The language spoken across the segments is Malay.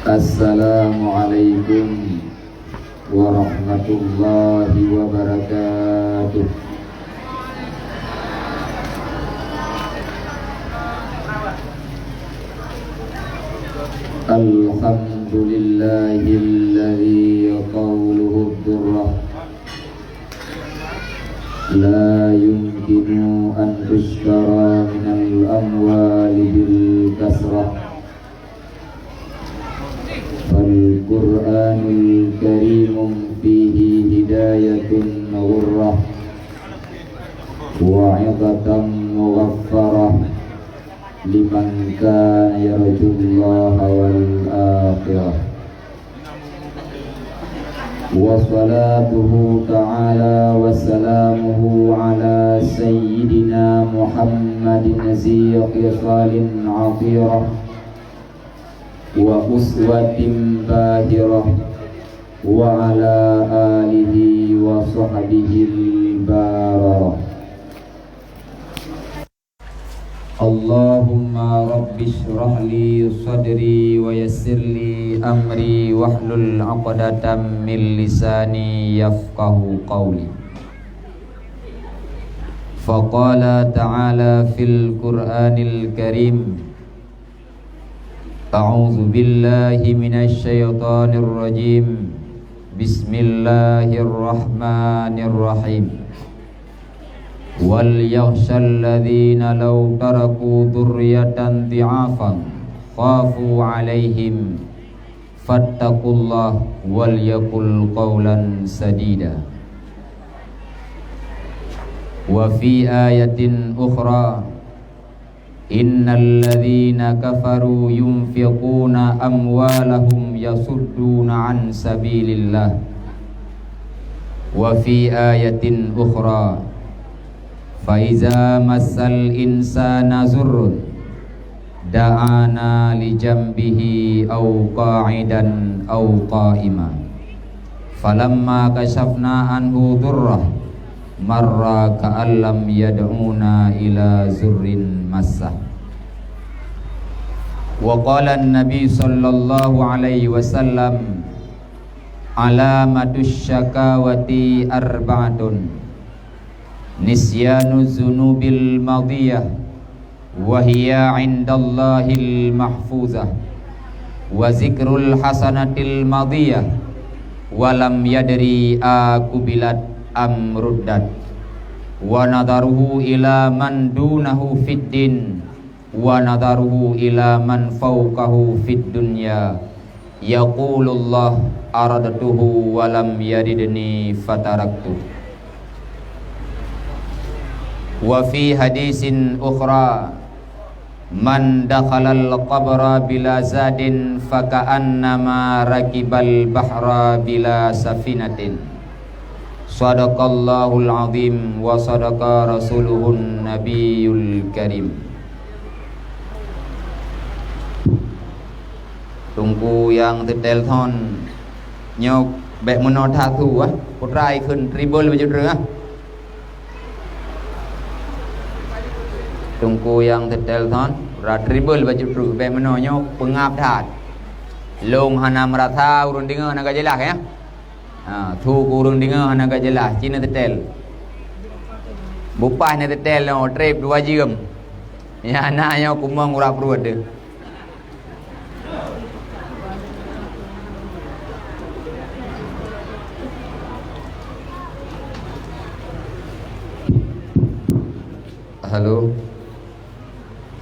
Assalamualaikum warahmatullahi wabarakatuh. Alhamdulillahilladzi qawluhu dzurrah la yumkinu an tushtara minal amwali bil kasrah. Al-Qur'anul Karim fihi hidayatun ghurrah wa 'idatan mughaffarah liman kana yarjullaha wal akhirah. Wa salatuhu ta'ala wa salamuhu ala sayyidina Muhammadin ziqsalin 'athirah wa uswatin bahirah wa ala alihi wa sahbihi al-bararah. Allahumma rabbi shrah li sadri wa yassir li amri wahlul 'uqdatam min lisani yafqahu qawli. Faqala ta'ala fil Qur'anil Karim, A'udzu billahi minasy syaithanir rajim. Bismillahirrahmanirrahim. Wal yakhshal ladzina law taraku dzurriyyatan dhi'afan khafu 'alaihim fattaqullah wal yaqul qawlan sadida. Wa fi ayatin ukhra, Innal ladzina kafaru yunfiquna amwalahum yasudduna an sabilillah. Wa fi ayatin ukhra, fa iza massal insana zurrun da'ana li jambihi aw qa'idan aw qa'ima falamma kashafna anhu dhurrah marra ka'allam yad'una ila zurrin massah. Wa qala an-nabi sallallahu alaihi wasallam, alamatus syakawati arba'atun, nisyanu zunubil madiyah wa hiya 'indallahil mahfuzah wa zikrul hasanatil madiyah wa lam yadri akubilat amruddat wa nadaruhu ila man dunahu fid din wa nadaruhu ila man fawqahu fid dunya yaqulullah aradatuhu wa lam yaridni fataraktu. Wa fi hadisin ukhra, man dakhalal qabra bila zadin faka'annama rakibal bahra bila safinatin. Sadaqallahul azim wa sadaqa rasuluhun nabiyul karim. Tunggu yang detail thon nhok bẹ một nọ tha thủ á, một rai khẩn tribble với chút rửa. Tunggu yang detail thon ra tribble với chút rửa bẹ một nọ nhok pengap that. Long hanam ratha urun dengar nak jelas ya. Thu kurung dengar nak jelas Cina detail. Bupai na detail no trip 2 jam. Ya anaknya kumang urap ruat dia. Halo.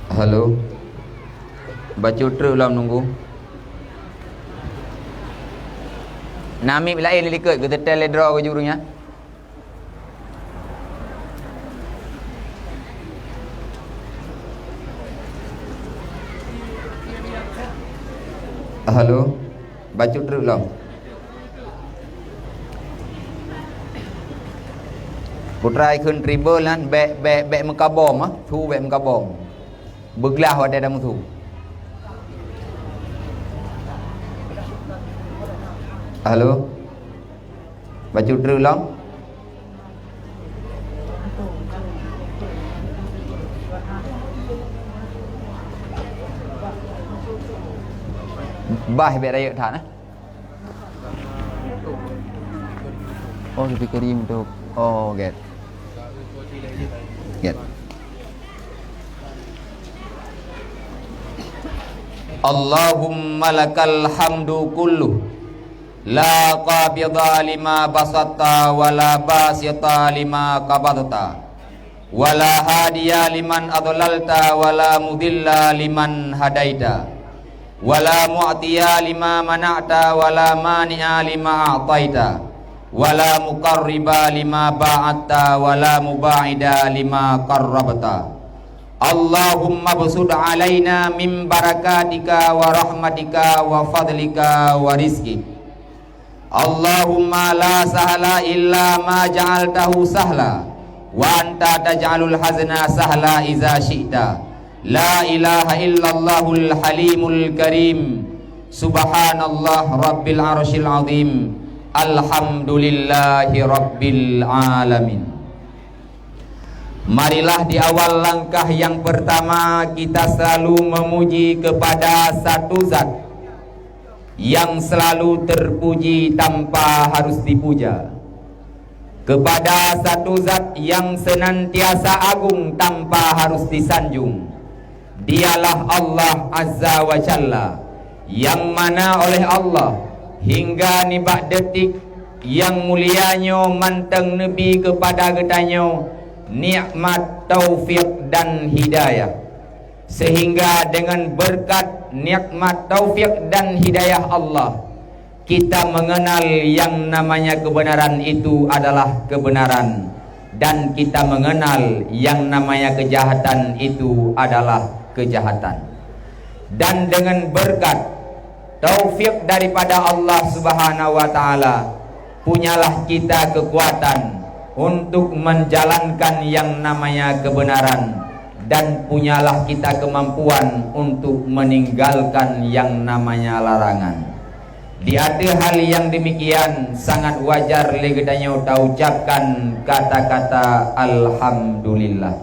Halo. Baca terus lah nunggu. Nami lain likut kita teledraw ke jurunya. Halo. Baca terus lah. Putrai khun tribble lan bẹ mengkabom ah, thu bẹ mengkabom. Beglah ada dalam thu. Halo. Baca terus lah. Bah bet raya tak nah. Oh, dipikiri untuk get. Allahumma lakal hamdu kullu la qabidha lima basatta wa la basita lima qabadta wa la hadiya liman adlalta wa la mudilla liman hadaita wa la mu'tiya lima mana'ta wa la mani'a lima a'taita wa la muqarriba lima ba'atta wa la muba'ida lima qarrabta. Allahumma busud alaina min barakatika wa rahmatika wa fadlika wa rizki. Allahumma la sahla illa ma ja'altahu sahla wa anta taj'alul hazna sahla iza syi'ta. La ilaha illallahul halimul karim. Subhanallah rabbil arsyil azim. Alhamdulillahi rabbil alamin. Marilah di awal langkah yang pertama kita selalu memuji kepada satu zat yang selalu terpuji tanpa harus dipuja, kepada satu zat yang senantiasa agung tanpa harus disanjung. Dialah Allah Azza wa Jalla, yang mana oleh Allah hingga nibak detik yang mulianya manteng Nabi kepada getanyo nikmat taufik dan hidayah, sehingga dengan berkat nikmat taufik dan hidayah Allah kita mengenal yang namanya kebenaran itu adalah kebenaran, dan kita mengenal yang namanya kejahatan itu adalah kejahatan. Dan dengan berkat taufik daripada Allah Subhanahu wa taala punyalah kita kekuatan untuk menjalankan yang namanya kebenaran, dan punyalah kita kemampuan untuk meninggalkan yang namanya larangan. Di atas hal yang demikian sangat wajar legedanya kita ucapkan kata-kata alhamdulillah.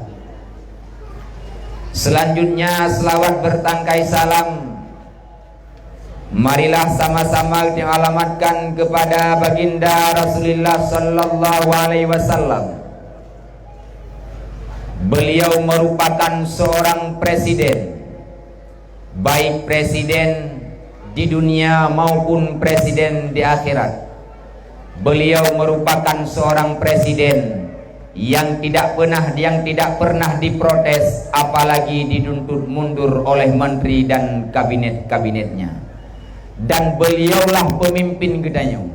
Selanjutnya selawat bertangkai salam marilah sama-sama kita alamatkan kepada baginda Rasulullah sallallahu alaihi wasallam. Beliau merupakan seorang presiden, baik presiden di dunia maupun presiden di akhirat. Beliau merupakan seorang presiden yang tidak pernah diprotes, apalagi dituntut mundur oleh menteri dan kabinet-kabinetnya. Dan beliaulah pemimpin gedanyo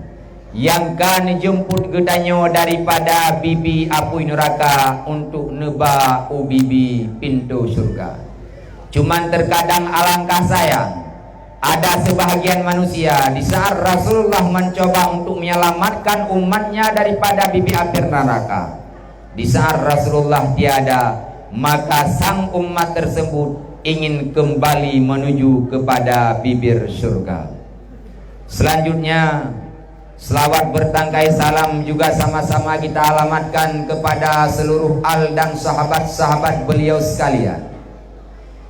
yang kan jemput gedanyo daripada bibi api neraka untuk neba bibi pintu surga. Cuman terkadang alangkah sayang, ada sebahagian manusia di saat Rasulullah mencoba untuk menyelamatkan umatnya daripada bibi api neraka, di saat Rasulullah tiada, maka sang umat tersebut ingin kembali menuju kepada bibir surga. Selanjutnya selawat bertangkai salam juga sama-sama kita alamatkan kepada seluruh al dan sahabat-sahabat beliau sekalian,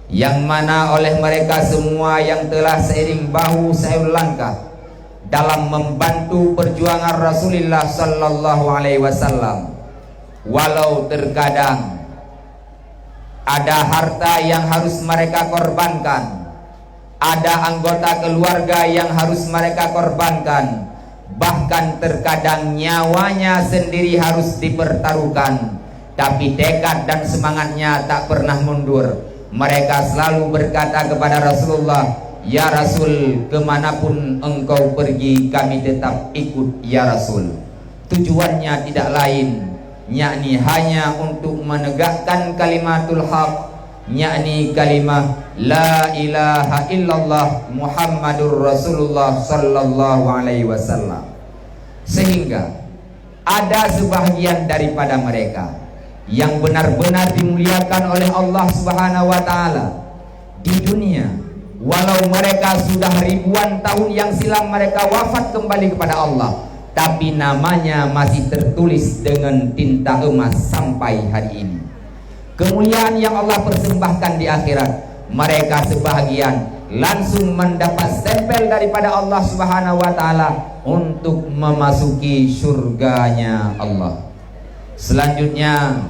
yang mana oleh mereka semua yang telah seiring bahu seiring langkah dalam membantu perjuangan Rasulullah sallallahu alaihi wasallam. Walau terkadang ada harta yang harus mereka korbankan, ada anggota keluarga yang harus mereka korbankan, bahkan terkadang nyawanya sendiri harus dipertaruhkan, tapi tekad dan semangatnya tak pernah mundur. Mereka selalu berkata kepada Rasulullah, "Ya Rasul, kemanapun engkau pergi kami tetap ikut ya Rasul." Tujuannya tidak lain, yakni hanya untuk menegakkan kalimatul haq, yakni kalimah la ilaha illallah Muhammadur Rasulullah sallallahu alaihi wasallam. Sehingga ada sebahagian daripada mereka yang benar-benar dimuliakan oleh Allah Subhanahu wa taala di dunia, walau mereka sudah ribuan tahun yang silam mereka wafat kembali kepada Allah, tapi namanya masih tertulis dengan tinta emas sampai hari ini. Kemuliaan yang Allah persembahkan di akhirat, mereka sebahagian langsung mendapat stempel daripada Allah Subhanahu wa taala untuk memasuki surganya Allah. Selanjutnya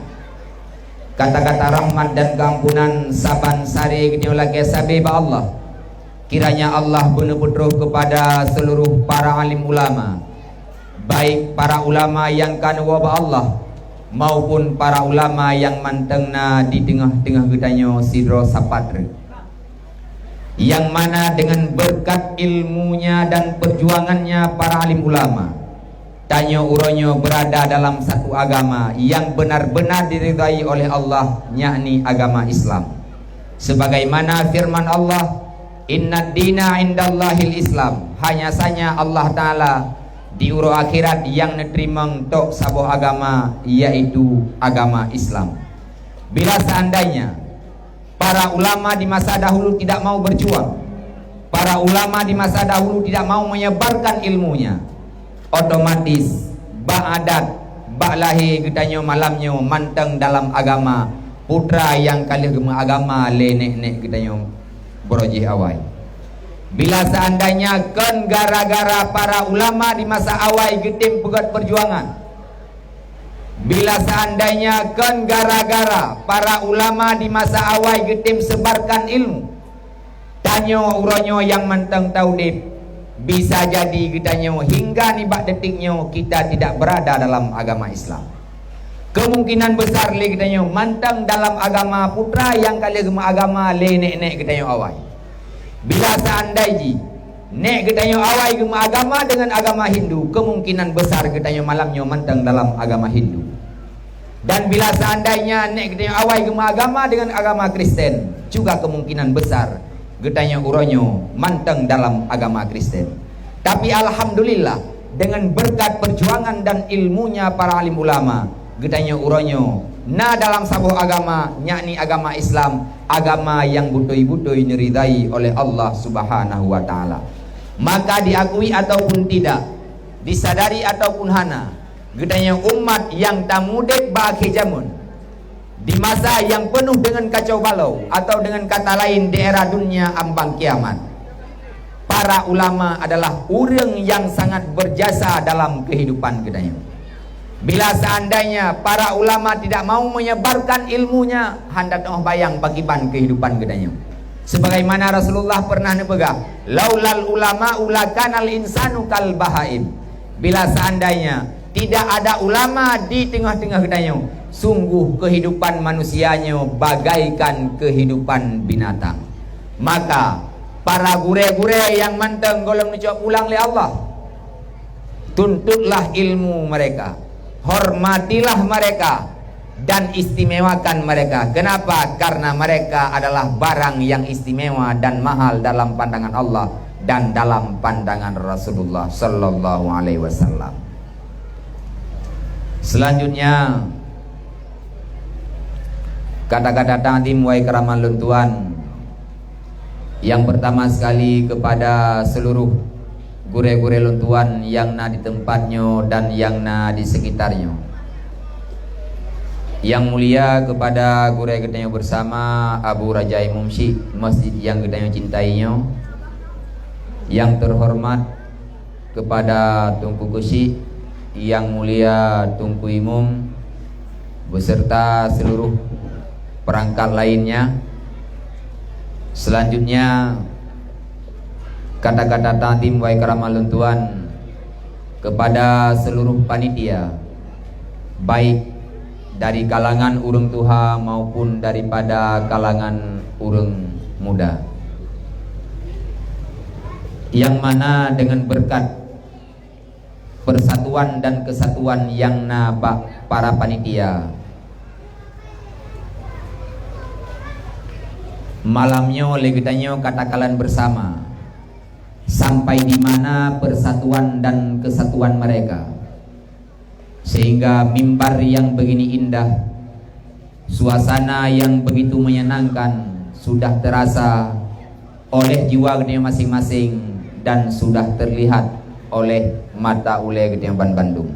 kata-kata rahmat dan keampunan saban sari gede lagi sabeba Allah. Kiranya Allah benar-benar kepada seluruh para alim ulama, baik para ulama yang kana wabah Allah maupun para ulama yang mantengna di tengah-tengah gedanyo sidro sapatre, yang mana dengan berkat ilmunya dan perjuangannya para alim ulama tanyo uronyo berada dalam satu agama yang benar-benar diridai oleh Allah, yakni agama Islam. Sebagaimana firman Allah, inna dina indallahil Islam, hanya saja Allah Ta'ala di uro akhirat yang neterimang tok sabuh agama, yaitu agama Islam. Bila seandainya para ulama di masa dahulu tidak mau berjuang, para ulama di masa dahulu tidak mau menyebarkan ilmunya, otomatis ba'adat ba'lahi gedanyo malamnyo manteng dalam agama putra yang kali agama lenek-nek gedanyo berojih awai. Bila seandainya kan gara-gara para ulama di masa awal getim pegat perjuangan, bila seandainya kan gara-gara para ulama di masa awal getim sebarkan ilmu, tanyo uronyo yang menteng taudib, bisa jadi getanyo hingga nibak detiknya kita tidak berada dalam agama Islam. Kemungkinan besar le getanyo mantang dalam agama putra yang kali agama le nek-nek getanyo awal. Bila seandainya nek getanyo awal gema agama dengan agama Hindu, kemungkinan besar getanyo malamnya mantang dalam agama Hindu. Dan bila seandainya nek getanyo awal gema agama dengan agama Kristen, juga kemungkinan besar getanyo uronyo mantang dalam agama Kristen. Tapi alhamdulillah dengan berkat perjuangan dan ilmunya para alim ulama, getanyo uronyo na dalam sabuh agama, yakni agama Islam, agama yang butoi-butoi neridai oleh Allah Subhanahu wa taala. Maka diakui ataupun tidak, disadari ataupun hana, getanyo umat yang tamudek bagi jamun di masa yang penuh dengan kacau balau, atau dengan kata lain di era dunia ambang kiamat, para ulama adalah orang yang sangat berjasa dalam kehidupan gedanyo. Bila seandainya para ulama tidak mau menyebarkan ilmunya, hendak bayang bagiban kehidupan gedanyo. Sebagaimana Rasulullah pernah nepegah, laulal ulama ulakanal insanu kal bahaim. Bila seandainya tidak ada ulama di tengah-tengah gedanyo, sungguh kehidupan manusianya bagaikan kehidupan binatang. Maka para gure-gure yang manteng golong nucap pulang le Allah, tuntutlah ilmu mereka, hormatilah mereka, dan istimewakan mereka. Kenapa? Karena mereka adalah barang yang istimewa dan mahal dalam pandangan Allah dan dalam pandangan Rasulullah Sallallahu Alaihi Wasallam. Selanjutnya kata-kata ta'zim wa ikraman luntuan. Yang pertama sekali kepada seluruh gure-gure luntuan yang na di tempatnya dan yang na di sekitarnya. Yang mulia kepada gure gedanyo bersama Abu Raja Imam Syekh masjid yang gedanyo cintainya. Yang terhormat kepada Tunku Kusi, yang mulia Tunku Imam beserta seluruh perangkat lainnya. Selanjutnya kata-kata ta'zim wa ikramal luntuan kepada seluruh panitia, baik dari kalangan urang tuha maupun daripada kalangan urang muda, yang mana dengan berkat persatuan dan kesatuan yang nabak para panitia, malamnya legetanyo katakan bersama sampai di mana persatuan dan kesatuan mereka, sehingga mimbar yang begini indah, suasana yang begitu menyenangkan sudah terasa oleh jiwa gede masing-masing dan sudah terlihat oleh mata ule gede Bandung.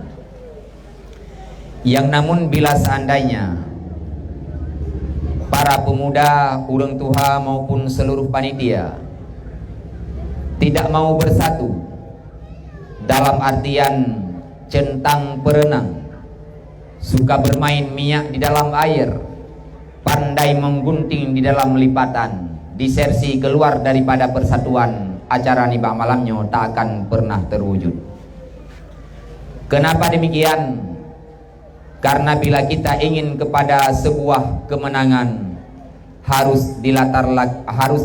Yang namun bila seandainya para pemuda, urang tuha maupun seluruh panitia tidak mau bersatu dalam artian centang perenang, suka bermain minyak di dalam air, pandai menggunting di dalam lipatan, disersi keluar daripada persatuan, acara nibah malamnya tak akan pernah terwujud. Kenapa demikian? Karena bila kita ingin kepada sebuah kemenangan, harus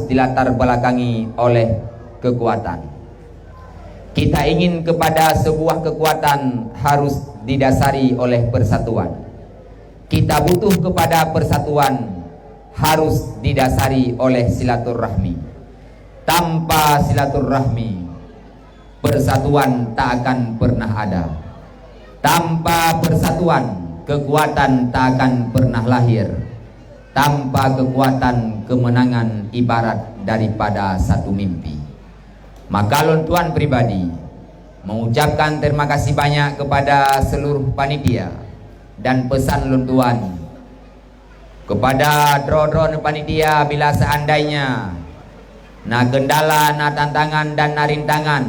dilatar belakangi oleh kekuatan. Kita ingin kepada sebuah kekuatan, harus didasari oleh persatuan. Kita butuh kepada persatuan, harus didasari oleh silaturahmi. Tanpa silaturahmi, persatuan tak akan pernah ada. Tanpa persatuan, kekuatan tak akan pernah lahir. Tanpa kekuatan, kemenangan ibarat daripada satu mimpi. Maka Lon Tuan pribadi mengucapkan terima kasih banyak kepada seluruh panitia, dan pesan Lon Tuan kepada drone panitia, bila seandainya na kendala, na tantangan dan na rintangan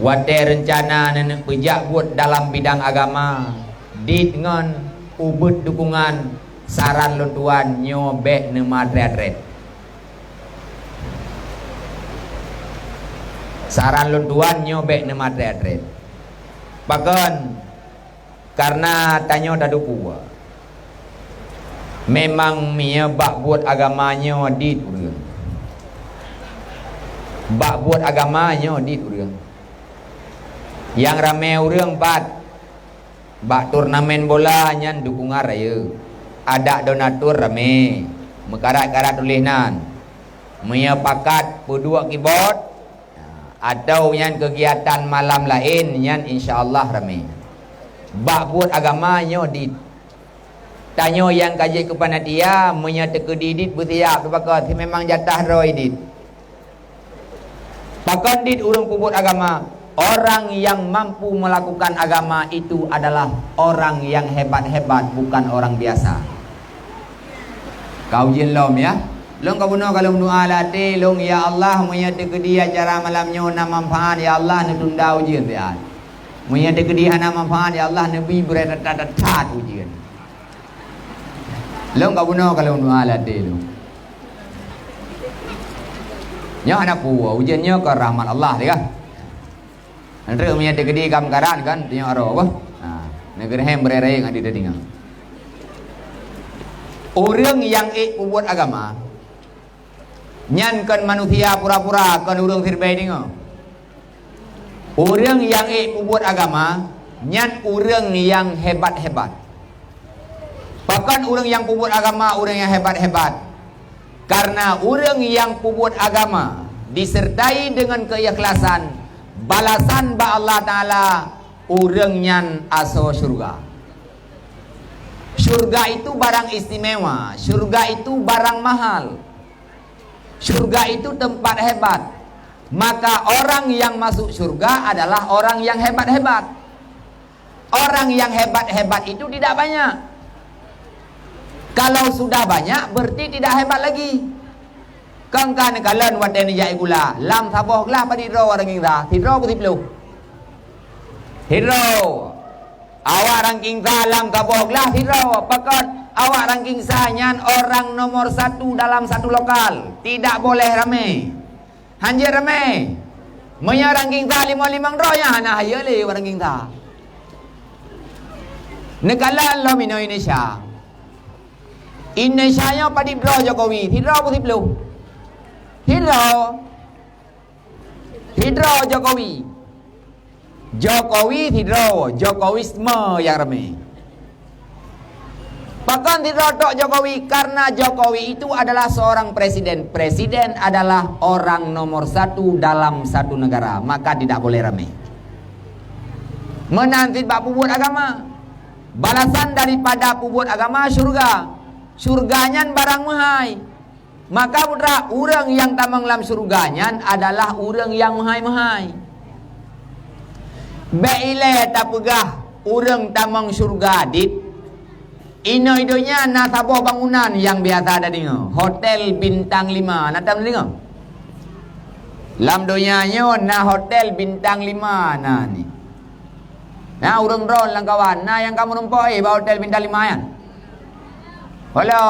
wate rencana nenek pejak buat dalam bidang agama, di dengan ubud dukungan saran Lon Tuan nyobek ne madret. Saran Lon Tuan nyobek ne madret. Bahkan karena tanya dah duku, memang mia bak buat agamanya di urang. Bak buat agamanya di urang. Yang ramai urang bak turnamen bola nyan dukungan raya. Ada donatur ramai, mekarat-karat tulisan, mia pakat berdua keyboard, atau yang kegiatan malam lain yang insyaallah ramai. Bak buat agamanya di tanya yang kaji kepada dia menyata kedidit bersiap sebab memang jatah roy dit. Pakan dit urang pubut agama, orang yang mampu melakukan agama itu adalah orang yang hebat-hebat, bukan orang biasa. Kau jin lom ya. Long kau bunuh kalau doa latih long ya Allah menyata kedia acara malamnya na manfaat ya Allah ne tunda ujian dia. Menyata kedia na manfaat ya Allah nabi berdat ujian. Long kau bunuh kalau doa latih long. Nya anak buah ujiannya ke rahmat Allah dia. Nanti menyata kedia kamkaran kan tanya aro apa? Nah, negeri hem bererai yang ada tinggal. Orang yang buat agama nyan kan manusia pura-pura kan urang sirbai dengar. Orang yang buat agama nyan orang yang hebat-hebat. Bahkan orang yang buat agama orang yang hebat-hebat. Karena orang yang buat agama disertai dengan keikhlasan, balasan ba Allah Taala orang nyan aso surga. Surga itu barang istimewa, surga itu barang mahal. Surga itu tempat hebat. Maka orang yang masuk surga adalah orang yang hebat-hebat. Orang yang hebat-hebat itu tidak banyak. Kalau sudah banyak berarti tidak hebat lagi. Kangkan kalan waten jai gula, lam saboh lah pada hidro orang kita. Hidro putih peluh. Hidro. Awak ranking salam saboh lah hidro. Pakat awak ranking sanyan orang nomor 1 dalam satu lokal. Tidak boleh ramai. Hanya ramai. Menya ranking sa 5 roya hana hayale ranking sa. Negara lo mino Indonesia. Indonesia nya pada bro Jokowi. Hidro putih peluh. Hidro Jokowi. Jokowi hidro, Jokowisme yang ramai. Bahkan tidak tok Jokowi, karena Jokowi itu adalah seorang presiden. Presiden adalah orang nomor 1 dalam satu negara, maka tidak boleh ramai. Menanti bak pubut agama, balasan daripada pubut agama surga. Surganya barang mahai. Maka putra orang yang tamang dalam surganya adalah orang yang mahai-mahai. Baile tak pegah orang tamang surga dit. Ino-idonya na sabuah bangunan yang biasa ada dengar. Hotel bintang 5. Nak tahu dengar? Lam dunianya na hotel bintang 5 nah ni. Nah urang ron lang kawan. Nah yang kamu numpuk ba hotel bintang 5 yan. Hello.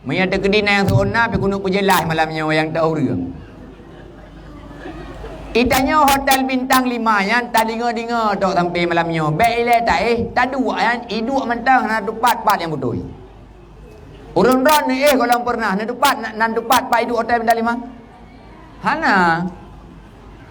Menyata kedina yang seorang pergi kunuk pejelas malamnya yang tahu dia. Itanya hotel bintang 5 yan tak dengar-dengar tok sampai malamnya. Baik ile tak tak dua yan iduk mentang nak dupat yang betul. Urang ron ni kalau pernah nak dupat pak iduk hotel bintang 5. Hana.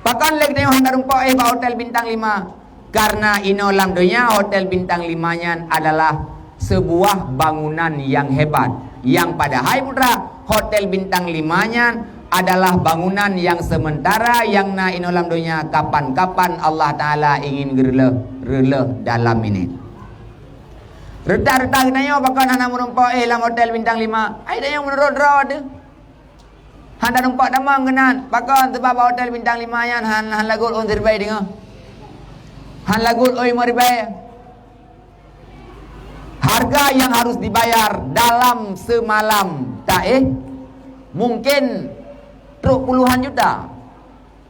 Pakan lek tengok hendak rumpuk ba hotel bintang 5. Karena ino lam dunia hotel bintang 5 yan adalah sebuah bangunan yang hebat. Yang pada hai putra hotel bintang 5 yan adalah bangunan yang sementara yang na ino lam dunia kapan-kapan Allah Ta'ala ingin gerleh dalam ini. Redah-redah kenanya bahkan hana merumpuk lam hotel bintang 5. Ai dah yang menurut-rod dia. Han dah nampak damang kenan. Bahkan sebab hotel bintang 5 yan han lagut on terbaik dengar. Han lagut oi maribai. Harga yang harus dibayar dalam semalam tak mungkin truk puluhan juta.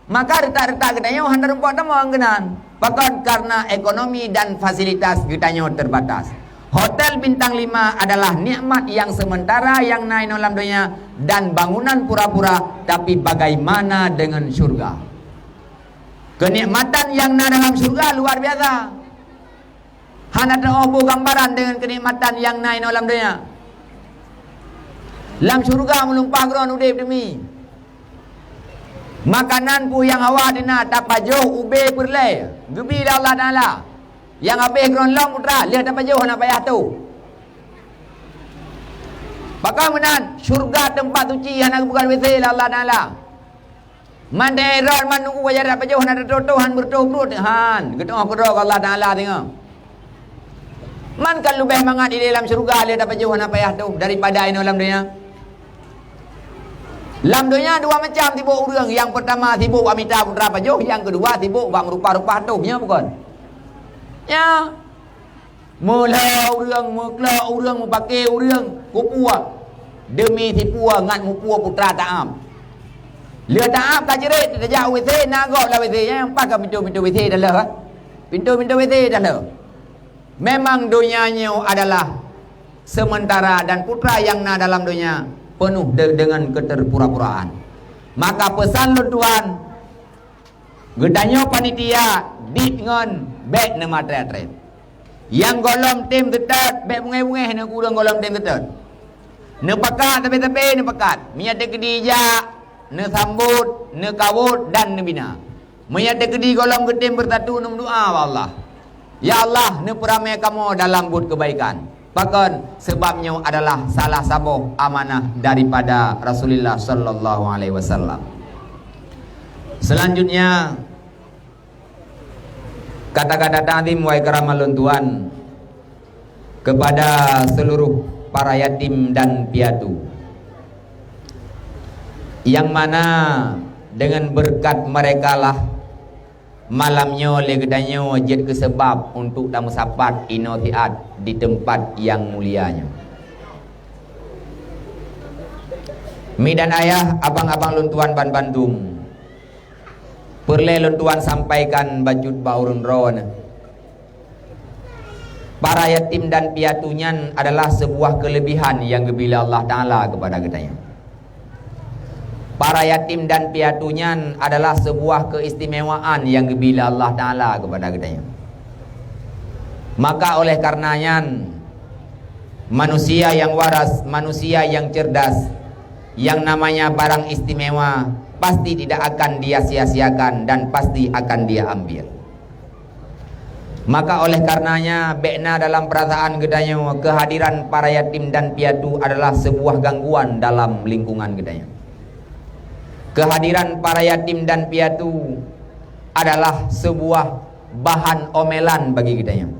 Maka retak-retak gedanya han dah nampak damang kenan. Bahkan karena ekonomi dan fasilitas gedanya terbatas. Hotel bintang 5 adalah nikmat yang sementara yang naik dalam dunia dan bangunan pura-pura, tapi bagaimana dengan surga? Kenikmatan yang naik dalam surga luar biasa. Hana teroboh gambaran dengan kenikmatan yang naik dalam dunia. Dalam surga melumpah geron udip demi. Makanan pu yang awak dina tak pajuh ube perlai. Gebi Allah Ta'ala. Yang habis geron long putra, lihat apa jauh nak payah tu. Bagaimana syurga tempat suci yang bukan WC Allah Ta'ala. Mandai rod manunggu wajar apa jauh nak totohan bertuh-berut han. Ketengah kedok Allah Ta'ala tengok. Man kan lebih mangat di dalam syurga lihat apa jauh nak payah tu daripada ini dalam dunia. Dalam dunia dua macam tibuk urang. Yang pertama tibuk buat minta putra apa jauh, yang kedua tibuk buat merupa-rupa tu, ya bukan? Ya, mula orang, mukla orang, pakai orang, kupua demi tipua ngat mupua putra taam. Lừa taam tak jerit, tak jauh WC, nagok lah WC, yang pakai pintu-pintu WC dah lah. Pintu-pintu WC dah lah. Memang dunianya adalah sementara dan putra yang na dalam dunia penuh dengan keterpura-puraan. Maka pesan lu Tuhan, gedanya panitia ditngon bek nama tret. Yang golom tim tetat bek bungai-bungai nak kurang golom tim tetat. Ne pakat tapi ne pakat. Miat kedija, ne sambut, ne kawut dan ne bina. Miat kedi golom getim bertatu ne doa Allah. Ya Allah, ne peramai kamu dalam bud kebaikan. Bahkan sebabnya adalah salah satu amanah daripada Rasulullah sallallahu alaihi wasallam. Selanjutnya kata-kata ta'zim wa ikramalun Tuhan kepada seluruh para yatim dan piatu, yang mana dengan berkat mereka lah malamnya legedanya jet kesebab untuk tamu sapat inotiat di tempat yang mulianya. Mi dan ayah, abang-abang luntuan ban Bandung, perle luntuan sampaikan bajut baurun ron. Para yatim dan piatunya adalah sebuah kelebihan yang gebila Allah Ta'ala kepada katanya. Para yatim dan piatunya adalah sebuah keistimewaan yang gebila Allah Ta'ala kepada katanya. Maka oleh karenanya manusia yang waras, manusia yang cerdas, yang namanya barang istimewa pasti tidak akan dia sia-siakan dan pasti akan dia ambil. Maka oleh karenanya bekna dalam perasaan gedanya kehadiran para yatim dan piatu adalah sebuah gangguan dalam lingkungan gedanya. Kehadiran para yatim dan piatu adalah sebuah bahan omelan bagi gedanya.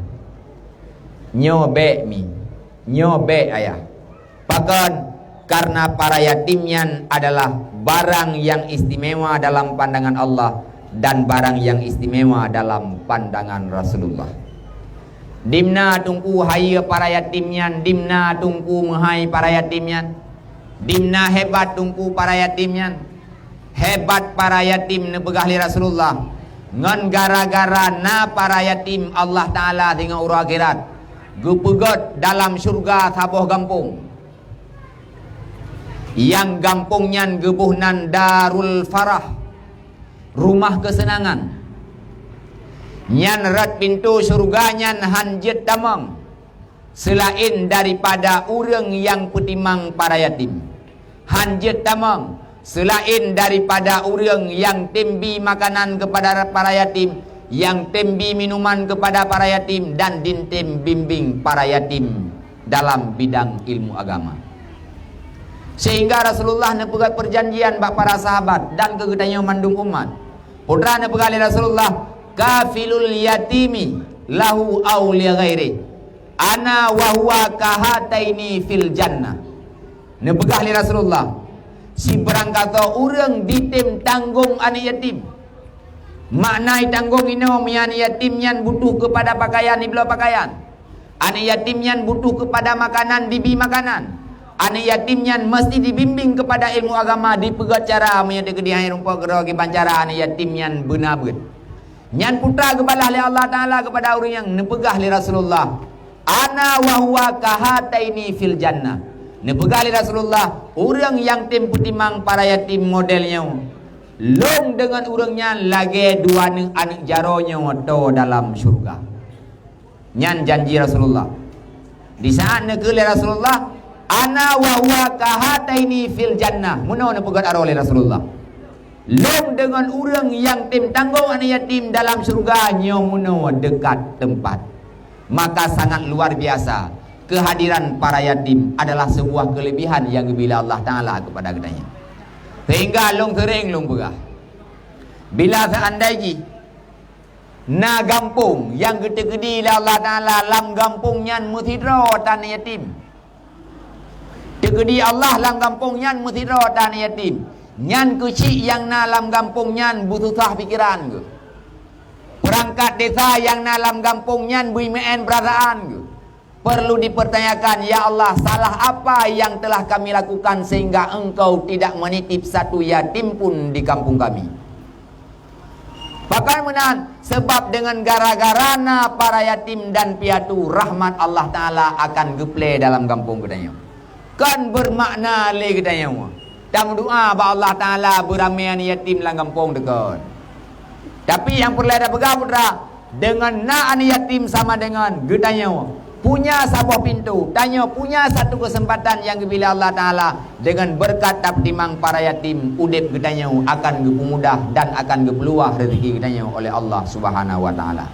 Nyobe mi, nyobe ayah. Bahkan karena para yatimnya adalah barang yang istimewa dalam pandangan Allah dan barang yang istimewa dalam pandangan Rasulullah. Dimna tungku hai para yatimnya, dimna tungku menghai para yatimnya, dimna hebat tungku para yatimnya. hebat para yatim ne pegah li Rasulullah. Ngan gara-gara na para yatim Allah Ta'ala tengok urang akhirat gupegot dalam syurga sabuh gampung. Yang gampungnya gebuhnan Darul Farah, rumah kesenangan. Nyan rat pintu syurganya hanjet damang selain daripada urang yang petimang para yatim. Hanjet damang selain daripada urang yang tembi makanan kepada para yatim, yang tembi minuman kepada para yatim, dan dintem bimbing para yatim dalam bidang ilmu agama. Sehingga Rasulullah nepegat perjanjian bak para sahabat dan kegedanya mandung umat. Putra nepegali Rasulullah, kafilul yatimi lahu aw li ghairi ana wa huwa kahataini fil jannah. Nepegali Rasulullah, si berangkata urang ditim tanggung anak yatim. Maknai tanggung ino mian yatim yang butuh kepada pakaian di belah pakaian. Anak yatim yang butuh kepada makanan dibi makanan. Anak yatim yang mesti dibimbing kepada ilmu agama di pegat cara menyata kedihan rupa gerogi pancara anak yatim yang benar-benar. Nyan putra kebalah li Allah Ta'ala kepada orang yang nepegah li Rasulullah. Ana wa huwa kahataini fil jannah. Nepegah li Rasulullah, orang yang timang para yatim modelnya. Long dengan orangnya lagi dua anak jaronya to dalam surga. Nyan janji Rasulullah. Di saat negeri Rasulullah, ana wa huwa kahataini fil jannah. Muno nepegat aro oleh Rasulullah. Long dengan orang yang tim tanggung anak yatim dalam surga nyomuno dekat tempat. Maka sangat luar biasa kehadiran para yatim adalah sebuah kelebihan yang bila Allah Ta'ala kepada kedanya. Sehingga long sering long pegah. Bila seandainya na gampung yang gede-gede Allah Ta'ala lam gampungnya muthidro tan yatim. Tegedi Allah lam kampung nyan mutiro dan yatim. Nyan kecil yang na lam kampung nyan butuh pikiran ke. Perangkat desa yang na lam kampung nyan buimeen perasaan ke. Perlu dipertanyakan, ya Allah, salah apa yang telah kami lakukan sehingga engkau tidak menitip satu yatim pun di kampung kami. Bahkan menan sebab dengan gara-gara na para yatim dan piatu rahmat Allah Ta'ala akan geple dalam kampung kedanya. Kan bermakna le kedanya. Dan doa ba Allah Ta'ala beramaian yatim dalam kampung dekat. Tapi yang perlu ada pegang putra, dengan na ani yatim sama dengan gedanya. Punya sebuah pintu, tanya punya satu kesempatan yang bila Allah Ta'ala dengan berkat timang para yatim udip gedanya akan mudah dan akan peluah rezeki gedanya oleh Allah Subhanahu wa Ta'ala.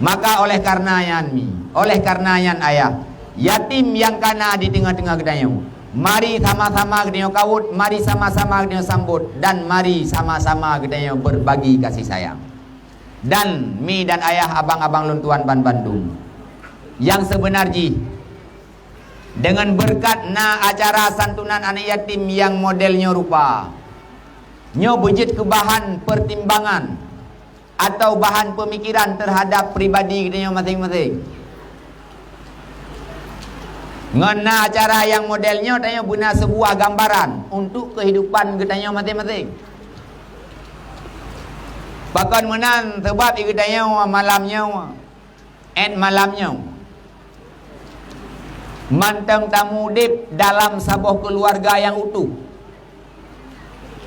Maka oleh karena yan ayah yatim yang kana di tengah-tengah gedanya, mari sama-sama gedanya kawut, mari sama-sama gedanya sambut, dan mari sama-sama gedanya berbagi kasih sayang. Dan mi dan ayah abang-abang luntuan ban Bandung yang sebenarnya dengan berkat na acara santunan anak yatim yang modelnya rupa nyo bejit ke bahan pertimbangan atau bahan pemikiran terhadap pribadi kita masing-masing. Ngena acara yang modelnya tanya guna sebuah gambaran untuk kehidupan kita masing-masing. Bahkan menan sebab kita malamnya manteng tamu dip dalam sebuah keluarga yang utuh.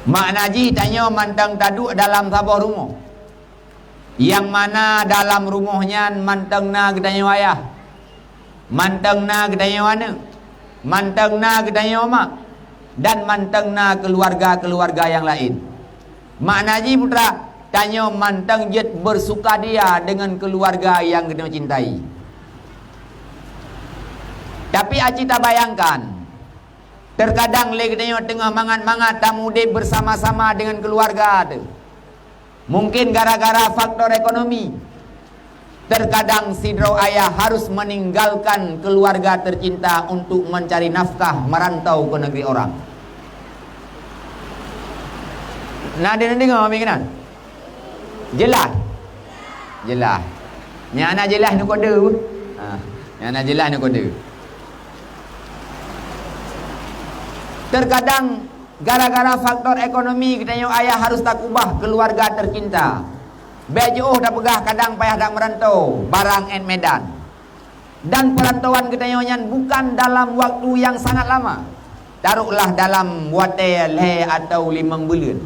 Mak Naji tanya manteng taduk dalam sebuah rumah, yang mana dalam rumahnya manteng na gedanya ayah, manteng na gedanya wana, manteng na gedanya mak, dan manteng na keluarga-keluarga yang lain. Mak Naji putra tanya manteng jet bersuka dia dengan keluarga yang gedanya cintai. Tapi aci tak bayangkan, terkadang legenya tengah mangat-mangat tamu dek bersama-sama dengan keluarga tu. Mungkin gara-gara faktor ekonomi, terkadang sidro ayah harus meninggalkan keluarga tercinta untuk mencari nafkah merantau ke negeri orang. Nah, dia dengar mamikinan? Jelas. Nyana jelas ni kode. Nyana jelas ni kode. Terkadang gara-gara faktor ekonomi kita yang ayah harus tak ubah keluarga tercinta. Bejoh dah pegah kadang payah dak merantau barang and medan. Dan perantauan kita yang bukan dalam waktu yang sangat lama. Taruhlah dalam watel atau 5 bulan.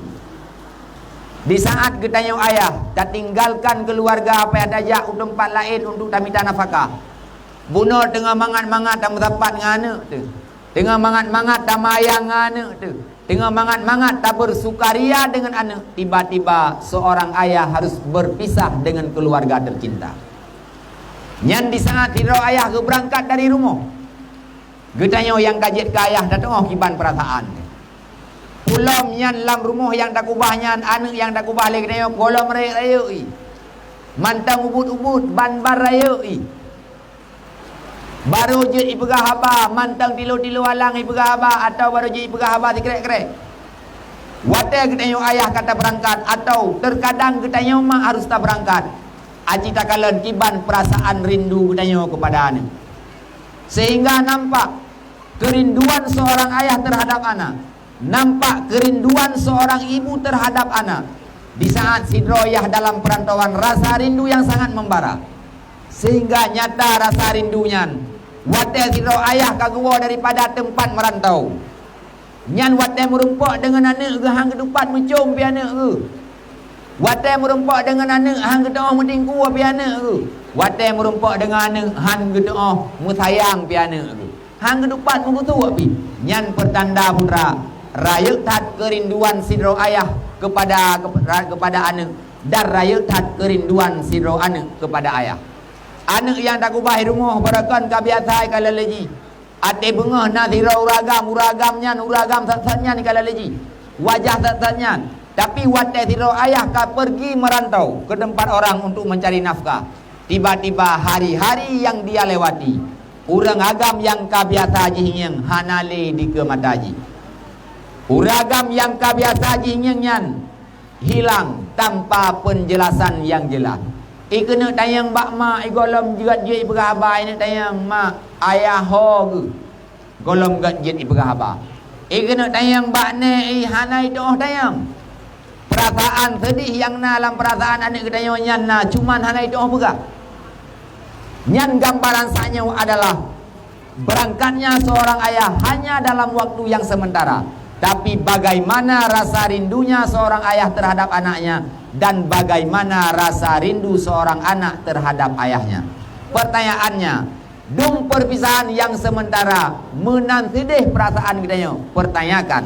Di saat kita yang ayah tak tinggalkan keluarga payah dajak untuk tempat lain untuk tamita nafkah. Bunuh tengah mangat-mangat tak mendapat ngana tu. Tengah mangat-mangat tak mayang ngana tu. Tengah mangat-mangat tak bersukaria dengan anak, tiba-tiba seorang ayah harus berpisah dengan keluarga tercinta. Nyan di saat hidro ayah ke berangkat dari rumah, getanyo yang kajet ke ayah datang kiban perasaan. Pulam nyan lam rumah yang tak ubah nyan, anak yang tak ubah lagi getanyo golom raya i. Mantang ubut-ubut ban bar raya i. Baru je ipegah haba mantang tilo-tilo alang ipegah haba atau baru je ipegah haba dikrek-krek. Watai getanyo ayah kata berangkat atau terkadang getanyo mak harus tak berangkat. Aji takalan kiban perasaan rindu getanyo kepada anak. Sehingga nampak kerinduan seorang ayah terhadap anak. Nampak kerinduan seorang ibu terhadap anak. Di saat si droyah dalam perantauan rasa rindu yang sangat membara. Sehingga nyata rasa rindunya watai siro ayah kagua daripada tempat merantau. Nyan watai merumpak dengan anak ke hang kedupat mencom pi anak ke. Watai merumpak dengan anak hang kedoh metingku pi anak ke. Watai merumpak dengan anak hang kedoh musayang pi anak ke. Hang kedupat mengutu pi. Nyan pertanda putra raya tat kerinduan siro ayah kepada anak dan raya tat kerinduan siro anak kepada ayah. Anak yang tak ubah rumah berakan kabiatai kala leji. Ate bengah na thira uragamnya uragam sat-satnya ni kala leji. Wajah sat-satnya. Tapi watai thira ayah ka pergi merantau ke tempat orang untuk mencari nafkah. Tiba-tiba hari-hari yang dia lewati, urang agam yang kabiasa jihinyang hanale di ke mataji. Uragam yang kabiasa jihinyang hilang tanpa penjelasan yang jelas. Kena tayang bak mak golom jerat je berhabai ni tayang mak ayah ho ke golom gat je berhabai. Kena tayang bak ne hanai doh tayang. Perasaan sedih yang na dalam perasaan anak ketayang nyan na cuman hanai doh berah. Nyan gambaran sanya adalah berangkatnya seorang ayah hanya dalam waktu yang sementara. Tapi bagaimana rasa rindunya seorang ayah terhadap anaknya dan bagaimana rasa rindu seorang anak terhadap ayahnya. Pertanyaannya, dung perpisahan yang sementara menanti perasaan kita. Pertanyakan,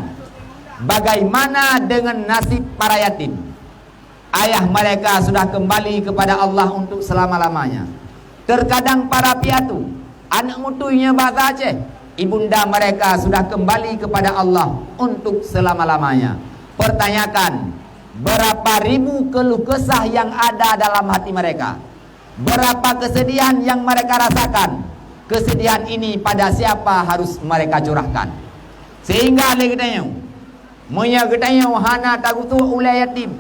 bagaimana dengan nasib para yatim? Ayah mereka sudah kembali kepada Allah untuk selama-lamanya. Terkadang para piatu, anak mutunya bahasa Aceh, ibunda mereka sudah kembali kepada Allah untuk selama-lamanya. Pertanyakan, berapa ribu keluh kesah yang ada dalam hati mereka? Berapa kesedihan yang mereka rasakan? Kesedihan ini pada siapa harus mereka curahkan? Sehingga lagi tanya, moya getanya hana tagutu ulai yatim.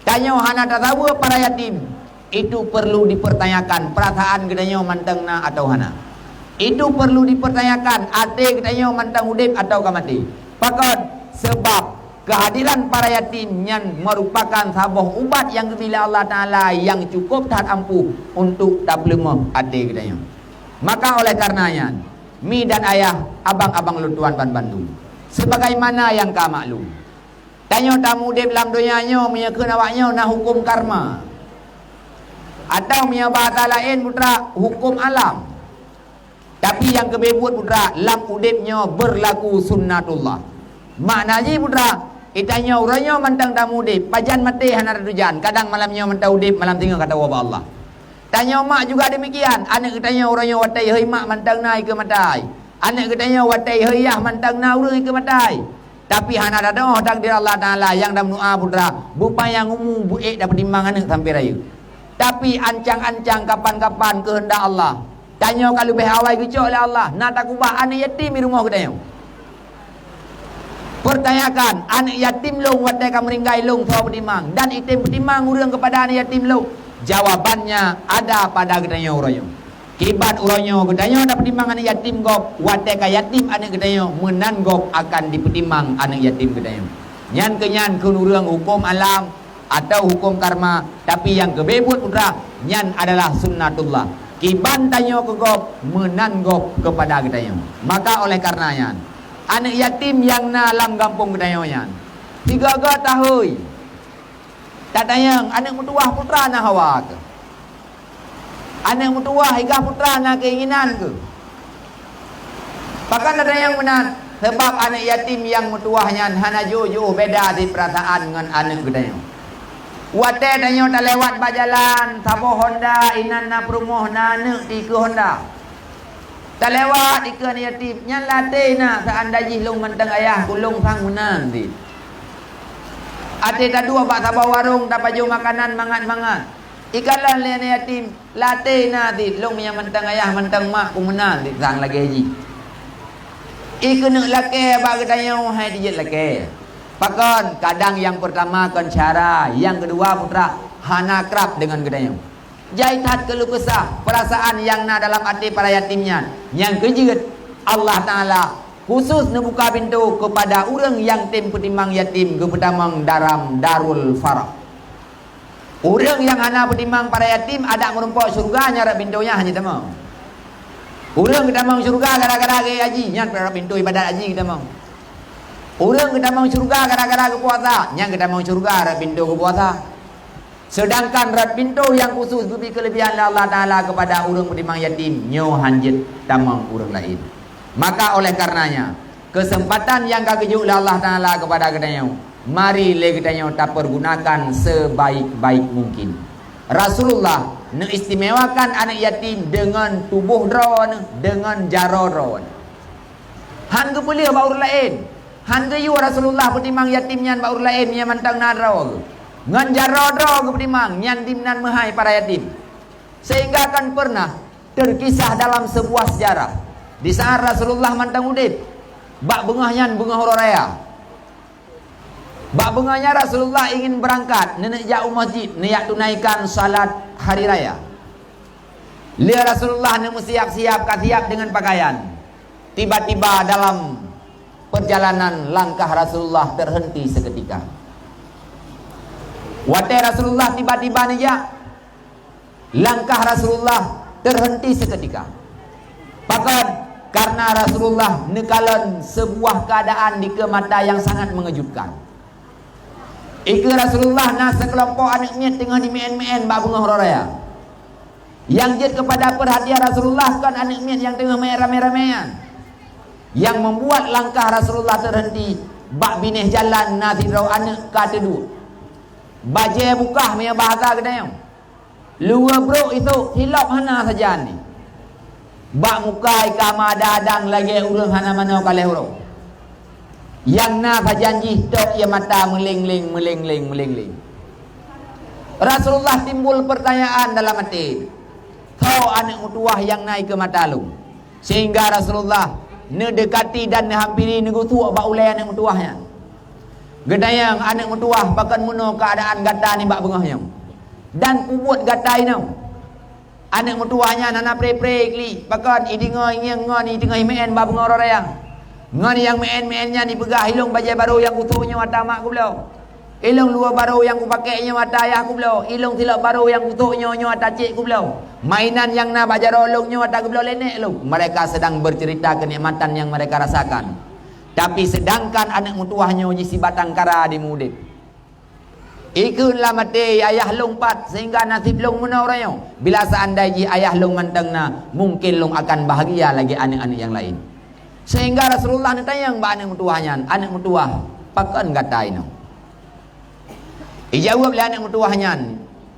Tanya hana tahu para yatim. Itu perlu dipertanyakan perasaan getanya mantengna atau hana. Itu perlu dipertanyakan ate getanya mantang udip atau mati. Pakot sebab kehadiran para yatim yang merupakan sabuh ubat yang bila Allah Ta'ala yang cukup tahan ampuh untuk tak lemah adik katanya. Maka oleh karenanya mi dan ayah abang-abang lutuan ban Bandung sebagaimana yang ka maklum tanya tamu dep dalam dunianya menyekeun awaknya na hukum karma atau punya bahasa lain putra hukum alam. Tapi yang kebebut putra lam udipnya berlaku sunnatullah. Maknanya putra itanya uranya mantang tamu udip pajan mati hanar dujan kadang malamnya mantau udip malam tinggal kata wabah Allah. Tanya mak juga demikian. Anak kitanya uranya watai hei mak mantang naik ke matai. Anak kitanya watai hei yah mantang na urang ke matai. Tapi hana dadah takdir Allah Ta'ala yang dalam doa putra bupaya ngumu buik dapat timbang anak sampai raya. Tapi ancang-ancang kapan-kapan kehendak Allah. Tanya kalau beh awal kecok oleh Allah nak tak ubah anak yatim di rumah kita. Pertanyakan anak yatim long watai ka meringgai long tau betimang dan itim betimang urang kepada anak yatim long. Jawabannya ada pada gedanya urang. Kibat uronyo gedanyo dapat pertimbang anak yatim gop, wate ka yatim anak gedanyo menan gop akan dipertimbang anak yatim gedanyo. Nyan kenyan kunurang hukum alam atau hukum karma, tapi yang kebebut putra nyan adalah sunnatullah. Kiban tanyo ke gop menan gop kepada gedanyo. Maka oleh karenanya anak yatim yang na lam kampung gedanyo nyan 3 tahun tak tayang anak mutuah putra na hawa ke. Anak mutuah hingga putra na keinginan ke. Bahkan ada yang benar. Sebab anak yatim yang mutuahnya hana jauh-jauh beda di perasaan dengan anak gedayo. Wate danyo tak lewat bajalan, sabo Honda, inan na perumoh na anak di ke Honda. Tak lewat di ke yatim. Nyan latih na seandainya long menteng ayah kulung sang menang di. Ate tak dua bak sabo warung tak baju makanan mangat-mangat. Ikalan lian yatim latih nanti long yang mentang ayah mentang mak kumenal di sang lagi haji. Ikena laki bagi tanya hai dijat laki. Pakon kadang yang pertama kan cara, yang kedua putra hana kerap dengan gedanya. Jaitat keluh kesah perasaan yang na dalam hati para yatimnya. Yang kejigat Allah Taala khusus membuka pintu kepada orang yang tim pertimbang yatim kepetamang dalam Darul Farah. Orang yang hana pertimbang para yatim ada merumpok surga nyarap pintunya hanya temang. Orang kita mau surga gara-gara ke haji, nyat pada pintu ibadat haji kita mau. Orang kita mau surga gara-gara ke puasa, nyat kita mau surga rat pintu ke puasa. Sedangkan rat pintu yang khusus beri kelebihan Allah Taala kepada orang pertimbang yatim, nyo hanjit tamang orang lain. Maka oleh karenanya kesempatan yang kagejuk Allah Taala kepada kita, mari kita tak pergunakan sebaik-baik mungkin. Rasulullah mengistimewakan anak yatim dengan tubuh drone, dengan jaro drone. Han ke boleh baur lain. Han ke yu Rasulullah pertimbang yatim nyan baur lain yang mantang nadro. Ngan jaro drone ke pertimbang nyan dimnan mehai para yatim. Sehingga akan pernah terkisah dalam sebuah sejarah. Di saat Rasulullah mantang udip, bak bengah nyan bengah hororaya. Bak bengahnya Rasulullah ingin berangkat nenek jauh masjid, niat tunaikan salat hari raya. Lia Rasulullah nemu siap-siap kasiap dengan pakaian. Tiba-tiba dalam perjalanan langkah Rasulullah terhenti seketika. Wate Rasulullah tiba-tiba nija, langkah Rasulullah terhenti seketika. Bahkan karena Rasulullah nekalan sebuah keadaan di mata yang sangat mengejutkan. Ika Rasulullah nak sekelompok anak miat tengah di mien-mien bak bunga hororaya. Yang jid kepada perhatian Rasulullah kan anak miat yang tengah main ramai-ramaian. Yang membuat langkah Rasulullah terhenti bak binih jalan nasi rau anak kata dua. Baje bukah punya bahasa kedai. Luar bro itu hilap hana saja ni. Bak mukai kama dadang lagi urang hana mana kaleh urang. Yang na janji tok ya mata melingling. Rasulullah timbul pertanyaan dalam hati. Kau anak mutuah yang naik ke mata lu. Sehingga Rasulullah nedekati dan hampiri negutu bak ulai anak mutuahnya. Gedayang anak mutuah bahkan muno keadaan gata ni bak bengahnya. Dan kubut gata ini. Anak mutuahnya nana pre-pre kli. Bahkan idinga ingin ngani tengah imen bak bengah rorayang. Ngan yang meen-meennya dipegah ilung baju baru yang kutuhnya mata mak ku belau. Ilung luar baru yang ku pakainya mata ayah ku belau. Ilung tilak baru yang kutuhnya mata cik ku belau. Mainan yang na baju rolongnya mata ku belau lenek lu. Mereka sedang bercerita kenikmatan yang mereka rasakan. Tapi sedangkan anak mutuahnya uji si batang kara di mudip. Ikunlah mati ayah lompat sehingga nasib long mana orangnya. Bila seandainya ayah long mantengna, mungkin long akan bahagia lagi anak-anak yang lain. Sehingga Rasulullah ni tanyang ba anak mutuahnya, anak mutuah pakan gatai no. Ijawab le anak mutuahnya,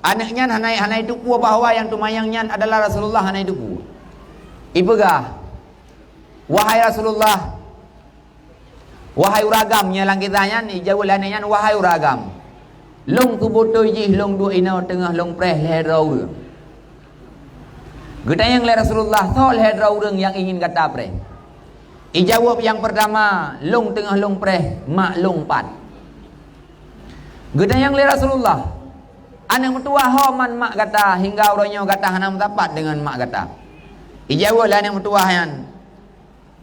anaknya hanai tuku bahwa yang tumayangnya adalah Rasulullah hanai tuku. Ibegah, wahai Rasulullah, wahai uragamnya lang kitanya, ijawab le anaknya wahai uragam. Long tubuh toji, long dua ina tengah long preh leher rau. Getayang le Rasulullah, tho leher rau yang ingin kata preh. Ijawab yang pertama, long tengah long preh, mak long pat. Gedayang le Rasulullah, anak mertua homan mak kata hingga orangnya kata hanam tapat dengan mak kata. Ijawalah anak mutuahan.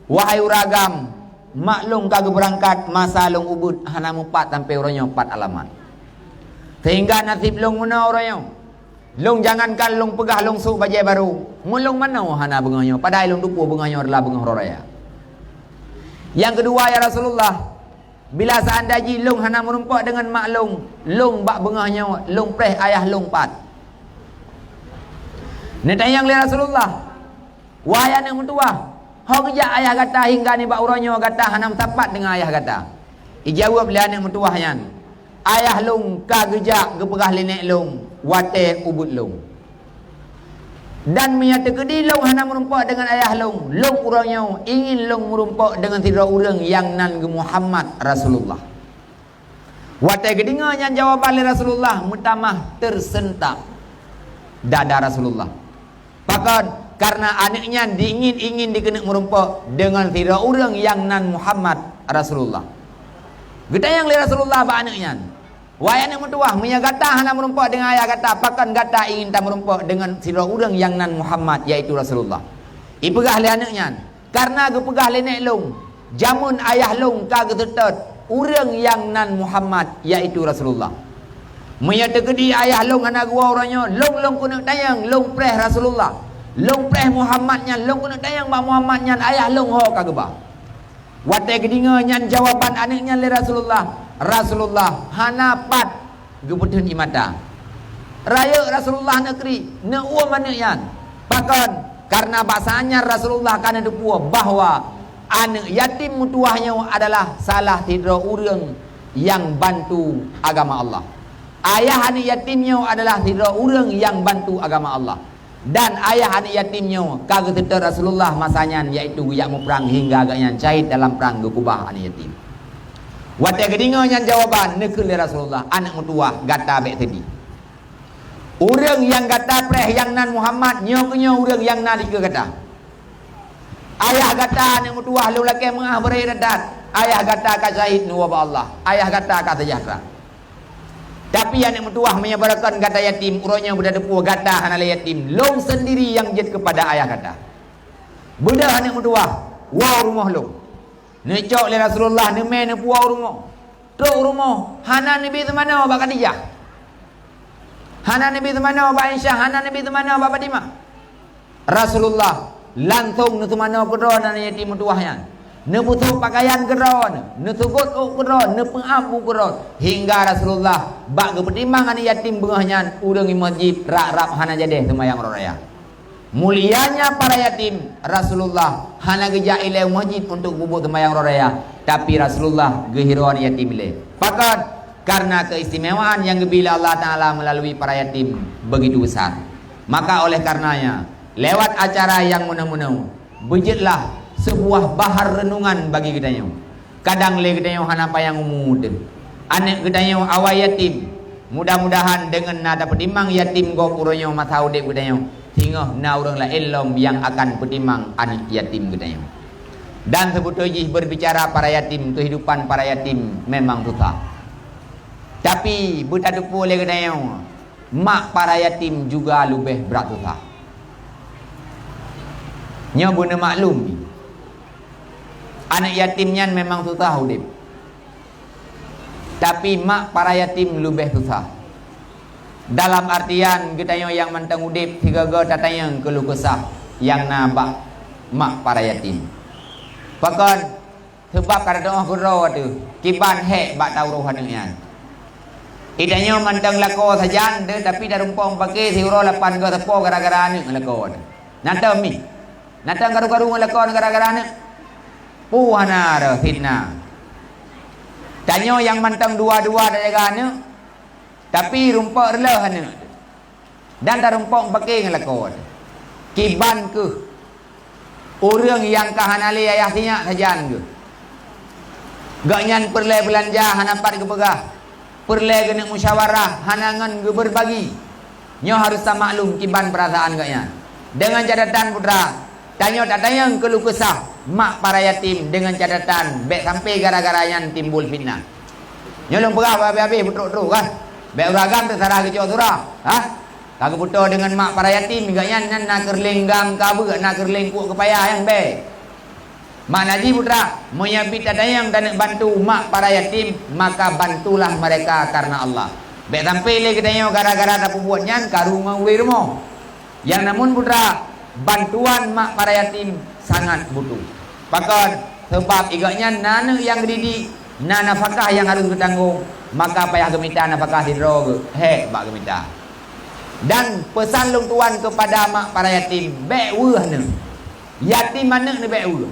Wahai uragam, maklum kagak berangkat masa long ubud hana mupat sampai orangnya 4 alamat. Sehingga nasib long mana orangnya. Long jangankan long pegah long su bajai baru. Mulong mana hana bengahnya. Padahal long dupu bengahnya adalah bengah raya. Yang kedua ya Rasulullah, bila seandainya long hana merumpak dengan mak long bak bengahnya, long preh ayah long pat. Netayang li Rasulullah, wahai anak mentua, hau kerja ayah kata hingga ni bak uranyo kata hanam tapat dengan ayah kata. Ijawab li anak mentua yan, ayah long ka kerja gepegah lenek long, wate ubud long. Dan menyata kedi long hana merumpak dengan ayah long uranyo ingin long merumpak dengan tidak urang yang nan ke Muhammad Rasulullah. Wate kedinga yang jawaban li Rasulullah mutamah tersentak dada Rasulullah. Bahkan karena anaknya diingin dikena merumpak dengan tidak urang yang nan Muhammad Rasulullah. Gita yang li Rasulullah ba anaknya. Wahai anak mentua, punya gata hana merumpak dengan ayah gata, pakan gata ingin tak merumpak dengan tidak urang yang nan Muhammad yaitu Rasulullah. Ipegah li anaknya. Karena gepegah li nek long, jamun ayah long ka getetet urang yang nan Muhammad yaitu Rasulullah. Menyata kedi ayah long hana gua orangnya, long kunak tayang, long preh Rasulullah. Long preh Muhammadnya, long kunak tayang mak Muhammadnya, ayah long ho kagebah. Watai kedinga nyan jawaban anaknya li Rasulullah hana pat geputun imata. Raya Rasulullah negeri ne uam anaknya. Bahkan karena bahasanya Rasulullah kana depua bahwa anak yatim mutuahnya adalah salah tidak urang yang bantu agama Allah. Ayah anak yatimnya adalah tidak urang yang bantu agama Allah. Dan ayah anak yatimnya kagak tetap Rasulullah masanya yaitu yak mu perang hingga agaknya syahid dalam perang Kubah anak yatim. Watai kedinga yang jawaban nekul Rasulullah anak mutua gata bek tadi. Urang yang gata preh yang nan Muhammad nyo urang yang nan ke gata. Ayah gata anak mutua lu laki mengah berai redat. Ayah gata ka syahid nu wa Allah. Ayah gata ka sejahtera. Tapi anak mentuah menyebarkan kata yatim, urangnya berada puas kata anak yatim, long sendiri yang jad kepada ayah kata. Benda anak mentuah, wow rumah long. Necok le Rasulullah ne me ne puas rumah. Truk rumah, hana nabi tu mana ba Khadijah. Hana nabi tu mana ba Aisyah, hana nabi tu mana ba Fatimah. Rasulullah lantung ne tu mana kedron anak yatim mentuahnya. Ne butuh pakaian geron, ne tugut geron, ne pengapu geron. Hingga Rasulullah bak kepertimbang anak yatim bengahnya urang masjid rak-rak hana jadeh semayang raya. Mulianya para yatim Rasulullah hana geja ilai masjid untuk bubuk semayang raya, tapi Rasulullah gehiruan yatim ilai. Bahkan karena keistimewaan yang gebila Allah Ta'ala melalui para yatim begitu besar, maka oleh karenanya lewat acara yang menang-menang bejitlah sebuah bahar renungan bagi kita nyo. Kadang le kita nyo hana payang umud. Anak kita nyo awal yatim. Mudah-mudahan dengan nada pedimang yatim go uronyo matau dek kita nyo. Hingga na urang la elom yang akan pedimang anak yatim kita nyo. Dan sebetulnya berbicara para yatim, kehidupan para yatim memang susah. Tapi buta dupu le kita nyo. Mak para yatim juga lebih berat susah. Nyo guna maklum. Anak yatimnya memang susah hidup. Tapi mak para yatim lebih susah. Dalam artian kita yang mantang hidup tiga tatayang keluh kesah yang nabak mak para yatim. Bahkan sebab kada doa kuro tu kiban hek bak tahu rohannya. Idanya mantang lako saja tapi dah rumpong pakai siro lapan go tepo gara-gara ni lako. Nata mi. Nata garu-garu lako gara-gara ni. Puhana ada fitnah. Tanya yang mantang dua-dua ada jaganya, tapi rumpok relah hana. Dan tak rumpok pakai ngelakon. Kiban ke orang yang kahanali ayah tinyak saja ke. Gaknyan perle belanja hanapat ke pegah. Perle kena musyawarah hanangan ke berbagi. Nyo harus tak maklum kiban perasaan gaknya. Dengan catatan putra, tanya tak tayang keluh kesah mak para yatim dengan catatan bek sampai gara-gara yang timbul fitnah. Nyolong perah habis-habis putruk-putruk kan. Bek uragam terserah ke surah. Ha? Kagak puto dengan mak para yatim gaknya nak kerlenggam kabu nak kerlengkuk kepayah yang be. Mak Naji putra menyabit adayang dan bantu mak para yatim, maka bantulah mereka karena Allah. Be sampai le kita gara-gara tak buatnya karungan wirmo. Yang namun putra bantuan mak para yatim sangat butuh. Bahkan sebab igaknya nana yang dididik, nana nafkah yang harus bertanggung, maka payah gemita nafkah hidro bak gemita. Dan pesan long tuan kepada mak para yatim, be'uh ne. Yatim mana ne be'uh.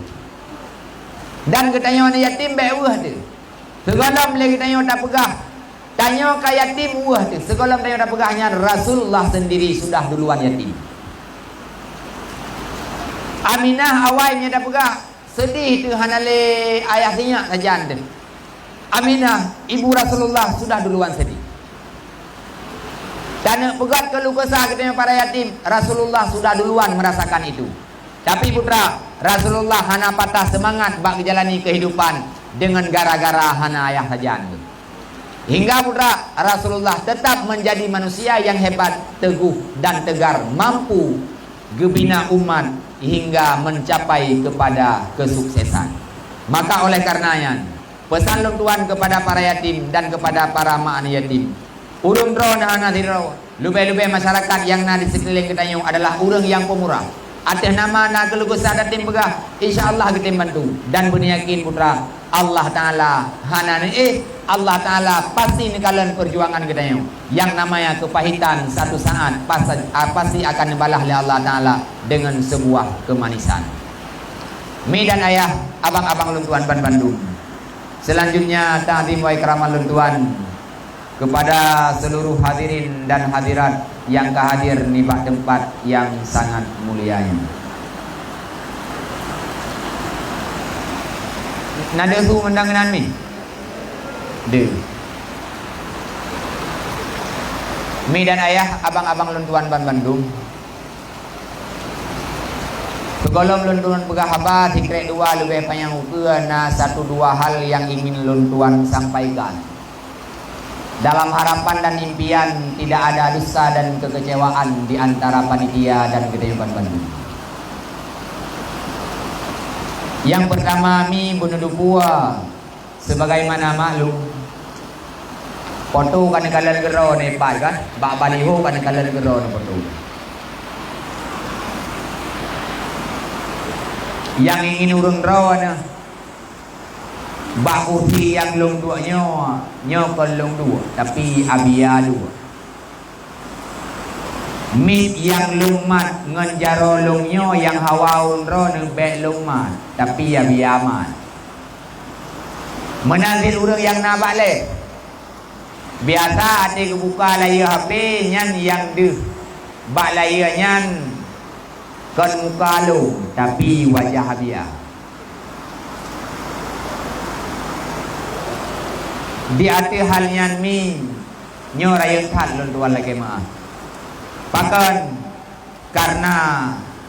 Dan ketanya ni yatim be'uh tu. Sekolah boleh ketanya tak pegah. Tanya ke yatim uah tu. Sekolah tanya tak pegahnya Rasulullah sendiri sudah duluan yatim. Aminah awalnya tak pegah. Sedih tu hanale ayah sinyak saja tu. Aminah ibu Rasulullah sudah duluan sedih. Dan pegat keluh kesah kita para yatim, Rasulullah sudah duluan merasakan itu. Tapi putra, Rasulullah hana patah semangat bak menjalani kehidupan dengan gara-gara hana ayah saja. Hingga putra, Rasulullah tetap menjadi manusia yang hebat, teguh dan tegar, mampu gebina umat hingga mencapai kepada kesuksesan. Maka oleh karenanya, pesan long tuan kepada para yatim dan kepada para mak yatim, urung dro na nadiro, lube-lube masyarakat yang na di sekeliling kita adalah urang yang pemurah. Atas nama na kelugusan datim begah, insyaallah kita bantu dan beryakin putra Allah Taala hana Allah Taala pasti nikalan perjuangan kita yang namanya kepahitan satu saat pasti akan dibalas oleh Allah Taala dengan sebuah kemanisan. Mi dan ayah, abang-abang luntuan Ban Bandung. Selanjutnya ta'zim wa ikram luntuan kepada seluruh hadirin dan hadirat yang kehadir di tempat yang sangat mulia ini. Nada su mendangan mi? De. Mi dan ayah, abang-abang luntuan Ban Bandung. Segolong luntuan pegahabat hikret dua lebih panjang ukuran satu dua hal yang ingin luntuan sampaikan. Dalam harapan dan impian tidak ada dusta dan kekecewaan di antara panitia dan kehidupan Bandung. Yang pertama, mi bunudupua sebagaimana maklum foto kan kalian gero Nepal kan, bak baliho kan kalian gero foto. Yang ingin urung raw na bak uti yang long dua nyo kon long dua tapi abia dua. Mit yang lumat ngenjaro lungnya yang hawaun ro nebek lumat tapi ya biaman. Menanzil urang yang nabak le. Biasa ate kebuka layar HP nyan yang deh. Bak layar nyan kon muka lu tapi wajah biar. Di hati halnya mi nyo rayun tan lun tuan lagi maaf. Bahkan karena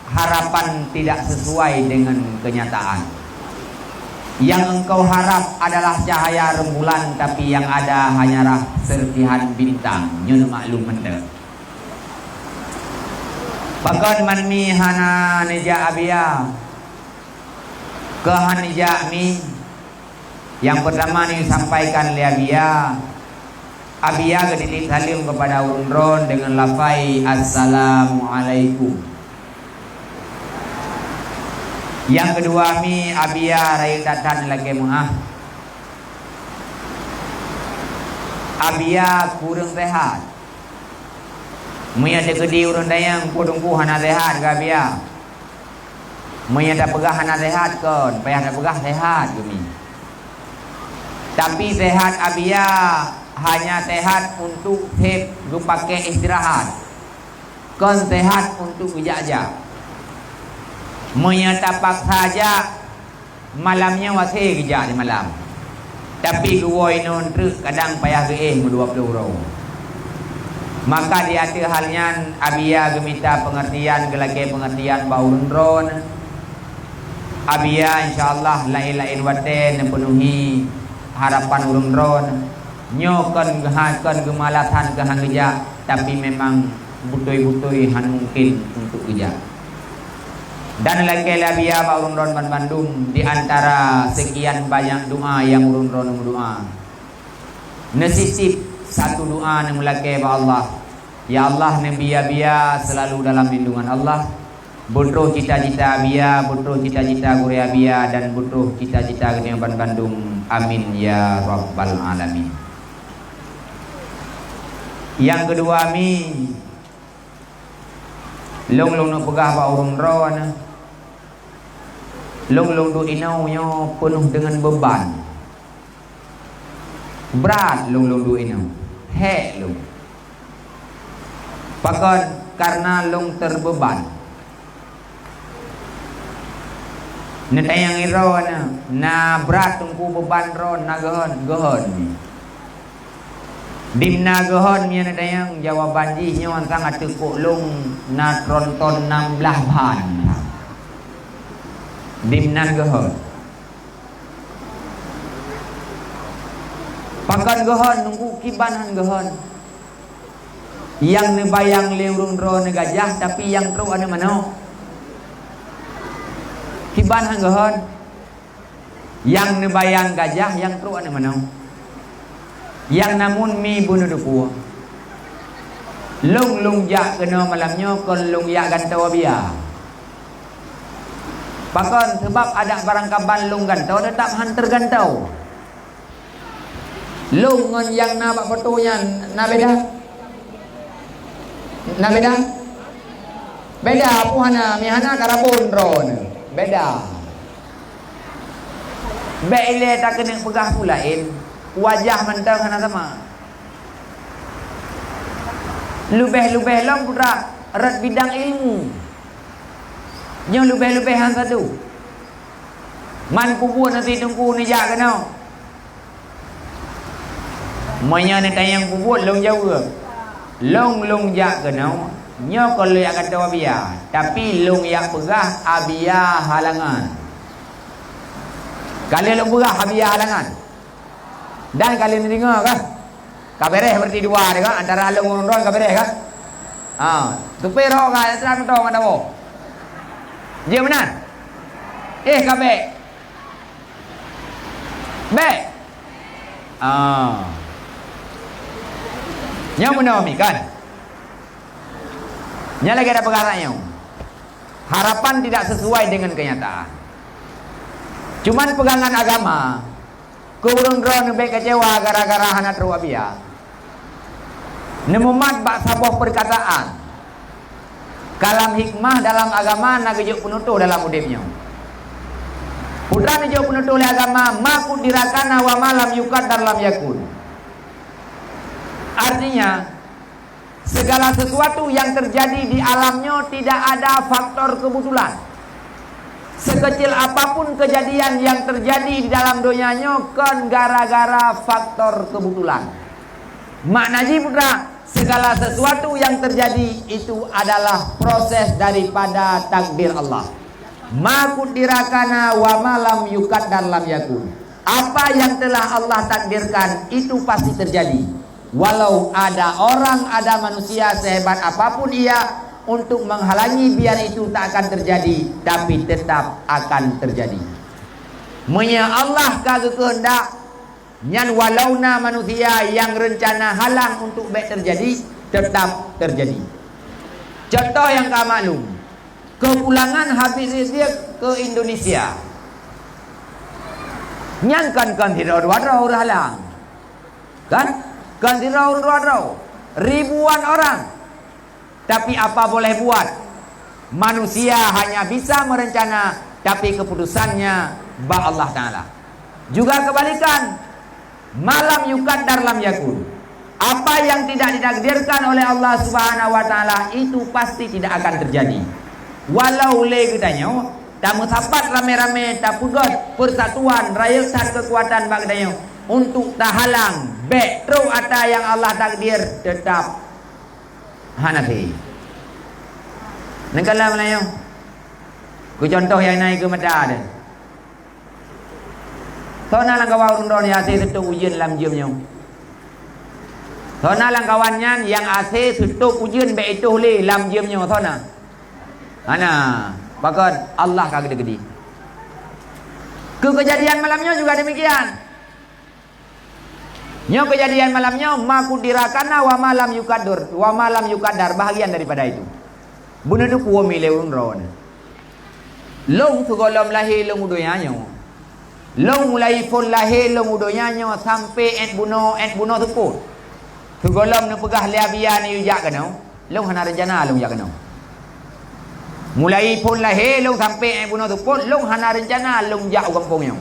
harapan tidak sesuai dengan kenyataan. Yang engkau harap adalah cahaya rembulan, tapi yang ada hanyalah serpihan bintang. Nyo maklum mende. Bahkan manmi hana neja abia ke hanija mi. Yang pertama ni sampaikan li abia. Abia kediri salim kepada urun dengan lafai assalamualaikum. Yang kedua mi abia rai tatan lagi maaf. Abia kurang sehat. Muya de kedi urun dayang podungku hana sehat ke abia. Muya dah pegah hana sehat kon, payah dah pegah sehat kami. Tapi sehat abia hanya sehat untuk pakai istirahat. Kon sehat untuk bijak-jak. Menyatapak saja malamnya wasih kerja di malam. Tapi guoi non terus kadang payah ge 20 euro. Maka di hati halnya abia gemita pengertian gelage pengertian baulun ron. Abia insyaallah lain-lain waten penuhi harapan urun ron. Nyo kon gemalasan ke hanggeja tapi memang butoi-butoi han mungkin untuk kerja. Dan lagi labia ba urun-ron Bandung di antara sekian banyak doa yang urun-ron doa. Nesisip satu doa yang lagi ba Allah. Ya Allah nebia-bia selalu dalam lindungan Allah. Butuh cita-cita bia, butuh cita-cita Korea bia dan butuh cita-cita kehidupan Bandung. Amin ya rabbal alamin. Yang kedua mi long nak pegah ba urun-ron. Long du inau nyo penuh dengan beban. Berat long du inau. Hek long. Pakon karena long terbeban. Netayang iro na berat tungku beban ron na gehon. Dimna gehon mi netayang jawaban ji nyo sangat tekuk long na tronton 16 ban. Dimnan gehon. Pakan gehon nunggu kibanan gehon. Yang nebayang leurung ro negajah tapi yang tru ada mana? Kibanan gehon. Yang nebayang gajah yang tru ada mana? Yang namun mi bunuh duku. Lung jak kena malamnya kon lung yak gantau biar. Bahkan sebab ada barang kaban lung gantau tetap hantar gantau. Lung ngon yang na bak fotonya na beda. Na beda. Beda puhana mihana karabon ron. Beda. Beile tak kena pegah pulain. Wajah mentang hana sama. Lubeh-lubeh long putra erat bidang ilmu. Yang lebih-lebihan satu. Man kubur nanti tunggu ni jak kena. Manya ni tayang kubur long jauh ke? Long jak kena. Nya kalau yang kata abia, tapi long yang pegah abia halangan. Kalian long pegah abia halangan. Dan kalian dengar kan? Kabereh berarti dua dia kan? Antara long ron kabereh kan? Tu pero kan terang tu mana mo? Dia benar. Kabeh. Baik. Yang benar mi kan? Nya lagi ada perkaranya. Harapan tidak sesuai dengan kenyataan. Cuman pegangan agama. Kurun-kurun baik kecewa gara-gara hana terwabia. Nemumat bak sabuh perkataan. Kalam hikmah dalam agama nagejuk penutuh dalam udipnya. Putra nagejuk penutuh oleh agama maku dirakana wa malam yukat dalam yakun. Artinya segala sesuatu yang terjadi di alamnya tidak ada faktor kebetulan. Sekecil apapun kejadian yang terjadi di dalam dunianya kan gara-gara faktor kebetulan. Maknanya putra, segala sesuatu yang terjadi itu adalah proses daripada takdir Allah. Ma kudirakana wa malam yukat dan lam yakun. Apa yang telah Allah takdirkan itu pasti terjadi. Walau ada orang, ada manusia sehebat apapun ia untuk menghalangi biar itu tak akan terjadi, tapi tetap akan terjadi. Menya Allah kagak kehendak. Nyan walauna manusia yang rencana halang untuk baik terjadi tetap terjadi. Contoh yang kau maklum, kepulangan Habib Rizik ke Indonesia. Nyan kan dirau-rau halang. Kan dirau-rau ribuan orang. Tapi apa boleh buat? Manusia hanya bisa merencana, tapi keputusannya ba Allah Ta'ala. Juga kebalikan. Malam yukaddar lam yakun. Apa yang tidak ditakdirkan oleh Allah Subhanahu wa taala itu pasti tidak akan terjadi. Walau le kitanya tamu sapat rame-rame tapugot persatuan rakyat kekuatan bagdanya untuk tahalang betro ata yang Allah takdir tetap hanafi. Negala Melayu. Ku contoh yang naik ke mata ada. Tona lang gawa urun ron ya sa ito ujian lam jam nyo. Thona lang kawannya yang ase sutuk ujian baik itu le lam diamnya thona. Ana, bahkan Allah kagak gede. Kejadian malamnya juga demikian. Nyo kejadian malamnya makudirakana wa malam yukadur wa malam yukadar, bahagian daripada itu. Bunuh tu kuwa milewun ron. Long sugolam lahir long udoyanyo. Long mulai pun lahir long udoyanyo sampai buno teput. Sugolam nu pegah liabia ni ujak kanau. Long hana rencana long ujak kanau. Mulai pun lahir long sampai buno teput, long hana rencana long ujak kampungnya.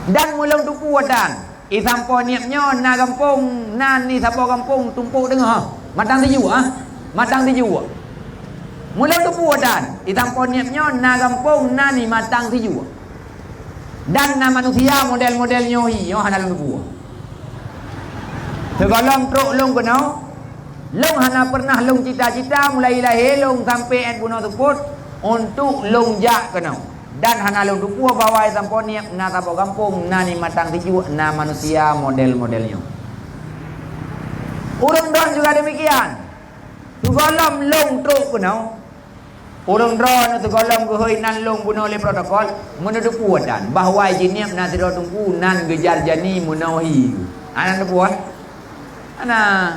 Dan mulai tu kuatan. Isampo niapnya na kampung, nan ni sampo kampung tumpuk dengar. Matang tiju matang tiju. Mulai tu kuatan. Isampo niapnya na kampung, nan ni matang tiju. Dan na manusia model-model nyohi, yo hana long tu. Segalong truk long kenau. Long hana pernah long cita-cita mulai lahir long sampai buno teput untuk long jak kenau. Dan hana long tu bawa sampo niap na sampo kampung, na ni matang tiju, na manusia model-modelnya. Urang don juga demikian. Segalong long truk kenau. Urang don segalong gehoi nan long buno le protokol menuju kuatan bahwa jiniap na tidak tunggu nan gejar jani munahi. Anak buat ana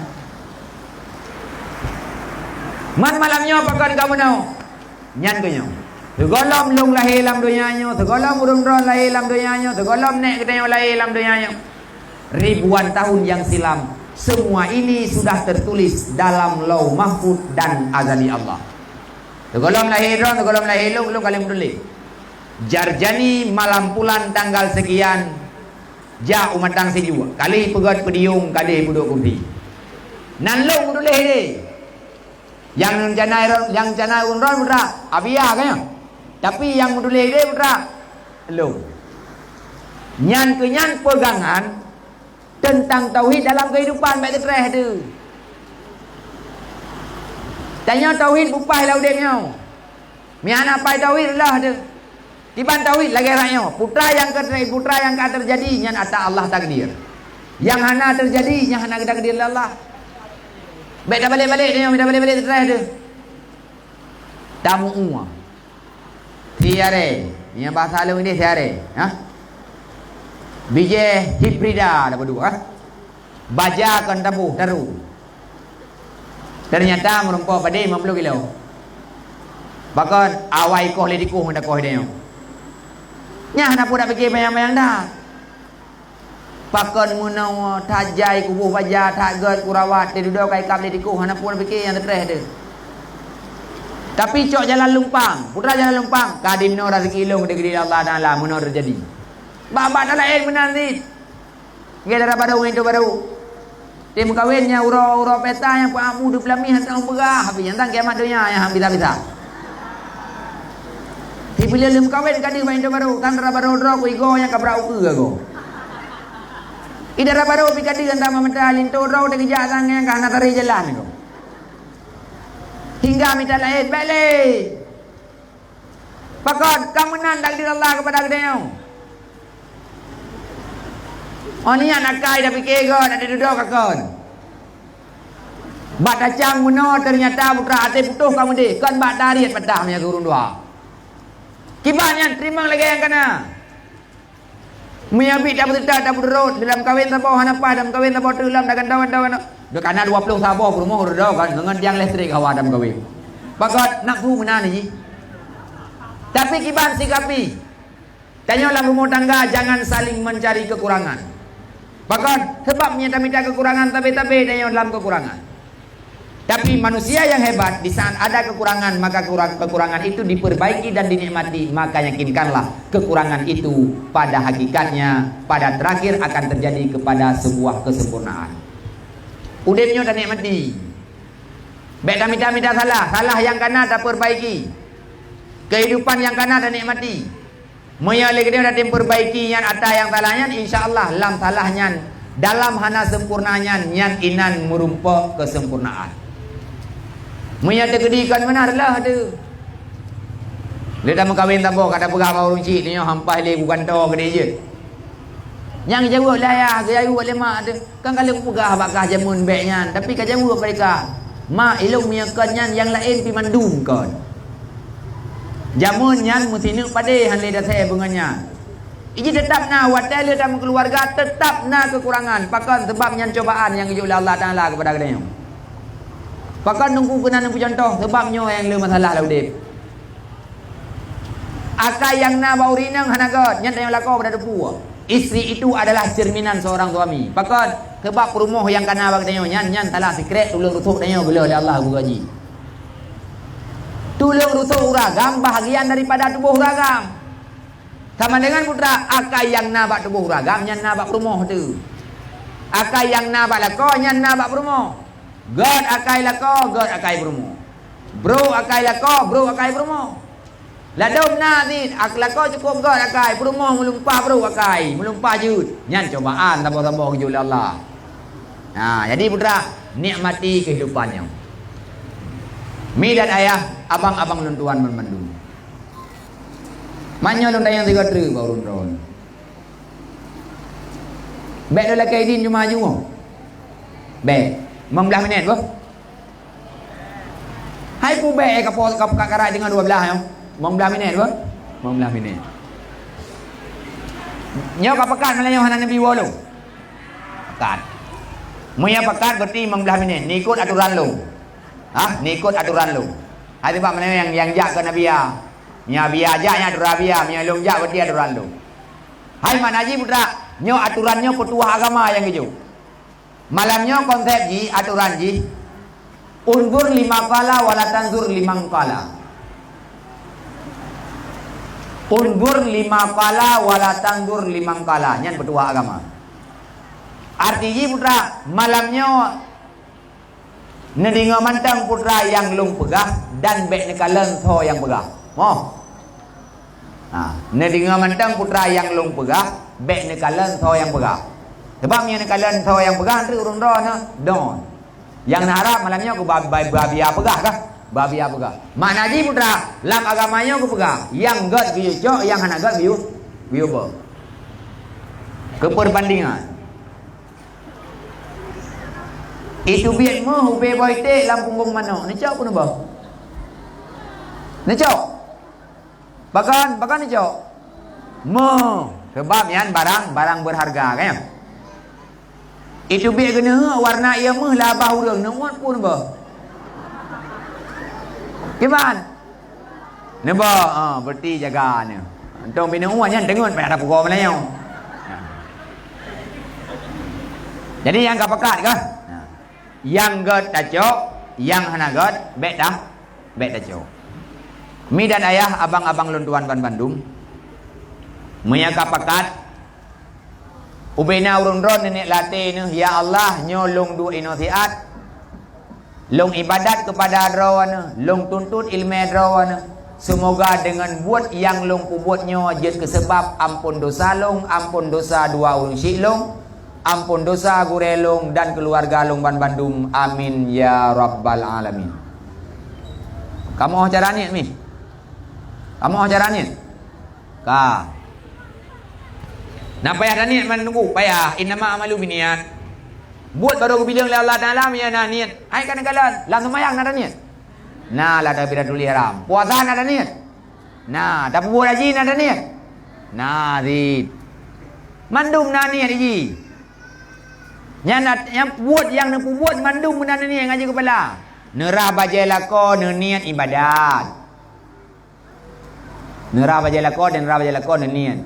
man malamnya pakan kamu nau nyan kenyo segolam long lahir lam dunianya, segolam urung ron lahir lam dunianya, segolam nek kita lahir lam dunianya. Ribuan tahun yang silam semua ini sudah tertulis dalam lauh mahfuz dan azali Allah. Segolam lahir ron, segolam lahir long kalian tulis jarjani malam bulan tanggal sekian ja umatang sejua kali pegat pediung kali buduk kurdi nan long tulis ni yang rencana unron putra abia kan. Tapi yang tulis dia putra long nyan kenyan pegangan tentang tauhid dalam kehidupan baik tereh tu. Tanya tauhid bupai lah udeknya. Miana pai tauhid lah tu. Tiban tauhid lagi raknya. Putra yang terjadi nyan ata Allah takdir. Yang hana terjadi yang hana takdir Allah. Baik dah balik-balik dia, minta balik-balik terus dia. Tamu umma. Tiare, yang bahasa Lalu ini tiare, ha? Bije hibrida ada berdua, ha? Baja kan tabu taru. Ternyata merumpau pada 50 kilo. Bahkan awai koh lediku hendak koh dia. Nya hendak pun nak fikir bayang-bayang dah. Pakon munau tajai kubuh baja tak ger kurawat dia duduk kai kap lediku hendak pun fikir yang tereh dia. Tapi cok jalan lumpang, putra jalan lumpang, kadino rezeki long degeri Allah Taala munau terjadi. Baba dah lain benar ni. Gera baru itu baru. Tim kawinnya uro peta yang pamu 20 hantar berah habis yang tang kiamat dunia yang bisa-bisa. Ti bila lem kawin kadi main itu baru, kan baru ro ku igo yang kabra uku go. Idara baru pikadi kan sama mentalin to ro de kerja sang yang kana tari jalan go. Hingga minta lain balik. Pakon kamu nan takdir Allah kepada kedeu. Oh ni anak kai dah fikir go nak duduk kakon. Bat dacang muno ternyata putra ate putuh kamu deh. Kan bat dariat pedah punya turun dua. Kibannya terima lagi yang kena. Miyabi tak betul tak berut dalam kawin sabah hanapa dalam kawin sabah dalam dagan dawan. Dah kana 20 sabah rumah dah kan dengan tiang listrik hawa dalam kawin. Bagat nak tu mana ni? Tapi kiban sikapi. Tanya dalam rumah tangga jangan saling mencari kekurangan. Bahkan sebab minta kekurangan tapi tanya dalam kekurangan. Tapi manusia yang hebat di saat ada kekurangan maka kekurangan itu diperbaiki dan dinikmati, maka yakinkanlah kekurangan itu pada hakikatnya pada terakhir akan terjadi kepada sebuah kesempurnaan. Udipnya dan nikmati. Baik minta salah yang kana tak perbaiki. Kehidupan yang kana dan nikmati. Moya lagi dia dah perbaiki yang ada yang salahnya insyaallah lam salahnya dalam hana sempurnanya nyan inan merumpok kesempurnaan. Moya tegedikan benarlah tu. Dia dah mengkawin tabok kada pegah bau runcit ni hampai le bukan to gede je. Yang jauh lah ya, jauh lemak tu. Kan kalau pegah bakah jamun baiknya, tapi kan jauh mereka. Ma ilmu miakannya yang lain pi mandum kon. Jamun nyan mesti nuk pada han le dasai bunganya. Iji tetap na watai le dalam keluarga tetap na kekurangan. Pakan sebab nyan cobaan yang dijul Allah Taala kepada kadanya. Pakan nunggu kena nunggu contoh sebabnya yang le masalah lah udip. Akai yang na baurinang hanagot nyan yang lakau pada depu. Isteri itu adalah cerminan seorang suami. Pakat sebab perumuh yang kena bagdanya nyan salah secret tulung rusuk danya gula oleh Allah bugaji. Tulung rusuk uragam bahagian daripada tubuh uragam. Sama dengan putra akai yang nabak tubuh uragam nyan nabak perumuh tu. Akai yang nabak lako nyan nabak perumuh. God akai lako, God akai perumuh. Bro akai lako, bro akai perumuh. Ladom na ni akhlak cukup god akai perumuh melumpah bro akai melumpah jud nyan cobaan tambah-tambah ke Allah. Nah, jadi putra nikmati kehidupannya. Mi dan ayah, abang-abang luntuan memandung. Manyo lun yang 3 tri baru ron. Bek dah lakai din cuma maju. Bek 15 minit boh. Hai pu bek kapos karai dengan 12 yo. 15 minit apa? 15 minit. Nyo kapakan Melayu hanan Nabi walu. Pekat. Munya pekat berarti 15 minit. Ni ikut aturan lu. Ni ikut aturan lu. Hai sebab Melayu yang jak ke Nabi ya. Nya biya jaknya aturan biya, nya long jak berarti aturan lu. Hai Man Haji putra, nyo aturannya petua agama yang hijau. Malamnya konsep ji, aturan ji. Undur 5 kala wala tanzur 5 kala. Undur 5 kala wala tandur 5 kala. Nyan petua agama. Artinya putra malamnya nedinga mantang putra yang lung pegah dan bek nekalan tho yang pegah. Moh. Nedinga mantang putra yang lung pegah bek nekalan tho yang pegah. Sebab yang nekalan tho yang pegah tu urun ron don. Yang narap malamnya ku babi pegah kah? Babi apa gak? Makna ji putra, lam agamanya aku pegang. Yang god biu cok, yang hana god biu apa? Keperbandingan. Itu biat mo hube boy te lam punggung mano. Ni cok pun apa? Ni cok. Bahkan ni cok. Mo sebab yan barang berharga kan? Itu biat kena warna ia meh lah bahurang nuat pun apa? Gimana? Nampak? Berarti jaga ni. Antum bina uan yang dengar pada pukul Melayu. Jadi yang kapakat ke? Yang god tacok, yang hana god bet tacok. Mi dan ayah abang-abang luntuan Ban Bandung. Munya kapakat. Ubena urun ron nenek latih ni, ya Allah nyolong dua inosiat. Long ibadat kepada rawana, long tuntut ilmu rawana. Semoga dengan buat yang long buatnya jet kesebab ampun dosa long, ampun dosa dua orang syik long, ampun dosa gure long dan keluarga long Ban Bandung. Amin ya rabbal alamin. Kamu acara ni mi? Kamu acara ni? Ka. Nak payah dah niat mana tunggu? Payah. Innama amalu biniat. Buat baru aku bilang Allah Ta'ala ya nak niat. Ai kadang-kadang lam semayang nak ada niat. Nah lah dah bila tulis haram. Puasa nak ada niat. Nah, tapi buat haji nak ada niat. Nah, zid. Mandum nak niat haji. Yang buat yang nak buat mandum nak ada niat ngaji kepala. Nerah bajai lako niat ibadat. Nerah bajai lako dan nerah bajai lako niat.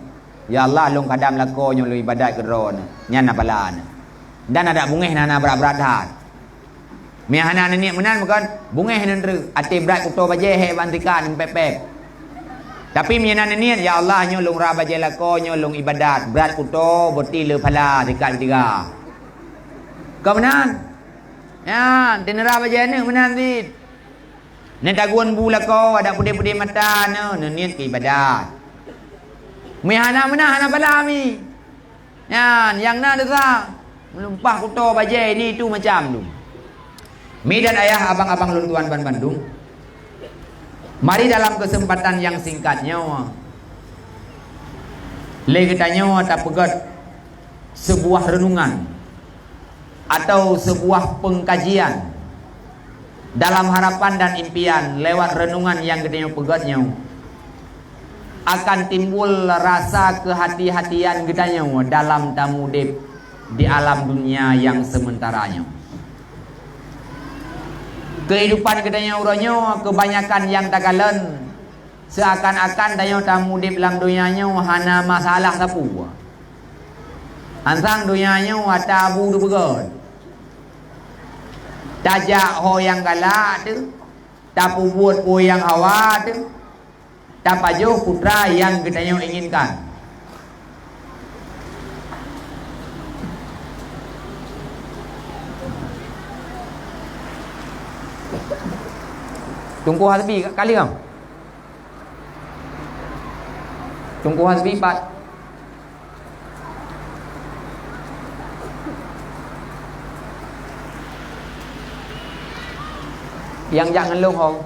Ya Allah long kadam lako nyolo ibadat ke ron. Nyan apalan. Dan ada bungeh nana berat-berat hat. Miahana ni menan bukan bungeh nendru ati berat kuto baje he bantikan pepek. Tapi miahana ni ya Allah nyolong ra baje lako nyolong ibadat berat kuto berti le phala dekat tiga. Kau menan? Ya, tenera baje ni menan dit. Ni taguan bu lako ada pudih-pudih mata ne niat ke ibadat. Miahana menan hana phala mi. Ya, yang na dosa. Melumpah kuto bajai ni tu macam tu. Mi dan ayah abang-abang luntuan Ban Bandung. Mari dalam kesempatan yang singkatnya. Le kita nyawa tak pegat sebuah renungan atau sebuah pengkajian dalam harapan dan impian lewat renungan yang gedenya pegatnya akan timbul rasa kehati-hatian gedanya dalam tamudip di alam dunia yang sementaranya. Kehidupan gedenya uranyo kebanyakan yang tagalen seakan-akan dayo tamudip dalam dunianya hana masalah sapu. Antang dunianya ada abu du begot. Tajak ho yang galak tu, tapu buat po yang hawa tu, tapajo putra yang gedenya inginkan. Tunggu hasbi kali kam? Tunggu hasbi 4. Yang jangan lung hong.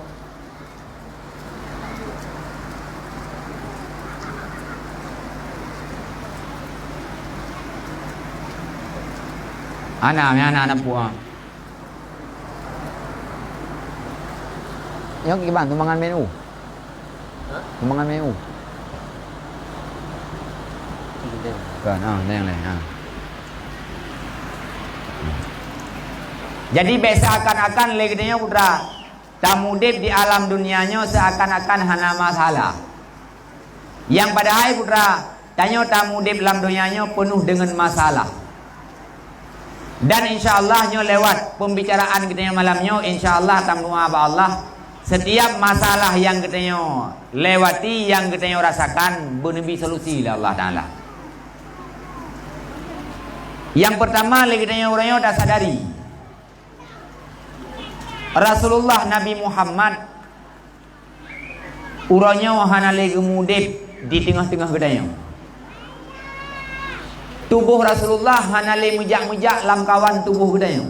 Anak puang. Yang gimana tumbangan menu? Tumbangan menu. Kan, yang lain. Jadi seakan-akan legenya putra tamudip di alam dunianya seakan-akan hana masalah. Yang padahal putra tanya tamudip dalam dunianya penuh dengan masalah. Dan insyaallah nyo lewat pembicaraan kita malamnya insyaallah tamdoa ba Allah setiap masalah yang kita lewati yang kita rasakan benebi solusi lah Allah Taala. Yang pertama lagi kita orangnya dah sadari Rasulullah Nabi Muhammad uranya hana lagi mudip di tengah-tengah gedanya. Tubuh Rasulullah hana lagi mujak-mujak lam kawan tubuh gedanya.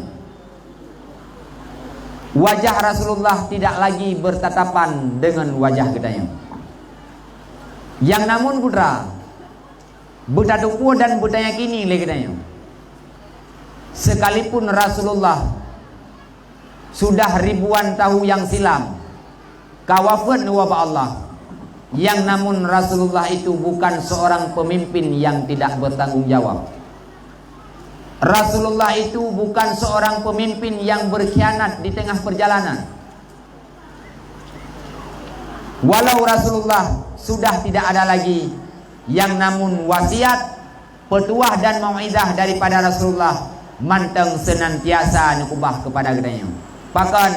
Wajah Rasulullah tidak lagi bertatapan dengan wajah gedanya. Yang namun putra buta tubuh dan budaya kini lagi gedanya. Sekalipun Rasulullah sudah ribuan tahun yang silam kawafat wabah Allah, yang namun Rasulullah itu bukan seorang pemimpin yang tidak bertanggung jawab. Rasulullah itu bukan seorang pemimpin yang berkhianat di tengah perjalanan. Walau Rasulullah sudah tidak ada lagi, yang namun wasiat, petuah dan mau'izah daripada Rasulullah manteng senantiasa nukubah kepada gedanya. Bahkan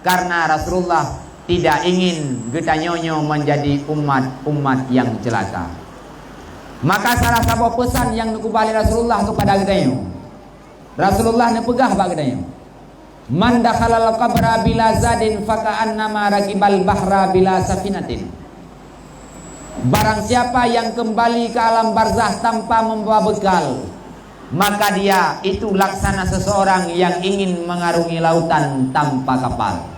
karena Rasulullah tidak ingin gedanyonyo menjadi umat yang celaka, maka salah satu pesan yang nukubali Rasulullah kepada gedanyo, Rasulullah nepegah bak gedanyo, man dakhalal qabra bila zadin faka'annama rakibal bahra bila safinatin. Barang siapa yang kembali ke alam barzah tanpa membawa bekal, maka dia itu laksana seseorang yang ingin mengarungi lautan tanpa kapal.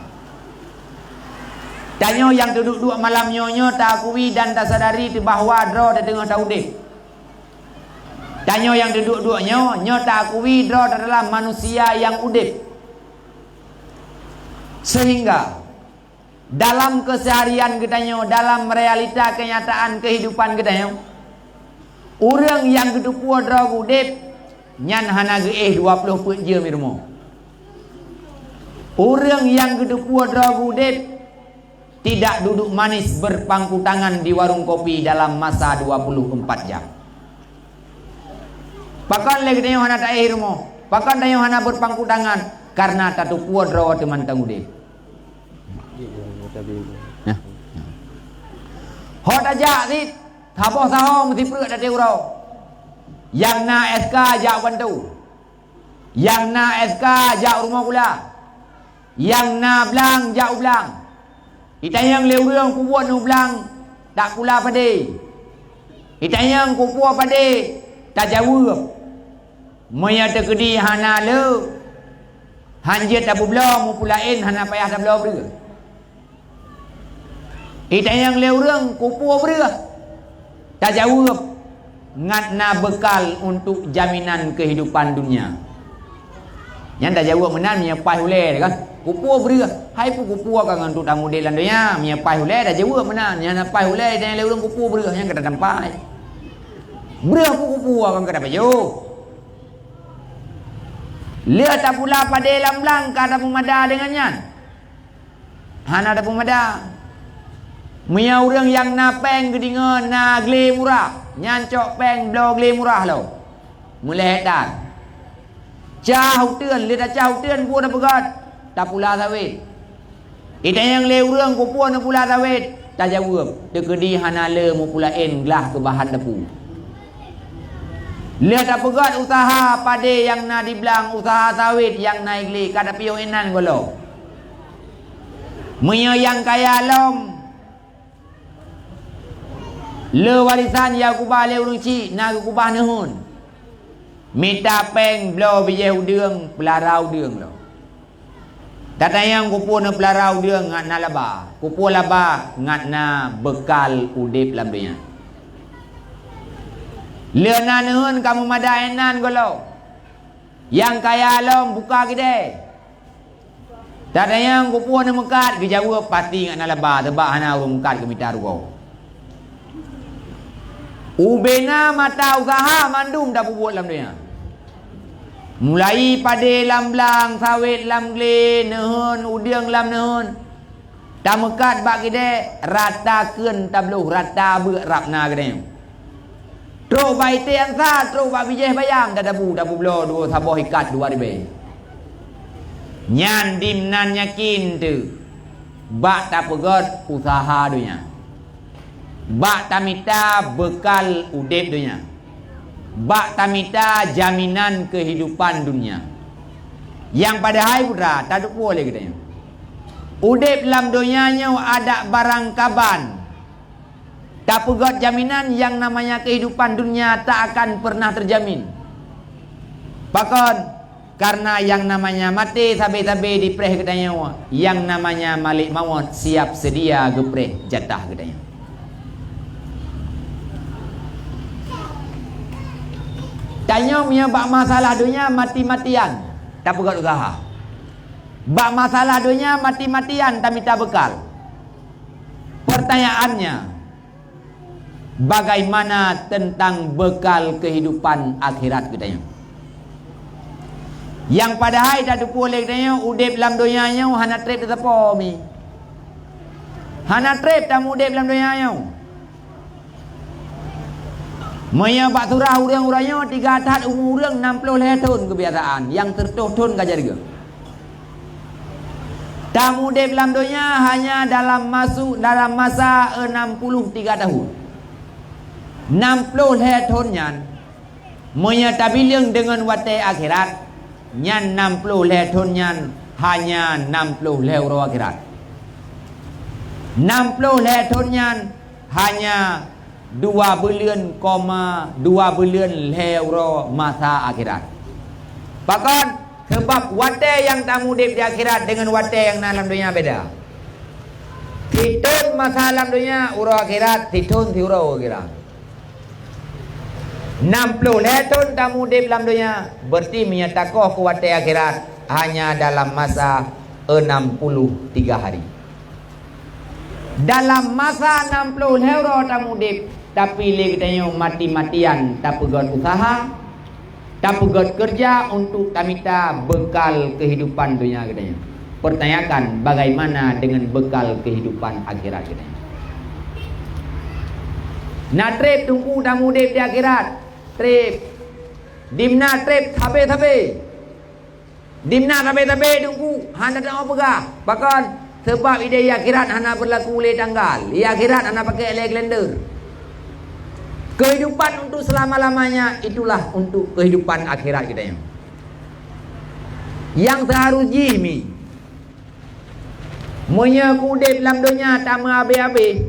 Tanyo yang duduk-duduk malam nyonyo tak akui dan tak sadari bahwa dro di tengah taudih. Tanyo yang duduk-duduk nyo tak akui dro adalah manusia yang udip. Sehingga dalam keseharian gedanyo, dalam realita kenyataan kehidupan gedanyo, orang yang gedupu dro udip nyan hana geeh 20 put je mi rumah. Orang yang gedupu dro udip tidak duduk manis berpangku tangan di warung kopi dalam masa 24 jam. Bahkan lagi dia hana tak rumah, bahkan dia hana berpangku tangan karena tatu puad rawa teman tanggude. Ya. Hot aja ni, thapoh saho mesti perut dah urau. Yang na SK jak bantu, yang na SK jak rumah pula, yang na belang jak belang. Kita yang lewang ku buat nu belang tak pula pade. Kita yang ku puas pade tak jawab. Maya terkedi hana le. Hanjit tak belau mu pulain hana payah tak belau ber. Kita yang lewang ku puas ber. Tak jawab. ngatna bekal untuk jaminan kehidupan dunia. Yang dah jawab menan mia pai hule kan. Kupu beria. Hai pu kupu kan untuk tamu de landonya mia pai hule dah jawab menan. Yang na pai hule dan leurung kupu beria yang kata tampai. Beria pu kupu kan kata baju. Lihat tak pula pada lam-lang kata pemada dengannya. Hana ada pemada. Mia urang yang na peng gedingan na gle murah. Nyancok peng blo gle murah lo. Mulai dah. Jauh tuan, lihat jauh tuan buat apa kat? Tak pula sawit. Ita yang leurang ku puan pula sawit. Tak jawab. Dekedi hanale mu pula en gelah ke bahan depu. Lihat apa kat usaha pada yang na dibelang usaha sawit yang naik li kata pion enan golo. Munya yang kaya lom. Le warisan ya kubah leurang ci na kubah nehun. Minta peng blo bije udeng pelarau deung lo. Data yang kupun pelarau deung ngatna laba. Kupun laba ngatna bekal udip lam dunia. Leuna neun kamu mada enan golo. Yang kaya lom buka gede. Data yang kupun mekat ke jawab pasti ngatna laba sebab hana urung mekat ke mita rugo. Ubena mata usaha mandum dah buat lam dunia. Mulai pada lam belang, sawit lam gle, nehun, udiang lam nehun. Tak mekat bak gede, rata keun tabluh, rata berap na gede. Truk baik yang sah, truk bak bijeh bayang, dah dabu belo, dua saboh ikat, dua ribe. Nyan dimnan yakin tu. Bak tak pegot usaha dunia. Bak tamita bekal udip dunia. Bak tamita jaminan kehidupan dunia. Yang pada hai putra tak ada boleh katanya. Udip dalam dunianya ada barang kaban. Tak pegot jaminan yang namanya kehidupan dunia tak akan pernah terjamin. Bahkan karena yang namanya mati sabe-sabe dipreh katanya. Yang namanya malik maut siap sedia gepreh jatah katanya. Tanya punya bak masalah dunia mati-matian tak pegat usaha. Bak masalah dunia mati-matian tak minta bekal. Pertanyaannya, bagaimana tentang bekal kehidupan akhirat katanya? Yang pada hai tak boleh katanya udip dalam dunianya hana trip tetepo mi. Hana trip tak udip dalam dunianya. Maya bak surah urang-urangnya 3 tahun umur urang 60 tahun kebiasaan yang tertuh-tuh kajar juga. Tamu de dalam dunia hanya dalam masa 63 tahun. 60 tahun nyan. Maya tabilang dengan wate akhirat nyan 60 tahun nyan hanya 60 euro akhirat. 60 tahun nyan hanya 2 bulan, 2 bulan euro masa akhirat. Bahkan sebab wate yang tamu di akhirat dengan wate yang dalam dunia beda. Titun masa dalam dunia uro akhirat, titun uro akhirat. 60 tahun tamu di dalam dunia berarti menyatakoh ke wate akhirat hanya dalam masa 63 hari. Dalam masa 60 euro tamu di tapi le katanya mati-matian tak pegot usaha, tak pegot kerja untuk tamita bekal kehidupan dunia katanya. Pertanyakan bagaimana dengan bekal kehidupan akhirat katanya. Na trip tunggu tamu di akhirat. Trip dimna trip thabe-thabe. Dimna thabe-thabe tunggu hana tak apa pegah. Bahkan sebab ide akhirat hana berlaku le tanggal. Akhirat hana pakai calendar. Kehidupan untuk selama-lamanya itulah untuk kehidupan akhirat kita yang seharusnya mi menyakudip dalam dunia tama abe-abe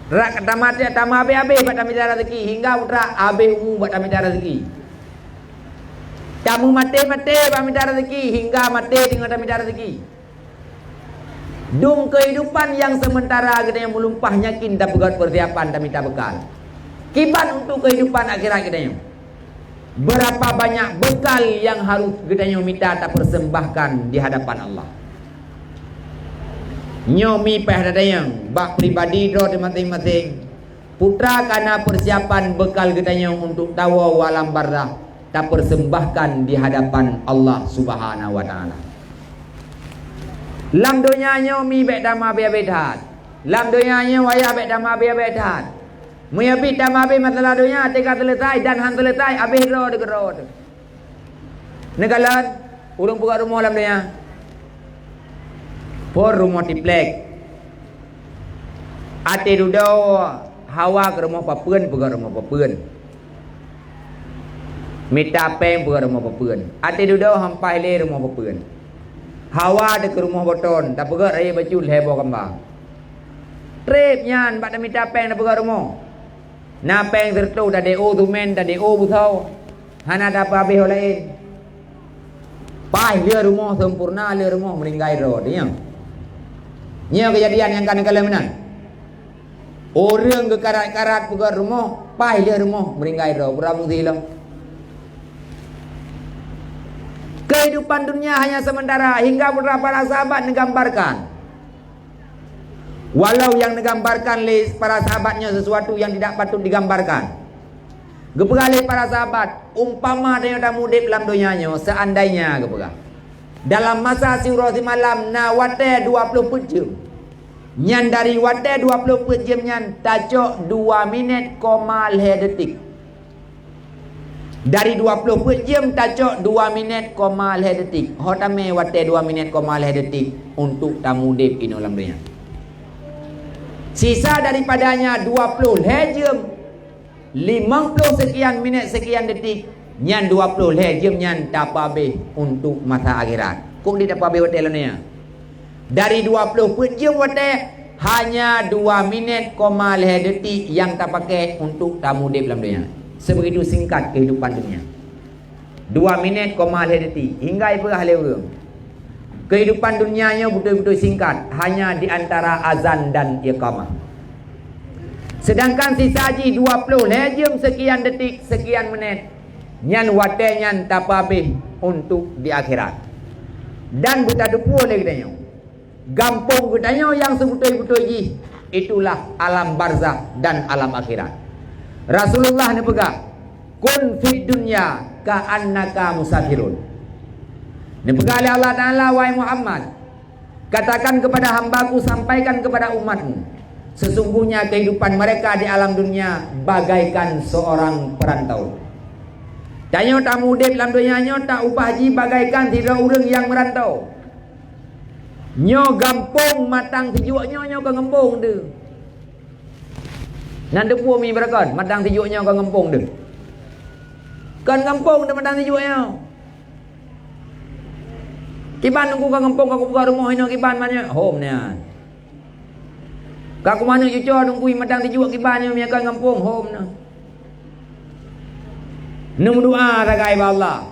rak tamat ya tama abe-abe buat tamita rezeki hingga putra abe umum buat tamita rezeki. Tamu mati-mati buat tamita rezeki hingga mati dengan tamita rezeki. Dung kehidupan yang sementara kita yang melumpah nyakin tak pegat persiapan tak minta bekal. Kiban untuk kehidupan akhirat kita nyo. Berapa banyak bekal yang harus kita nyo minta tak persembahkan di hadapan Allah. Nyo mi peh datang bak pribadi do masing-masing. Putra karena persiapan bekal kita nyo untuk tawa walam barzah tak persembahkan di hadapan Allah Subhanahu wa taala. Lam dunia nyo mi bek dama be bedat. Lam dunia nyo waya bek dama be bedat. Muyabit dama be masalah dunia teka selesai dan han selesai habis ro de ro. Negalan urang buka rumah lam dunia. Por rumah tiplek. Ate dudau hawa ke rumah papeun buka rumah papeun. Mita peng buka rumah papeun. Ate dudau hampai le rumah papeun. Hawa de ke rumah boton tak buka raya bacul hebo kembang. Trip nyan bak mita peng dak buka rumah. Na peng sertu dah deo tu men dah deo buthau. Hana dah apa habis lain. Pai dia rumah sempurna dia rumah meninggai ro dia. Nya kejadian yang kan kala menan. Orang ke karat-karat buka rumah, pai dia rumah meninggai ro berabung silang. Kehidupan dunia hanya sementara hingga beberapa para sahabat menggambarkan. Walau yang digambarkan oleh para sahabatnya sesuatu yang tidak patut digambarkan. Gepegah oleh para sahabat, umpama dia dah mudip dalam dunianya, seandainya gepegah. Dalam masa siurah malam na wate 20 jam. Nyan dari wate 20 jam nyan tacok 2 minit komal detik. Dari 20 jam tacok 2 minit komal detik. Hotame wate 2 minit komal detik untuk tamudip ino dalam dunia. Sisa daripadanya 20 jam 50 sekian minit sekian detik nyan 20 jam nyan tak habis untuk masa akhirat. Kok dia tak habis hotel ni. Dari 20 jam hotel hanya 2 minit komal detik yang tak pakai untuk tamu di dalam dunia. Sebegitu singkat kehidupan dunia. 2 minit komal detik hingga ibu ahli urang. Kehidupan dunianya betul-betul singkat, hanya di antara azan dan iqamah. Sedangkan sisa haji 20 jam sekian detik sekian menit nyan wate nyan tak habis untuk di akhirat. Dan buta depu oleh katanya. Gampung katanya yang sebetul-betul ji itulah alam barzah dan alam akhirat. Rasulullah ni pegang kun fid dunya ka annaka musafirun. Dibekali Allah Ta'ala, wahai Muhammad, katakan kepada hambaku, sampaikan kepada umatmu, sesungguhnya kehidupan mereka di alam dunia bagaikan seorang perantau. Tanya tamu dek dalam dunia tak upah ji bagaikan tidak orang yang merantau. Nyo gampung matang sejuk nyo ke ngempung tu. Nan depu mi berakon matang sejuk nyo ke ngempung tu. Kan ngempung tu matang sejuk nyo. Kiban nunggu kau ngempung kau buka rumah ini kiban mana? Home ni. Kau mana cucu nunggu madang dijual kiban ni mereka ngempung home ni. Nung doa ragai Allah.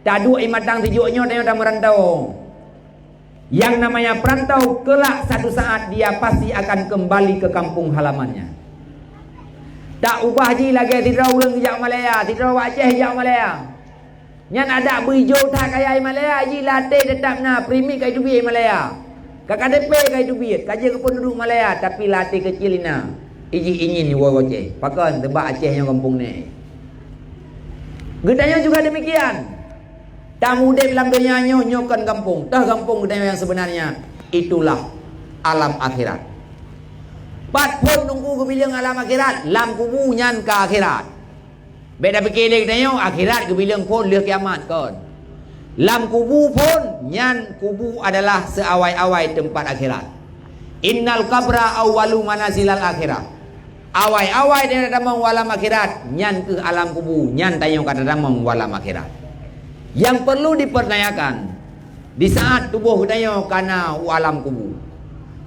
Tak dua madang dijualnya dia dah merantau. Yang namanya perantau kelak satu saat dia pasti akan kembali ke kampung halamannya. Tak ubah ji lagi tidak orang jak Malaya, tidak Aceh jak Malaya. Nyan ada berhijau tak kaya Malaya ji latih tetap na primi kai dubi Malaya. Kakak DP kai dubi kaje ke penduduk Malaya tapi latih kecil ina. Iji ingin wo Aceh. Pakan tebak Aceh yang kampung ni. Gedanya juga demikian. Tamu dek dalam dunia nyokan kampung. Tah kampung gedanya yang sebenarnya itulah alam akhirat. Pat pun nunggu kebilang alam akhirat, lam kubu nyan ke akhirat. Beda fikir dia akhirat kebilang pun dia kiamat kon. Lam kubu pun nyan kubu adalah seawai-awai tempat akhirat. Innal qabra awwalu manazilal akhirah. Awai-awai dia damang walam akhirat nyan ke alam kubu, nyan tayong kata damang walam akhirat. Yang perlu dipertanyakan di saat tubuh kita kana alam kubu.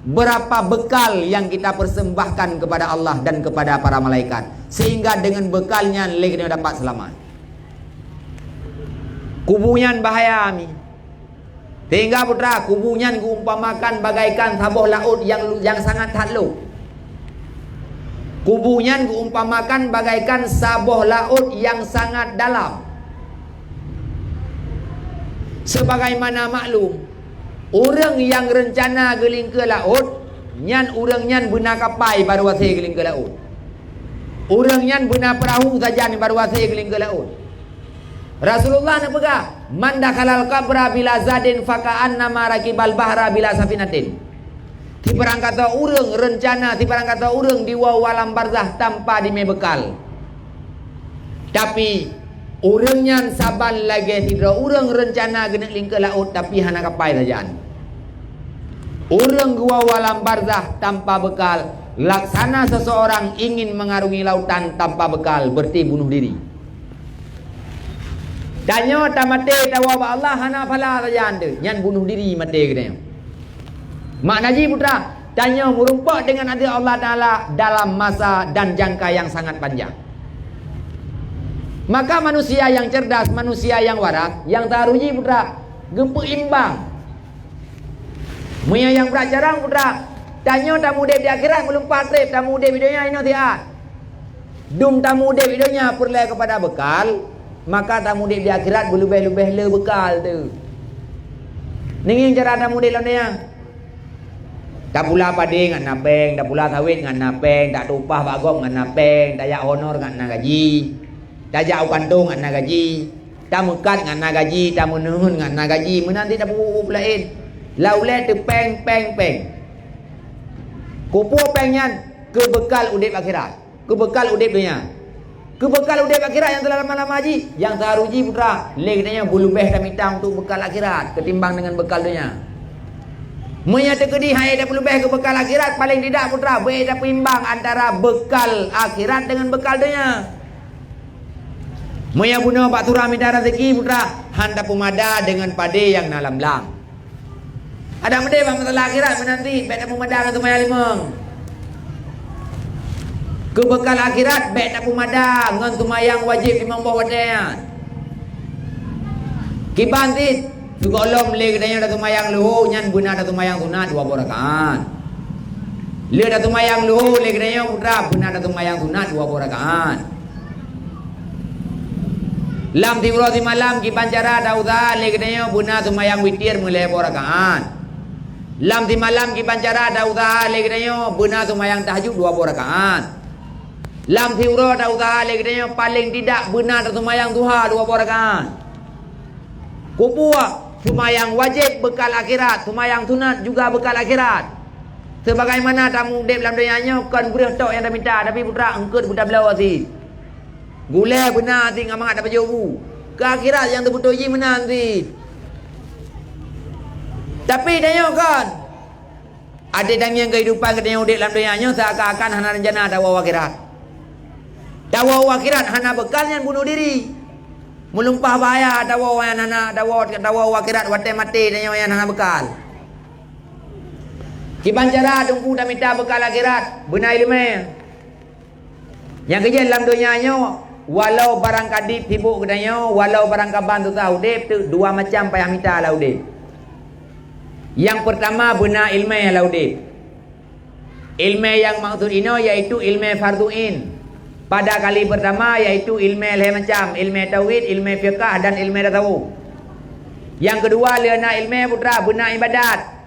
Berapa bekal yang kita persembahkan kepada Allah dan kepada para malaikat sehingga dengan bekalnya kita dapat selamat. Kubunya bahaya ami. Sehingga putra kubunya kuumpamakan bagaikan sabuh laut yang sangat halus. Kubunya diumpamakan bagaikan sabuh laut yang sangat dalam. Sebagaimana maklum, orang yang rencana geling ke laut, nyan orang nyan benar kapai baru wasai geling ke laut. Orang nyan benar perahu saja ni baru wasai geling ke laut. Rasulullah nak pegang, man dakhalal qabra bila zadin faka'an nama rakibal bahra bila safinatin. Tibarang kata orang rencana, tibarang kata orang di walam barzah tanpa dime bekal. Tapi orangnya saban lagi tidak, orang rencana genek ling ke laut tapi hana kapai saja. Orang gua walam barzah tanpa bekal, laksana seseorang ingin mengarungi lautan tanpa bekal, berarti bunuh diri. Tanya tak mati tawa Allah hana pala saja anda, nyan bunuh diri mati kena. Mak Naji putra tanya merumpak dengan ada Allah Ta'ala dalam masa dan jangka yang sangat panjang. Maka manusia yang cerdas, manusia yang waras, yang taruji putra gempa imbang. Muya yang beracarang putra tanya tamu dek di akhirat belum patrip tamu dek videonya ini tiat. Dum tamu dek videonya perlai kepada bekal, maka tamu dek di akhirat berlebih-lebih le bekal tu. Ningin cara tamu dek lainnya. Tak pula pade ngan napeng, tak pula sawit ngan napeng, tak tupah bagok ngan napeng, tak jak honor ngan na gaji, tak jak kantung ngan na gaji, tak mekat ngan na gaji, tak menuhun ngan na gaji, menanti tak pupu lain. Laule tu peng. Kupu pengnya ke bekal udip akhirat, ke bekal udip dunia. Ke bekal udip akhirat yang telah lama-lama haji, yang taruji putra, leganya bulubeh dan mitang untuk bekal akhirat ketimbang dengan bekal dunia. Munya terkedi hai dah lebih ke bekal akhirat, paling tidak putra beda pimbang antara bekal akhirat dengan bekal dunia. Munya guna pak turah minta rezeki putra, handa pemada dengan pade yang nalam lang. Ada mede bang masalah akhirat menanti beda pemada dengan tumaya limang. Ke bekal akhirat beda pemada dengan tumayang wajib limang bawah wadaya. Kibantit juga lom le kedanya datu mayang luhu nyan guna datu mayang sunat 2 rakaat. Le datu mayang luhu le kedanya putra guna datu mayang sunat 2 rakaat. Lam tibrati malam ki pancara dauda le kedanya guna datu mayang witir mulai 2 rakaat. Lam di malam ki pancara dauda le kedanya guna datu mayang tahajud 2 rakaat. Lam tiuro dauda le kedanya paling tidak guna datu mayang duha 2 rakaat. Kupua Sumayang wajib bekal akhirat, sumayang sunat juga bekal akhirat. Sebagaimana tamu dek dalam dunianya kan gurih tok yang dah minta, tapi putra engkut budak belau si. Gule benar si ngamangat dapat jauh. Ke akhirat yang terbutuh ji benar si. Tapi dia kan ada yang kehidupan kedanya dek dalam dunianya seakan-akan hana rencana dawa akhirat. Dawa akhirat hana bekalnya bunuh diri. Melumpah bahaya dawa yang nana dawa akhirat wate mati dan yang nana bekal. Kibancara tunggu dah minta bekal akhirat benar ilmu. Yang kerja dalam dunianya walau barang kadip sibuk kedanya, walau barang kaban tu tahu dep tu 2 macam payah minta lah udip. Yang pertama benar ilmu lah udip. Ilmu yang maksud ini yaitu ilmu farduin. Pada kali pertama yaitu ilmu macam ilmu tauhid, ilmu fiqh dan ilmu tasawuf. Yang kedua lena ilmu putra benar ibadat.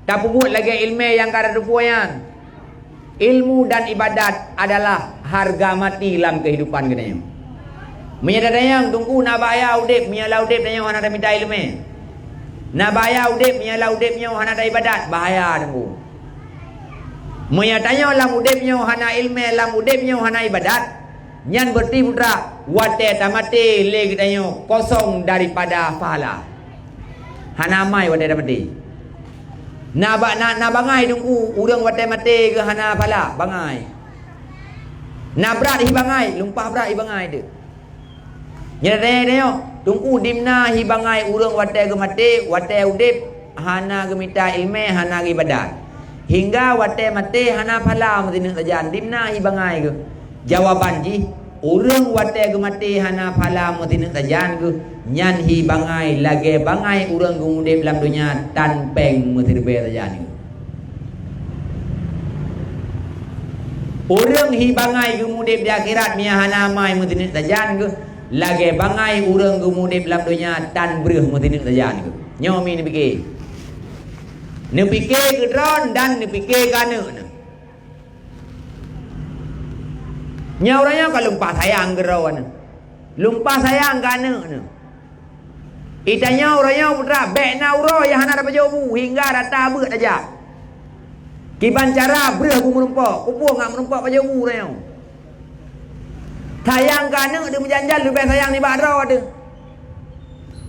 Tak pungut lagi ilmu yang kada rupuan. Ilmu dan ibadat adalah harga mati dalam kehidupan kita. Menyadari yang tunggu nak bayar udip, menyalah udip dan yang ada minta ilmu. Nak bayar udip, menyalah udip yang ada ibadat, bahaya tunggu. Menyatanya lam udipnya hana ilmu, lam udipnya hana ibadat. Nyan berarti putra wate tamate le kitanya kosong daripada pahala. Hana mai wate tamate. Na bangai tunggu urang wate mate ke hana pahala bangai. Na berat hi bangai, lumpah berat hi bangai dia. Nyatanya dia tunggu dimna hi bangai urang wate ke mate, wate udip hana ke minta ilmu, hana ke ibadat. Hingga wate mate hana phala mati saja dimna hi bangai ke. Jawaban ji orang wate ke mate hana phala mati saja ke nyan hi bangai lagi bangai orang gungudip dalam dunia tanpeng mati saja ni. Orang hi bangai gemudip di akhirat miahana mai mutinik tajan ke. Lagi bangai orang gemudip dalam dunia tan bereh mutinik tajan ke. Nyomi ni fikir. Ni fikir ke dron dan ni fikir kana ni. Nyauranya kalau lumpah sayang ke rawan. Lumpah sayang kana ni. Itanya orangnya putra bekna uro yang hana dapat jauh hingga data beut aja. Kiban cara berah ku menumpak, ku buang ngak menumpak pada jauh orang. Sayang kana dia menjanjal lebih sayang ni badra ada.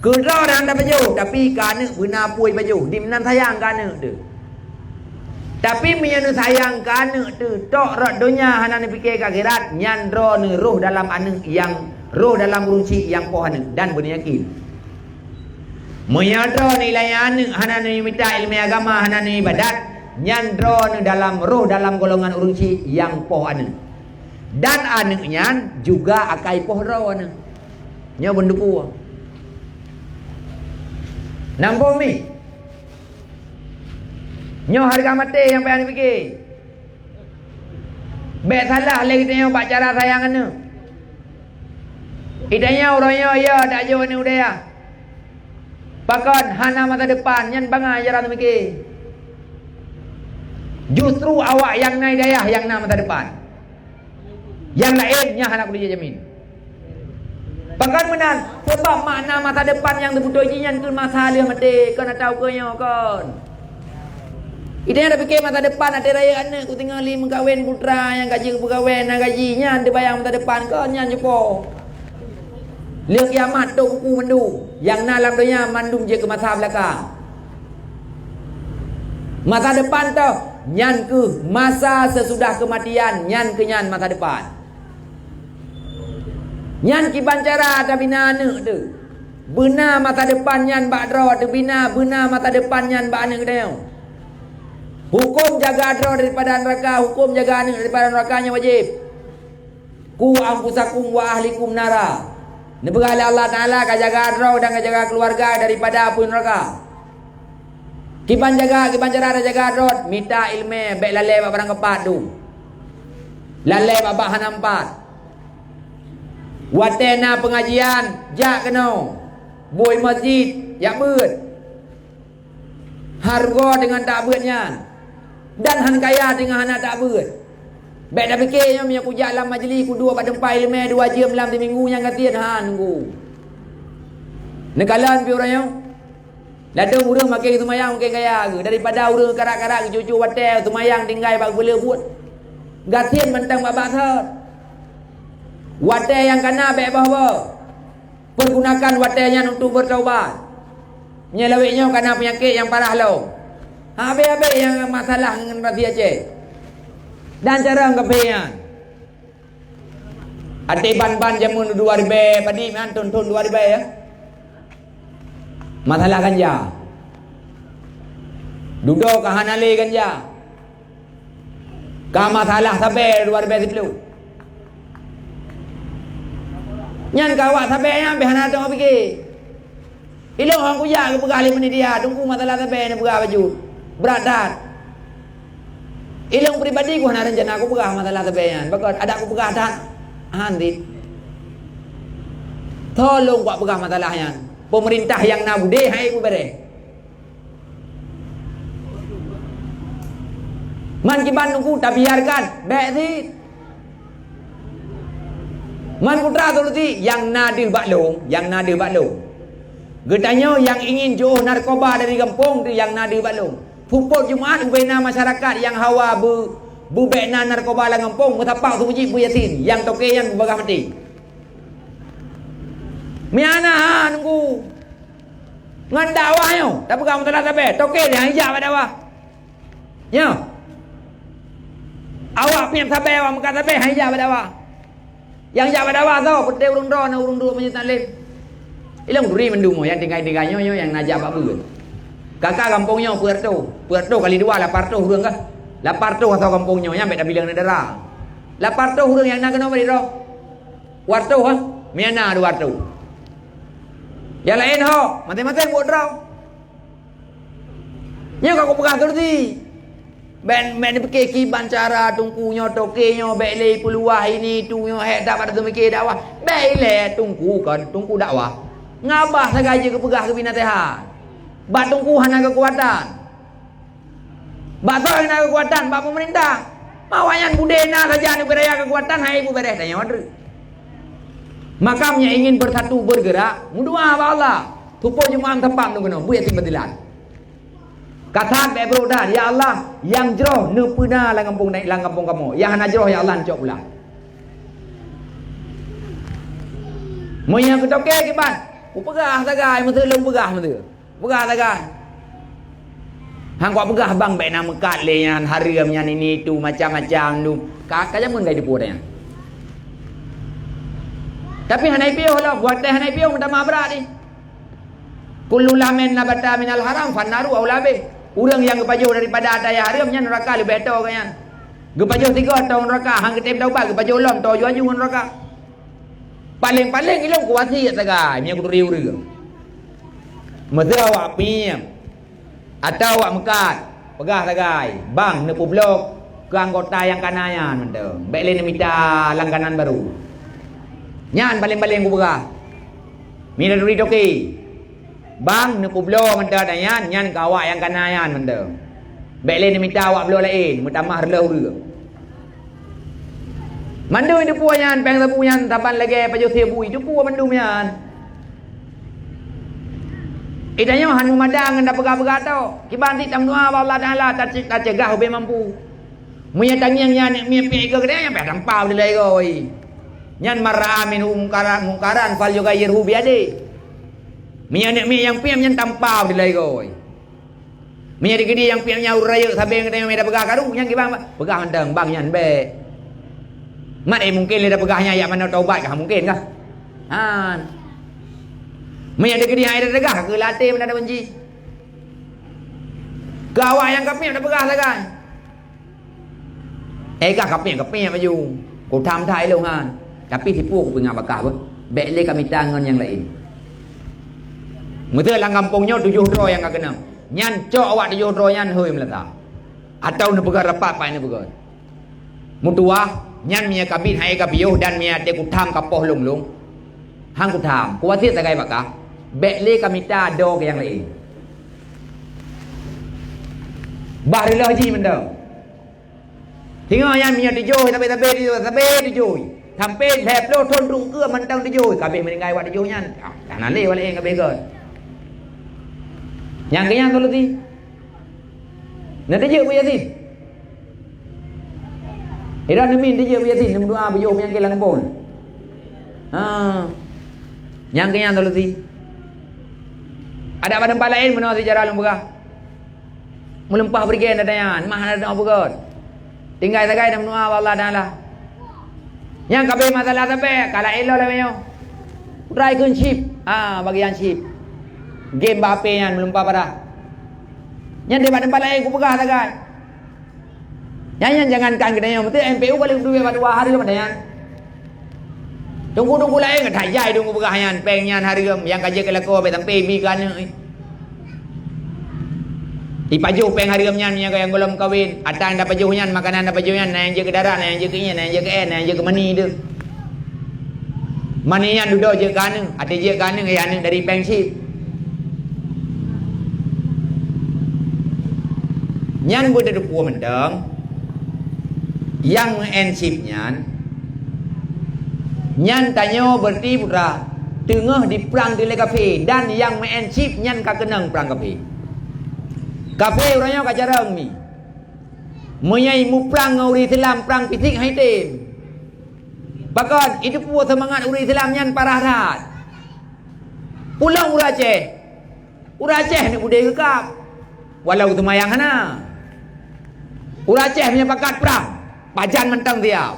Kedra dah dapat jauh tapi kana benar puai baju. Di menan sayang kana tu. Tapi menyana sayang kana tu tok rak dunia hana ni fikir ke akhirat nyan ro ni roh dalam anu yang roh dalam runci yang pohana dan beryakin. Menyadar nilai anu hana ni minta ilmu agama hana ni ibadat nyandro dalam roh dalam golongan urunci yang poh anu. Dan anaknya juga akai poh roh anu. Nya benduku. Nampak mi? Nyo harga mati yang payah fikir. Baik salah lagi tengok pak cara sayang anu. Idanya orangnya ya dak jauh ni udaya. Pakon hana masa depan nyan bangai jaran mikir. Justru awak yang naik daya yang nak masa depan. Yang lainnya anak boleh jamin. Bahkan menan sebab makna masa depan yang terbutuh jinyan ke masa dia mati kau nak tahu ke nyo kon. Idenya dah fikir masa depan ada raya anak ku tinggal li mengkawin putra yang gaji berkawin nak gajinya dia bayang masa depan kau nyan jepo. Lihat kiamat tu kuku mendu yang dalam dunia mandum je ke masa belakang. Masa depan tu nyan ke masa sesudah kematian nyan ke nyan masa depan. Nyan kiban cara ada bina anak tu. Benar masa depan nyan bakdra tu bina benar masa depan nyan bak anak dia. Hukum jaga adra daripada neraka, hukum jaga anak daripada nerakanya wajib. Ku anfusakum wa ahlikum nara. Nebegala Allah Ta'ala ka jaga adra dan ka jaga keluarga daripada api neraka. Kiban jaga, kiban cara ada jaga adra, minta ilmu, baik lalai barang kepat tu. Lalai babak hanampat. Watena pengajian, jak kena. Boy masjid, jak beut. Harga dengan tak beutnya. Dan han kaya dengan hana tak beut. Baik dah fikirnya punya ku jalan majlis ku dua pada empat ilmu 2 jam dalam minggu yang katian han ku. Nekalan pi orang yang ladang urang makin semayang makin kaya ke daripada urang karak-karak cucu watel semayang tinggal bag bela buat. Gatian mentang babak thot. Watel yang kena baik bahawa pergunakan watelnya untuk bertaubat. Nyelawiknya kena penyakit yang parah lo. Habis-habis yang masalah dengan Razi Aceh. Dan cara kepian. Ati ban-ban jamun 2000 padi man ton-ton 2000 ya. Masalah ganja. Duduk ke hanale ganja. Ka masalah sampai 2010. Nyan kawak sampai yang behana tu fikir. Ilok hang kuya ke pegali meni dia tunggu masalah sampai ni pegah baju. Beradat. Ilmu pribadi ku nak rencana aku pegah masalah tebayan. Bakal ada aku pegah dah. Handit. Tolong buat pegah masalahnya. Pemerintah yang nak bude hai ku bere. Man ki Bandung tak biarkan. Baik sih. Man putra solusi yang nadil baklong, yang nadil baklong. Getanya yang ingin jauh narkoba dari kampung tu yang nadil baklong. Pupuk Jumaat ubena masyarakat yang hawa bubekna narkoba lang kampung mutapak tu puji Yasin yang toke yang bagah mati. Miana ha nunggu. Ngan dakwah yo, tak pegang mutalah tabe. Toke dia hijab dakwah. Yo. Awak piam tabe awak makan tabe hijab dakwah. Yang jawab dakwah tau pete urung dua menyetalin. Ilang duri mendumo yang tinggai-tingganyo yo yang najak apa beut. Kakak kampungnya Puerto kali 2 800 hurang kah? 800 atau kampungnya yang beda bilang negara. 800 hurang yang nak kena beri roh. Warto ha? Miana 200. Yang lain ho, mati-mati buat roh. Nya kau pegang tu di. Ben fikir kiban cara tungkunya tokenya bele peluah ini tunya hek dapat tu mikir dakwah. Bele tungku kan tungku dakwah. Ngabah sagaja ke pegah ke binatehan. Bak tungku hana kekuatan. Bak tu hana kekuatan bak pemerintah. Mawayan budena saja ni beraya kekuatan hai ibu beres tanya wadru. Makamnya ingin bersatu bergerak, mudua Allah. Tupo jumam tepat tu kena buat timbatilan. Kata be bro dah, ya Allah, yang jeroh ne puna lang kampung kamu. Yang hana jeroh ya Allah encok pula. Mo yang ketok ke ban. Ku pegah tagai, mu telung pegah mu tu. Pegah tagai. Hang kuat pegah bang be nama kat le yang hariam yang ini tu macam-macam tu. Kakak jamun gai depo dah. Tapi hanai piyo lah, buat dah hanai piyo minta maaf berat ni. Kullu lamin nabata minal haram fannaru aulabe. Orang yang gepajuh daripada adaya haram nya neraka lebih betul kan. Gepajuh 3 tahun neraka, hang ketep taubat gepajuh lom to juaju neraka. Paling-paling ilmu kuasi ya tagai, nya kudu riu riu. Mesti awak piem. Atau awak mekat, pegah tagai, bang ne blok ke anggota yang kanayan mendem. Baik le minta langganan baru. Nyan paling-paling ku pegah. Mina duri toki. Bang ne blo menda dayan nyan ka awak yang kanayan menda. Baik le minta awak blo lain, mutamah relo reu. Mandu itu puanyan peng tapunyan taban lagi pajo sebu itu pu mandu nyan. Idanya han memadang nda pegah-pegah tau. Kibanti tam doa Allah Taala tak cegah be mampu. Munya tangiang nyan mi pi ke gede yang pe tampau di lai goi. Nyan mar'a min mungkaran fal yugayyirhu bi yadi. Minya mi yang piam nyan tampau di lai goi. Minya di gede yang piamnya uraya sabe ngede mi da pegah karung yang kibang pegah mendeng bang nyan be. Mat mungkin le da pegahnya ya mana taubat kah mungkin kah? Han. Minya di gede ai da degah ke latih mana ada benci. Gawak yang kapnya da pegah lagan. Kah kapnya maju. Ku tham thai lu han. Tapi tipu aku punya bakah apa? Bele kami tangan yang lain. Mesti lang kampungnya 700 yang kena. Nyan cok awak 700 nyan hoi melata. Atau ne pegar rapat pai ne pegar. Mutua nyan mia kabit hai kabiyo dan mia te ku tham kapoh lung. Hang ku tham. Ku wasit tagai bakah. Bele kami ta do ke yang lain. Barilah haji mendam. Tengok yang mia dijoi tapi dijoi. Sampai lep lo thon rung ưa man tang dijoi kabeh meninggai wat dijoi nyan. Kanan le wale kabeh ke. Yang ke yang tu ti. Nanti je bu yasin. Ira nemin dia bu yasin nem doa bu yo yang ke lang pon. Yang ke yang tu ti. Ada pada tempat lain mana sejarah lembagah. Melempah pergi ada yang mah ada apa god. Tinggal sagai nam doa Allah Taala. Yang kabeh masalah sampai kalau elo lah menyo. Try kun chip. Bagian chip. Game bape yang melempah pada. Yang di tempat lain ku pegah sagai. Yang jangankan kedanya mesti MPU balik duit pada 2 hari pada yang. Tunggu lain ke thajai tunggu pegah yang pengyan hari yang kaje kelako be sampai bi kan. Ipaju peng hari nyan nya yang golom kawin, atang dapat juhnya makanan dapat juhnya yang je ke darah yang je ke nya yang je ke yang je ke mani tu. Mani yang duduk je kan, ada je kan yang dari pengsi. Nyan bude du puo mendang. Yang ensip nyan tanyo berarti putra tengah di perang di kafe dan yang ensip nyan ka kenang perang kafe. Kafe orangnya kacarang ni. Menyai mu perang uri Islam perang fisik hai tem. Bahkan itu puas semangat uri Islam nyan parah rat. Pulang Uraceh ni budaya gekap. Walau temayang hana. Uraceh punya bakat perang. Pajan mentang dia.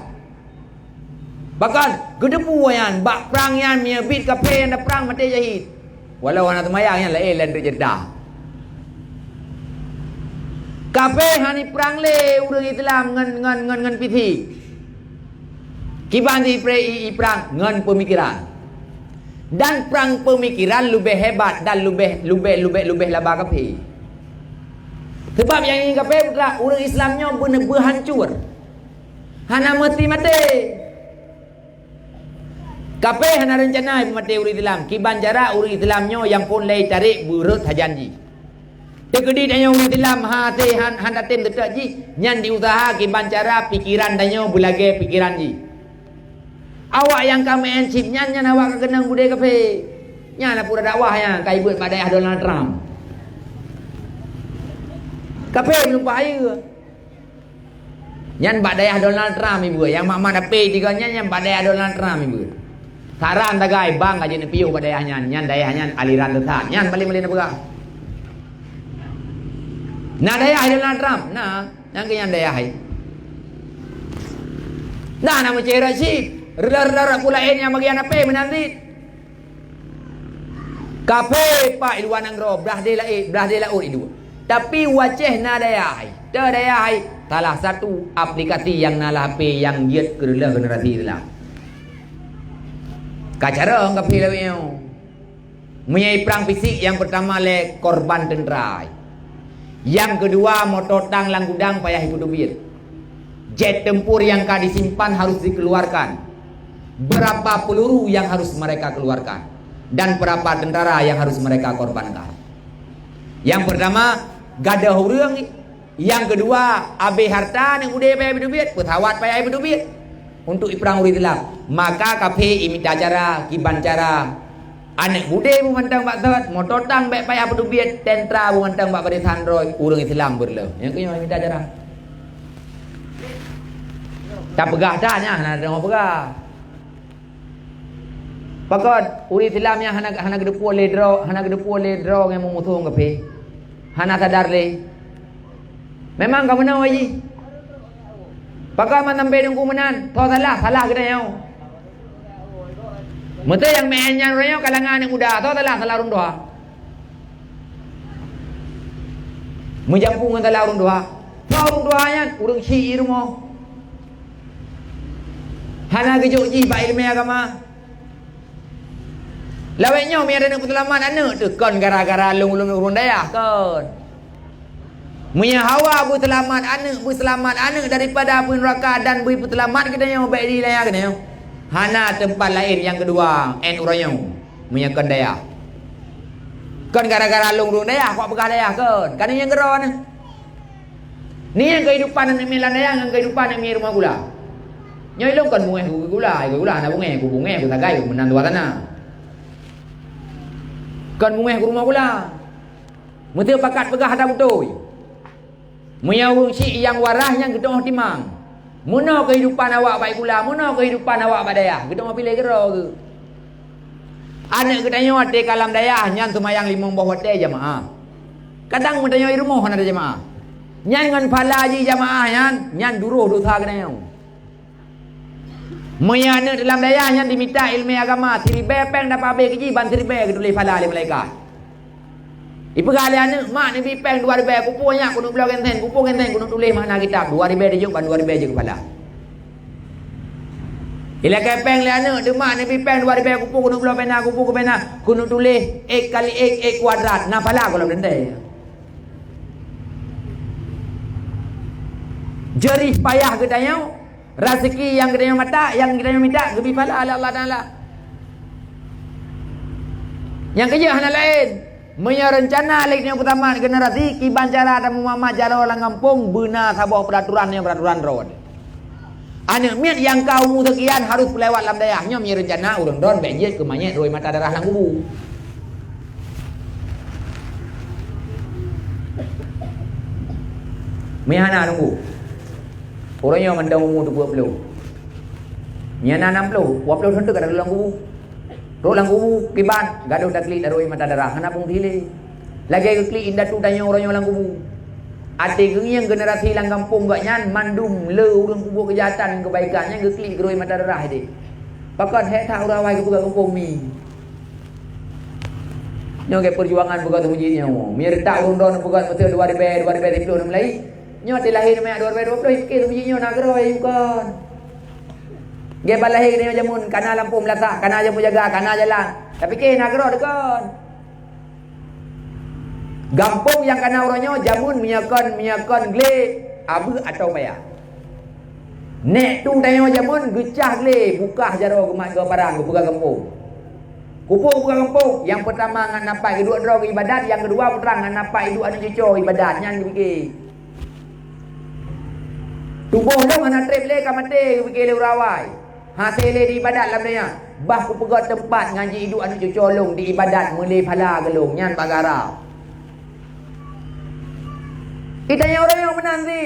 Bahkan gedepu yan bak perang yan punya bit kafe yang ada perang mati jahit. Walau anak temayang yan lain terjedah. Kafe hani perang le urang Islam ngan piti. Kiban di perang ngan pemikiran. Dan perang pemikiran lebih hebat dan lebih labah kafe. Sebab yang ini kape pula orang Islamnya berhancur. Hana mati. Kape hana rencana mati orang Islam. Kiban cara orang Islamnya yang pun lay tarik burut hajanji. Tegedi danyo orang Islam hati han datem detak ji. Nyan diusaha kiban cara pikiran danyo bulage pikiran ji. Awak yang kami encip nyan awak kegenang budaya kape. Nyan lah pura dakwah yang kai buat pada Donald Trump. Kape belum bahaya. Nyan badai Donald Trump ibu yang mak dape tiga nyan badai Donald Trump ibu. Saran tagai bang aja ni piu badai nyan daya nyan aliran letak nyan balik nak nah daya Donald Trump nah yang ke nyan daya hai. Nah nama cera sih rela pula yang bagian apa menanti. Kape pak iluan angro belah dela itu. Tapi wajah nadayai, salah satu aplikasi yang nala HP yang giat kerela generasi itulah. Kacara orang kapi lewat menyai perang fisik yang pertama le korban tentera, yang kedua motor tang lang gudang payah hidup duit, jet tempur yang kah disimpan harus dikeluarkan, berapa peluru yang harus mereka keluarkan, dan berapa tentara yang harus mereka korbankan. Yang pertama gada hurung, yang kedua abe harta yang udah payah berdubit, petawat payah berdubit untuk perang urit Islam. Maka kafe imita cara, kiban cara, anak bude memandang bakat, motor tang baik payah berdubit, tentra memandang bakat beritan roy, urung Islam berle. Yang kedua imita cara. Tak pegah tanya, nak mau pegah. Pakot urit Islam yang hana gedepu le draw, yang memutung kafe. Hana sadar le. Memang kamu nak wajib. Pakai mana bedung kumenan. Tahu salah kita yang. Mesti yang menyan orang kalangan yang muda. Tahu salah orang doa. Menjampung dengan orang doa. Tahu orang doanya urang syiir mo. Hana kejuk ji ba ilmu agama. Lawaknya mi ada nak petelaman anak tu kon gara-gara lung-lung urun daya kon. Munya hawa bu selamat anak daripada api neraka dan bu petelamat kita yang baik di layar kena. Hana tempat lain yang kedua en urang munya kon daya. Kon gara-gara lung-lung daya kok pegah daya kon. Kan yang geron. Ni yang kehidupan nak milan daya dengan kehidupan nak mi rumah gula. Nyoi long kon mueh gula na bunge ku tagai ku menan dua tanah. Kan mungeh ke rumah pula. Mesti pakat pegah ada betul. Munya urang syik yang warah yang gedong timang. Muna kehidupan awak baik pula, muna kehidupan awak badaya. Gedong pilih gero ke. Anak ketanya ate kalam daya nyan semayang 5 bawah hotel jemaah. Kadang mentanya rumah ada jemaah. Nyan ngan pala ji jemaah nyan duruh dosa ketanya. Menyana dalam daya yang diminta ilmu agama siribe peng dapat habis kejiban siribe ke tulis fala oleh malaikat. Ibu kalian mak ni peng 2 ribu kupunya kudu blog enten kupu enten kudu tulis makna kitab 2 ribu dia juga 2 ribu je kepala. Ila ke peng liana de mak ni peng 2 ribu kupu kudu blog pena kupu ke pena kudu tulis x kali x kuadrat na fala kalau benda. Jerih payah ke tanya rezeki yang kita mata, yang kita minta lebih pada Allah Taala. Yang kerja hana lain, punya rencana lain yang pertama generasi kiban cara dan mama jaro orang kampung benar sabuh peraturan road. Anak miat yang kau mu sekian harus lewat lam dayahnya punya rencana urang don bejit ke manyet roi mata darah lang kubu. Mihana nunggu. Orangnya mandang umur 20. Nyana 60, 20 sentuh kada lang kubu. Rolang kubu kiban, gaduh dakli daroi mata darah hana pung thile. Lagi ke kli indah tu tanya orangnya lang kubu. Ate yang generasi lang kampung gak nyan mandum le urang kubu kejahatan kebaikannya ke kli geroi mata darah dia. Pakat he tak urawai ke kampung mi. Nyo ke perjuangan bukan ujinya. Mir tak urang don bukan betul 2010 mulai. Nyo dilahir mek 2020 fikir bunyinya nak geroi bukan. Ge balahir ni jamun kana lampu melata, kana jamu jaga, kana jalan. Tapi ke nak gero dekan. Gampung yang kena orangnya jamun minyakan gle abu atau bayar. Nek tu tanya jamun gecah gle buka jaro gemak ke barang buka kampung. Kupung buka kampung. Yang pertama ngan napai kedua draw ke ibadat, yang kedua putrang ngan napai dua anu cucu ibadat nyan fikir. Tubuh dong anak trip le kamate fikir le urawai. Hasil le di ibadat lam dia. Bah ku pegat tempat ngaji hidup anu cucu long di ibadat mulai pala gelong nyan bagara. Kita yang orang yang menang sih.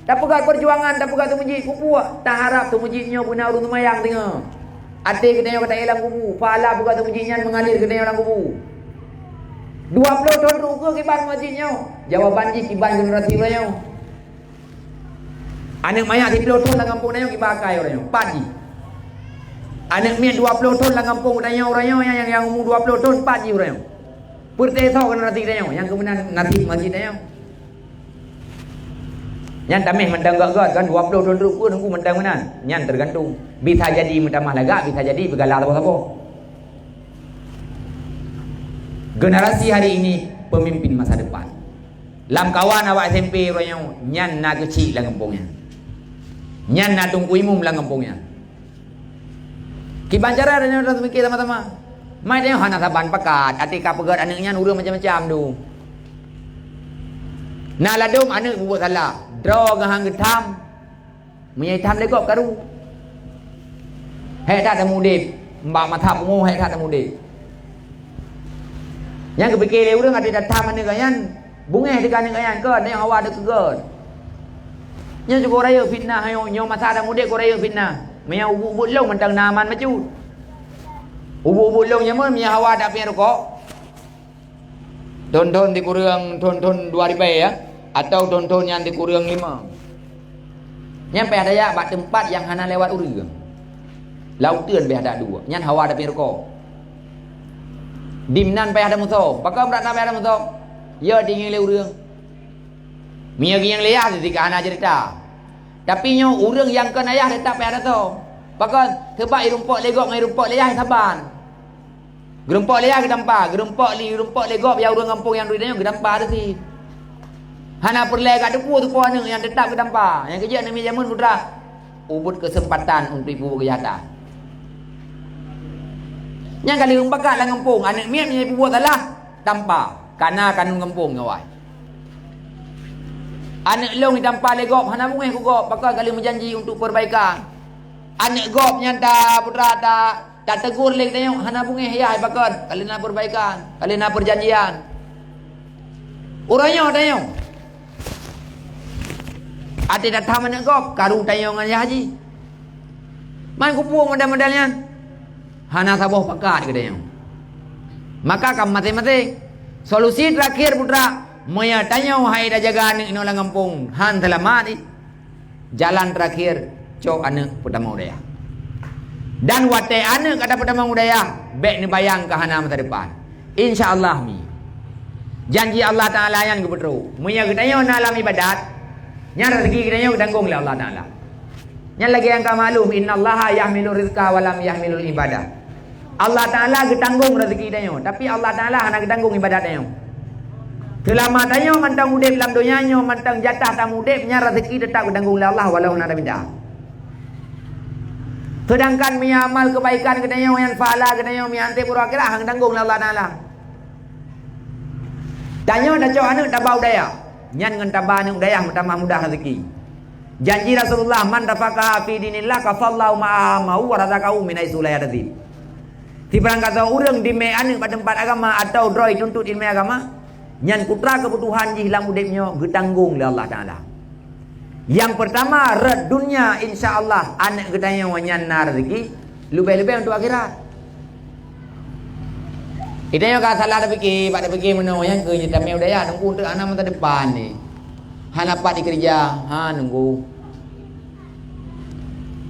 Tak pegat perjuangan, tak pegat tu masjid kupu. Tak harap tu masjidnya guna urun tumayang tengah. Ate kena yang kata elang kubu. Pahala pegat tu masjidnya mengalir kena yang orang kubu. 20 tahun ruka kiban masjidnya. Jawaban ji kiban generasi orangnya. Anak mayat 30 tahun dalam kampung orangnya kibakai orangnya. Padi. Anak mian 20 tahun dalam kampung orangnya yang umur 20 tahun padi orangnya. Pertesau generasi orangnya. Yang kemudian nasib masjid orangnya. Yang tamih mentang gak kan 20 tahun rupa nunggu mentang menan. Yang tergantung. Bisa jadi mentamah lagak, bisa jadi bergalah apa-apa. Generasi hari ini pemimpin masa depan. Lam kawan awak SMP orangnya nyan nak kecil lah kampungnya. Nyan nak tunggu imum lah kampungnya. Kiban cara orangnya dah mikir sama-sama. Mai dia hana saban pakat, atika pegat anaknya urang macam-macam tu. Nak ladum anak buat salah. Draw ngahang getam. Menyai tam legop karu. Hei tak ada mudip. Mbak matap mu hei tak ada mudip. Yang kepikir dia urang ada datang mana kayan. Bungeh dekat ni kayan ke yang awak ada kegat. Yang cukup raya fitnah hayo nyo masa ada mudip ko raya fitnah. Menyai ubuk-ubuk long mentang naman maju. Ubuk-ubuk long nya mun menyai awak dak pi rokok. Ton-ton di kurang ton-ton 2000 ya. Atau tonton yang dikurang 5. Nyampe ada ya bak tempat yang hana lewat urang. Lautan be ada 2. Nyan hawa ada pirko. Dimnan be ada muso. Pakam rak na be ada muso. Ya dingin le urang. Mia yang lihat di kana cerita. Tapi nyo urang yang kan ayah tetap be ada to. Pakam tebak irumpok legok ngai rumpok leyah saban. Gerumpok leyah gedampa, gerumpok legok ya urang kampung yang duitnya gedampa ada sih. Hana perlai kat depu tu puan yang tetap ke dampa. Yang kerja ni jamun putra. Ubut kesempatan untuk ibu kejahatan. Yang kali bakat lah kampung. Anak miat punya ibu buat salah. Dampa. Karena kanun kampung ngawai. Anak long di dampa legop. Hana mungeh ku gop. Bakal kali menjanji untuk perbaikan. Anak gop yang tak putra tak tegur lagi tengok. Hana mungeh ya bakal. Kali nak perbaikan. Kali nak perjanjian. Orangnya tengok. Ate datang mana kau? Karu tayang aja haji. Main kupu modal-modalnya. Hana saboh pakat ke dia. Maka kam mati-mati. Solusi terakhir putra. Maya tanya hai dah jaga anak ino lang kampung. Han selamat. Jalan terakhir cok anak pertama udaya. Dan wate anak kata pertama udaya. Bek ni bayang ke hana masa depan. InsyaAllah mi. Janji Allah Ta'ala yang kebetulan. Maya ketanya na alam ibadat. Yang rezeki kita yang tanggung oleh Allah Ta'ala. Yang lagi yang kau maklum, Inna Allah yahmilu rizqa walam yahmilu ibadah. Allah Ta'ala ketanggung rezeki kita. Tapi Allah Ta'ala hanya ketanggung ibadat kita. Selama tanya mantang udip dalam dunia, mantang jatah tak udipnya rezeki tetap ketanggung oleh Allah walau nak minta. Sedangkan amal kebaikan kita yang fa'ala kita yang mianti pura akhirat hang tanggung oleh Allah Ta'ala. Tanya dah cok anak tak bau daya. Nyan ngan tambah ni udayah tambah mudah rezeki. Janji Rasulullah man rafaqaha fi dinillah kafallahu ma'amahu wa razaqahu min haitsu la yahtasib. Ti barang kata urang di me anu pada tempat agama atau droi tuntut ilmu agama, nyan putra kebutuhan ji hilang udipnya getanggung oleh Allah Taala. Yang pertama red dunia insya-Allah anak gedanya nyan na rezeki, lebih-lebih untuk akhirat. Kita yang kata salah ada fikir, pada fikir mana yang kerja tapi udah ya nunggu untuk anak masa depan ni. Han dapat di kerja, nunggu.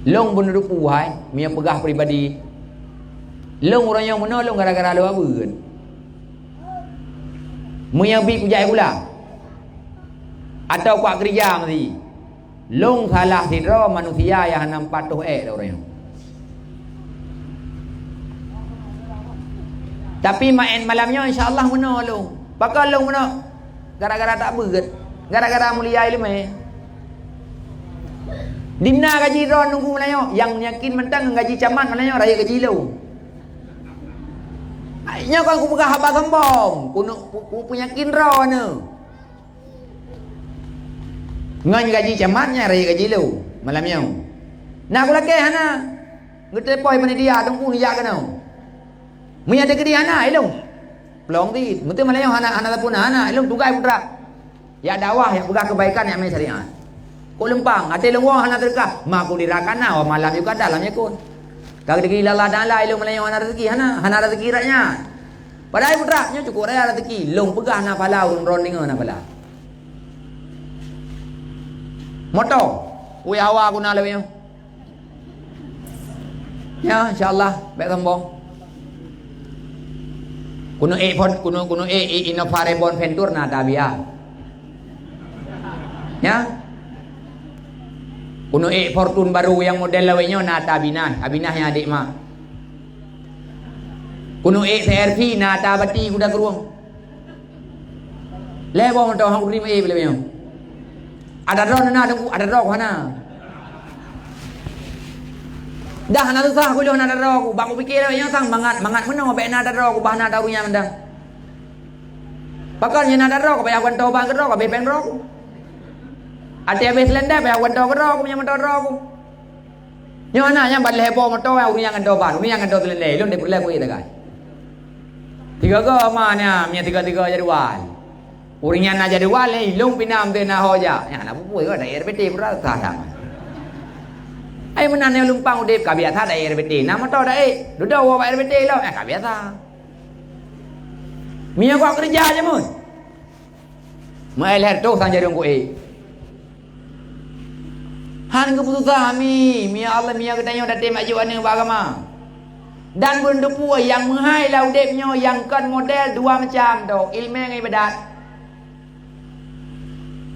Long pun duduk puhai, mia pegah pribadi. Long orang yang mana long gara-gara lu apa kan? Mia bi kujai pula. Atau kuat kerja mesti. Long salah hidro manusia yang nampak tuh orang yang. Tapi main malamnya insya-Allah menolong. Pakal long mana? Gara-gara tak berat. Gara-gara mulia ilmu. Dimna gaji ron nunggu Melayu. Yang yakin mentang gaji camat Melayu raya gaji lu. Nya kan aku pegang haba gembong. Ku punya yakin ron ne. Ngan gaji camatnya raya gaji lu. Malamnya. Nak aku laki hana. Ngete poi pani dia tunggu ni ya kanau. Munya de kedi hana ilung. Pelong ti, mesti Melayu hana pun hana ilung tugai putra. Ya dakwah yang pegang kebaikan yang main syariat. Kau lempang, ada lengwang hana terkah. Mak aku dirakana, malam juga dalamnya kun. Kau degi lala dan la ilung Melayu hana rezeki hana rezeki rakyat. Padahal putra, nya cukup raya rezeki. Long pegang hana pala urung ronding hana pala. Moto, ui hawa aku nak lebih. Ya, insyaallah baik sambung. Kuno inovare bon ventur na tabia. Ya. Kuno fortune baru yang model lawenya na tabinah, abinah yang adik mak. Kuno CRV na tabati kuda keruang. Lewo montong hang urima lebenya. Ada ron na ada rok hana. Dah hana susah aku dah hana ada rok. Bang pikir yang sang mangat mana be na ada rok bah na darunya mendang. Pakal nya na ada rok be awan tau bang ke rok be pen rok. Ada habis lenda be awan tau ke rok punya motor rok. Nya ana nya bad lebo motor au yang ando ban, yang ando lende lon de pulai ko ida kan. Tiga ke mana nya tiga jadi wal. Urinya na jadi wal ilung pinam de na hoja. Ya na pupui ko dai RPT pura ta. Ai menane lumpang udip ka biasa dai RPT. Nama to dai. Duda wa RPT lo ka biasa. Mia kau kerja aja mun. Mai leher tu sang jadi ko Han keputusan Mia Allah Mia katanya dah tem maju ane agama. Dan bendepu yang menghai lau depnya yang kan model dua macam tu. Ilmu dengan ibadat.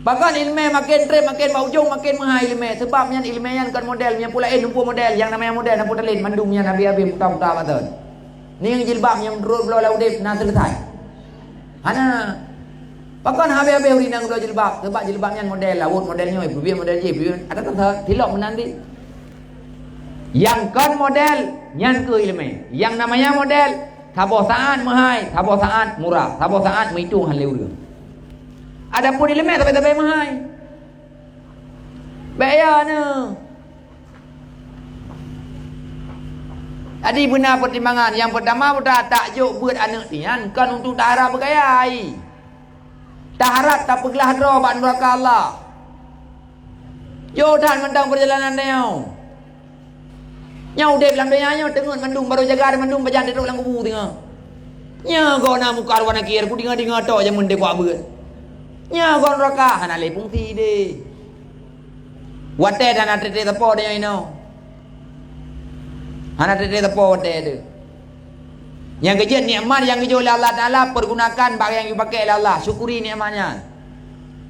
Bahkan ilmu makin trend makin baujung makin menghai ilmu. Sebabnya ilmu yang kan modelnya pula numpu model yang namanya model nampu talin mandumnya nabi muta-muta betul. Ni yang jilbab yang durut belau lau dep nak selesai. Hana Pakan habis-habis urinang dua jilbab. Sebab jilbabnya model laut, modelnya ibu model je. Ada tak tilok menanti. Yang kan model, nyan ke ilmu. Yang namanya model, tabo saat mahai, tabo saat murah, tabo saat menghitung hal lewat. Adapun ilmu tapi mahai. Bayarnya. Adi benar pertimbangan. Yang pertama budak takjuk buat anak tian kan untuk darah bergayai. Tak harap tak pergilah draw bak neraka Allah. Yo dan mendang perjalanan dia. Nyau dek dalam dunia nya tengun mandung baru jaga ada mandung bajan duduk dalam kubu tengah. Nya go na muka warna kir ku dengar tok je mun dek buat ber. Nya go neraka hana le fungsi de. Wate dan ada tepo dia ino. Hana tepo wate de. Yang kejut nikmat yang kejut oleh Allah Ta'ala pergunakan bagi yang dipakai oleh Allah. Syukuri nikmatnya.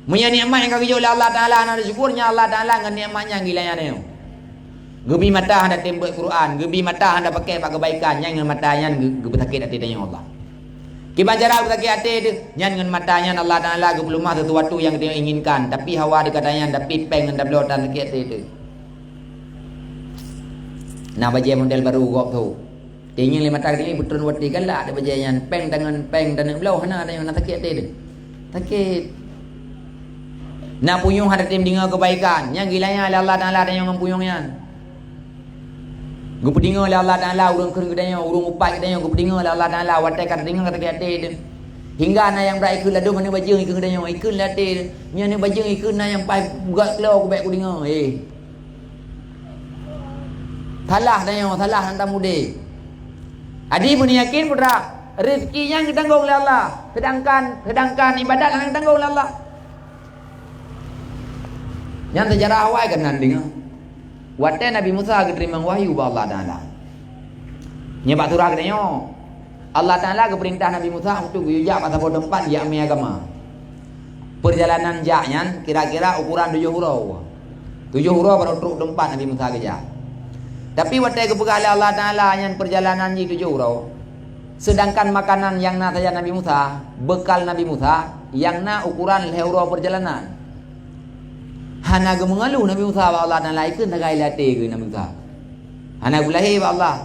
Punya nikmat yang kejut oleh Allah Ta'ala ada syukurnya Allah Ta'ala dengan nikmatnya yang gilanya ni. Gebi mata anda tembak Quran, gebi mata anda pakai pak kebaikan yang dengan matanya gebi sakit hati dengan Allah. Kibacara sakit hati tu yang dengan matanya Allah Ta'ala gebi lumah sesuatu yang dia inginkan tapi hawa dikatanya tapi peng dan belotan sakit hati tu. Nah baca model baru gok tu. Tinggi lima tak tinggi putron wati galak ada bajayan peng tangan belau hana ada yang nak sakit dia. Sakit. Nak puyung ada tim dengar kebaikan. Yang gilanya Allah Taala ada yang mempuyungnya. Gupu dengar Allah Taala urang kering kedanya urang upat kedanya gupu dengar Allah Taala watai kata dengar kata dia. Hingga ana yang berai ikut ladu mana bajang ikut kedanya ikut latih. Nya ni bajang ikut na yang pai buat keluar aku baik ku dengar. Salah dia salah hantar mudik. Adi pun yakin putra rezeki yang ditanggung oleh Allah, sedangkan ibadat yang ditanggung oleh Allah. Yang sejarah awal kan nanding. Waktu Nabi Musa diterima wahyu ba Allah Taala. Nyebab surah katanya Allah Taala ke perintah Nabi Musa untuk guyujak pasal tempat jak me agama. Perjalanan jaknya kira-kira ukuran 7 huruf. 7 huruf baru truk tempat Nabi Musa kerja. Tapi waktu kepegang Allah Ta'ala yang perjalanan ni 7 huruf. Sedangkan makanan yang na saja Nabi Musa, bekal Nabi Musa, yang na ukuran leuro perjalanan. Hana ge mengalu Nabi Musa ba Allah dan laikun tagai latih ke Nabi Musa. Hana gulahi ba Allah.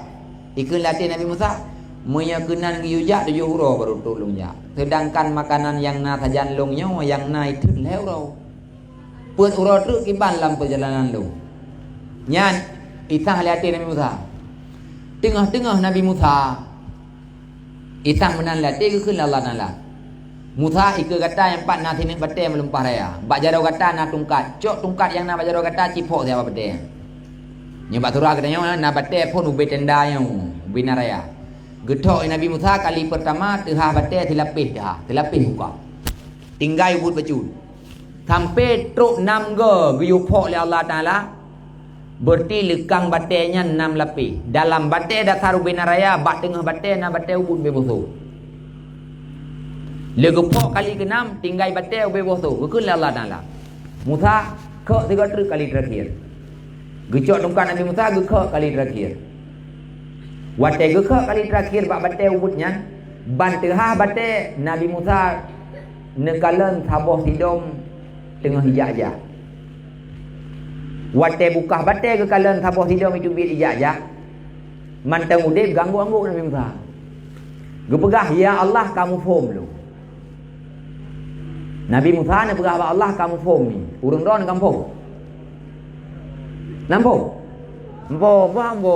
Ikun latih Nabi Musa, moya kenan yujak 7 huruf baru tolongnya. Sedangkan makanan yang na sajan longnya yang na itu leuro. Pun urut tu kiban dalam perjalanan lu. Nyan itang latih Nabi Musa. Tengah-tengah Nabi Musa itang menan latih ke Allah Taala. Musa ikut kata yang 4 nanti ni batai melumpah raya. Bak jarau kata na tungkat. Cok tungkat yang na bak jarau kata cipok siapa batai. Nyebab surah katanya na batai pun ubi tenda yang bina raya. Getok Nabi Musa kali pertama tehah batai tilapih dah. Tilapih buka. Tinggal ubud baju. Sampai truk 6 guyupok oleh Allah Taala. Berarti lekang batainya 6 lapis. Dalam batai dasar bina raya bak tengah batai na batai ubud bebusu. Legepok kali ke-6 tinggal batai ubay boso. Gekun Allah Taala. Musa ke 3 kali terakhir. Gecok tungkan Nabi Musa gekek kali terakhir. Watai gekek kali terakhir bak batai ubudnya. Bantehah batai Nabi Musa nekalan saboh sidom tengah hijak-hijak. Watai bukah batai kekalan saboh sidom itu biar hijak-hijak. Mantang udip ganggu-ganggu Nabi Musa. Gepegah ya Allah kamu faham lu. Nabi Musa ni pegah Allah kamu faham ni. Urang don kampung. Nampung. Faham.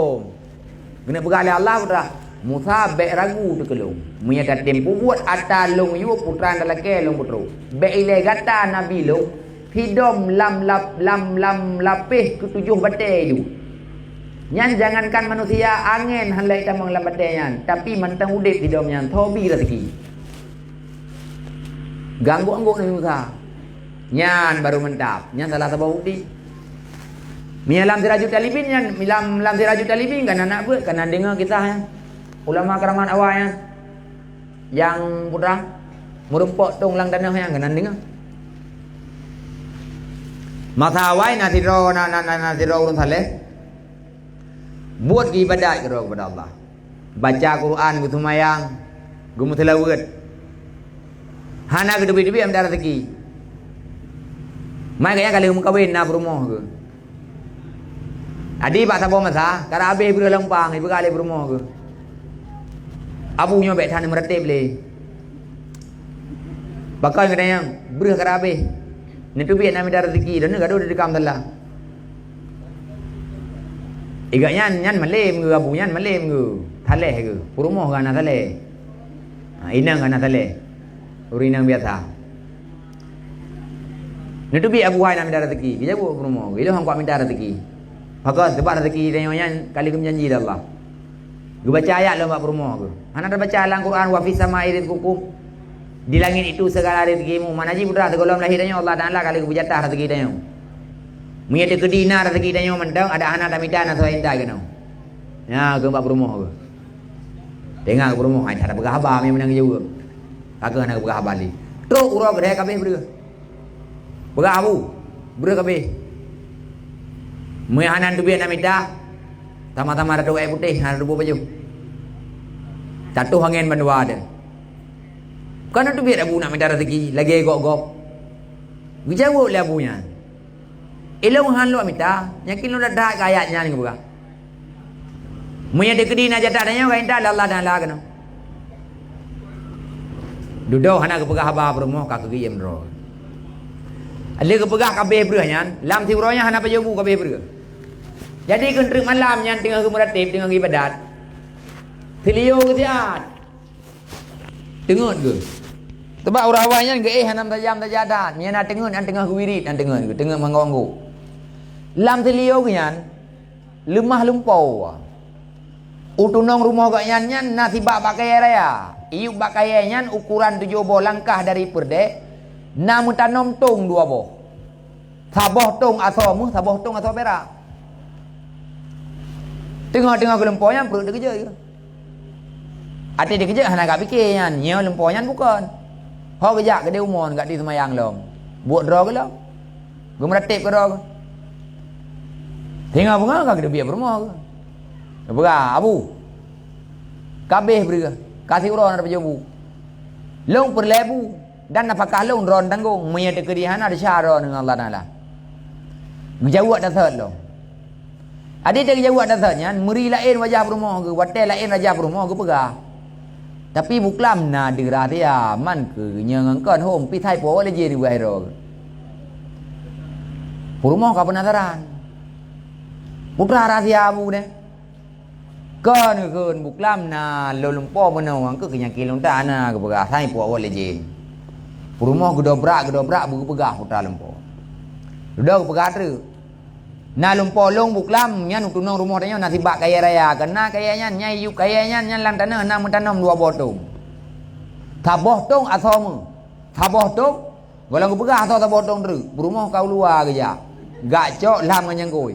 Kena pegah oleh Allah putra. Musa bek ragu tu kelung. Munya dah tempu buat ata long yu putra dalake long putru. Bek ile gata Nabi long hidom lam lapih ke 7 batai tu. Nyan jangankan manusia angin halai tamang lam batai nyan, tapi mantang udip hidom nyan thobi rezeki. Ganggu-ganggu Nabi Musa. Nyan baru mentap. Nyan salah sabah bukti. Mialam Sirajul Talibin nyan. Milam Sirajul Talibin kan anak buat. Kan dengar kisah ya. Ulama keramat awal ya. Yang putra. Merumpok tong lang tanah yang kan dengar. Masa awal na tiro urun saleh. Buat ibadat kepada Allah. Baca Quran gutumayang. Gumutilawat. Hana ke debi-debi amda rezeki. Mai kaya kali kawin na berumah ke. Adi pak sabo masa, kara habis beri lempang, ibu kali berumah ke. Abu nyo bek tan meretip le. Bakal katanya beri kara habis. Ni tu biar na amda rezeki, dan gaduh di kam telah. Igaknya nyan malem ke abu nyan malem ke. Thaleh ke. Berumah kan thaleh. Inang kan thaleh. Urinang biasa. Itu bi abu hai nak minta rezeki. Dia buat rumah. Dia hang kuat minta rezeki. Maka sebab rezeki dia yang kali ke janji Allah. Gua baca ayat lo mak rumah ke. Anak dah baca dalam Quran wa fis sama'i rizqukum. Di langit itu segala rezekimu. Mana ji putra segala lahirnya Allah Taala kali ke jatah rezeki dia. Munya de kedina rezeki dia mentang ada anak dah minta nak saya intai kena. Ya ke mak rumah ke. Tengah ke rumah ai tak ada berkhabar memang menang juga. Kagak nak berah balik. Truk urang gede kabeh beureum. Berah abu. Beureum kabeh. Mun anan tu biar nak minta. Tama-tama ada air putih, ada debu baju. Satu angin bandua ada. Kan tu biar abu nak minta rezeki, lagi gok-gok. Bijawuk le abunya. Elong han lu minta, yakin lu dah ayatnya ni bukan. Mun ada kedina jatah tanya kau minta Allah dan Allah kena. Duduk hana kepegah haba berumah kak kegiem ro. Ada kepegah kabeh beranya, lam tiuronya hana pajobu kabeh ber. Jadi kentrik malam nyan tengah kemuratib tengah ibadat. Filio ke siat. Tengut ke. Sebab orang awalnya ke hanam tajam tajadan, nya na tengut an tengah wirid an tengah ke tengah manganggu. Lam filio ke nyan lemah lumpau. Utunong rumah gak nyan nasi bak pakai raya. Iuk bakaiannya ukuran 7 boh langkah dari perde. Namun tanam tong 2 boh. Saboh tong asomu, saboh tong aso perak. Tengah-tengah ke lemponya perut dia kerja ke. Hati dia kerja hana gak fikirnya. Nyo lemponya bukan. Ho kerja ke dia umon gak di semayang long. Buat draw ke long. Gue meratip ke draw ke. Tengah bunga kak dia biar berumah ke. Berah abu. Kabeh beri ke. kasih uron ada pejobu long perlebu dan apakah long ron tanggung maya tekedihan ada syara dengan Allah Taala menjawab dasar lo ada jawab dasarnya muri lain wajah rumah ke hotel lain wajah rumah ke pegah tapi buklam na dira dia man ke nyangkan home pi thai po le je ni wai ro rumah ka penasaran putra rahasia mu ne kan buklam na lolumpo menawang ke kenyakin lonta ana ke pegah thai po le je rumah gedobrak buku pegah putra lempo udah ke pegah tu na lumpo long buklam nya nuk tunong rumah tanya nasi bak kaya raya kena kayanya nyai yu kayanya nya lang tanah na mentanam dua botong taboh tong atau taboh tong golang ke pegah atau taboh tong tu rumah kau luar ke ya gak cok lam nganyang koi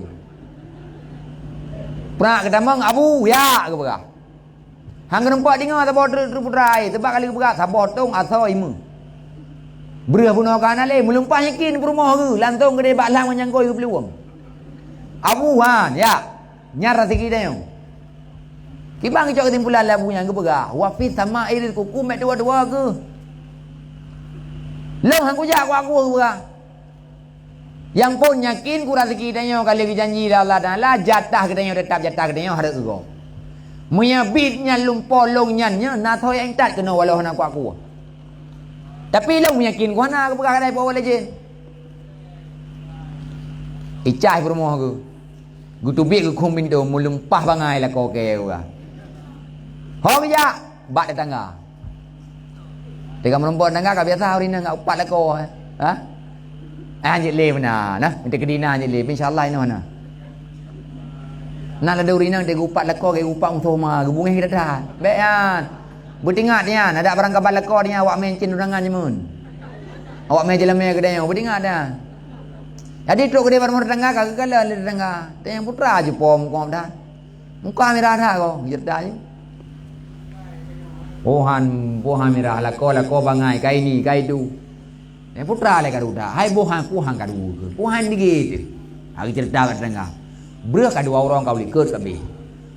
pernah kedamang abu ya ke pegah hang nampak dengar taboh tu putrai tebak kali ke pegah taboh tong atau imu beurah puno kana le melumpah yakin rumah ke lantong gede bak lam nganyang koi ke peluang abuhan ya nyara rezeki dia kibang cok kesimpulan labunya ke pegah wafis sama iris kuku mek dua-dua ke long hang kujak aku ke pegah yang pun yakin ku rezeki dia kali janji Allah Taala jatah kedanya tetap jatah kedanya harus go munya bitnya lumpo longnya na thoi anh tat kena walau nak aku tapi long yakin ku ana ke pegah kadai po boleh je icai rumah ke gutu bi ke khum bindo mulumpah bangai la ko keu ga ho ya bak tetangga tega melompok tetangga ka biasa hari ni ngak upat la ko ha anjit le mana nah minta kedina anjit le insyaallah ino mana nak la duri nang tega upat la ko ke upat untuk ma gebungai kita dah bean bertingat dia ada barang kabar la ko dia awak main cin urangan jemun awak main jalan me kedai bertingat dah jadi truk dia baru tetangga kagak kalah le tetangga. Tanya putra aja pom kom dah. Muka merah dah kau, jerda je. Pohan merah la ko bangai kai ni kai tu. Tanya putra le karuda. Hai pohan kadu ke. Pohan digit. Hari cerita kat tetangga. Berak ada orang kau liket kabe.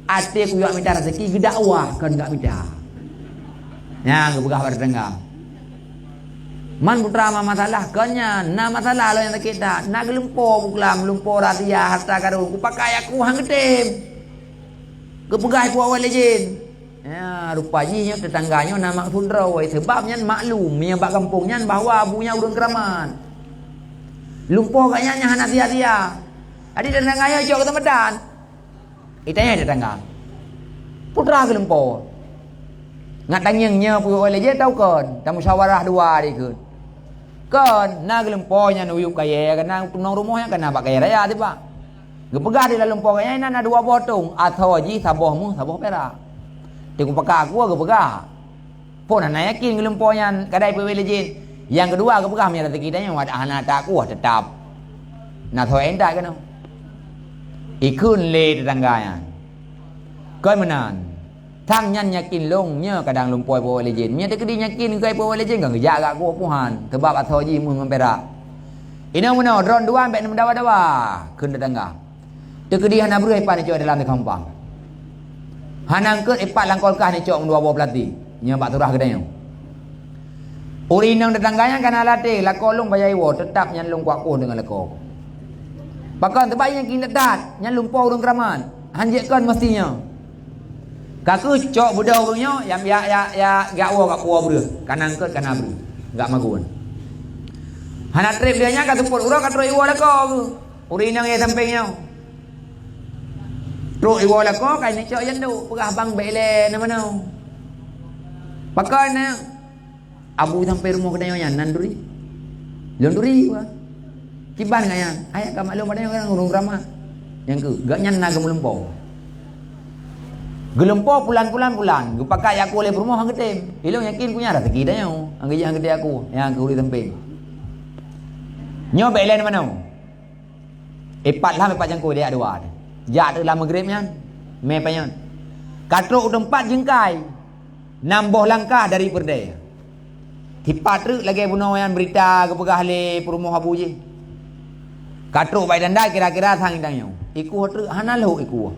Ate ku yak minta rezeki ke dakwah kan enggak minta. Yang ke begah kat tetangga. Man putra ma masalah kanya na masalah lo yang kita nak lumpo buklam lumpo rahasia harta karun ku pakai aku hang gedem ke pegai pu awal lejin ya rupanya tetangganya nama Sundra wai sebabnya maklum yang bak kampungnya bahwa abunya urang keraman lumpo kayaknya hana sia-sia adi tetangganya jauh ke temedan itanya tetangga putra ke lumpo ngat tanyengnya pu awal lejin tau kan tamu musyawarah dua di ke kan na gelumponya nuyuk kaya kan na tunong rumahnya kan na kaya raya tiba gepegah di dalam pokoknya na dua botong atau aji sabohmu saboh perak tiku pakak aku gepegah pun na yakin gelumponya kadai pewelejin yang kedua gepegah punya rezeki dia ada anak aku tetap na thoi endak kan ikun le tetangganya kan menan thang nyan yakin long nya kadang lumpoi po lejin nya tekedi yakin kai po lejin gang ja gak ku puhan tebab atau ji mun perak ina muna drone dua ambek mendawa-dawa keun tetangga tekedi hana brui pan cok dalam kampung hanang ke epat langkolkah ni cok dua bawa pelati nya bak turah gedai uri nang tetangganya kana latih lako long bayai wo tetap nyan long kuak ku dengan lako pakan tebak yakin dekat nyan lumpo urang keraman hanjekkan mestinya kaku cok budak orangnya yang ya gak kuah ber kanang ke kana ber gak maguan hana trip dia nya ka support urang ka tro iwa la ko uri nang ye sampingnya tro iwa la ko kai ni cok yan do pegah bang bele na manau pakan na abu sampai rumah kedai nya nan duri londuri wa kiban ngayan ayak ka maklum pada orang urang ramah yang ke gak nyan na gemulempong gelempo bulan, pakai aku oleh rumah hang gedem. Ilong yakin punya rezeki dah yo. Hang gede aku, yang aku di temping. Nyo belen mana? Epat lah epat jangko dia dua. Ja tu lah maghribnya. Me panyon. Katro tempat jengkai. Nambah langkah dari perdaya. Tipat tu lagi buno yang berita ke pegah le perumoh abu je. Katro bai danda kira-kira sang indangnya. Iku tu hanalo iku.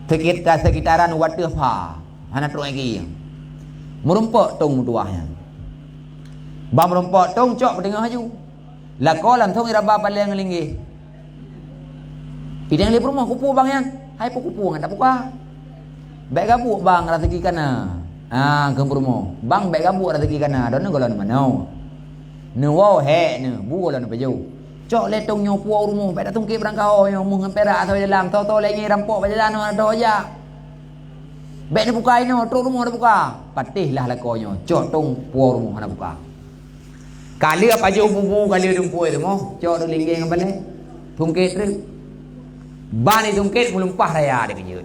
Sekitaran wadah pa hana tro lagi merompak tong mutuahnya. Bang merompak tong cok bertengah haju. Lako lan thong ira ba paleng linggi. Pidang le rumah kupu bang yang. Hai kupu ngan tak buka. Baik gabu bang rezeki kana. Ke rumah. Bang baik gabu rezeki kana. Don golon manau. Nu wo he nu bu golon baju. Cok le tong nyo puau rumah baik datang ke berangkau nyo mung perak atau dalam to le ngi rampok bajalan no do ya. Baik buka ini tok rumah dah buka. Patihlah lakonyo. Cok tong puau rumah nak buka. Kali apa je bubu kali dumpu itu mo. Cok do linggeng balik. Tungket tu. Bani tungket melumpah raya dia kerja.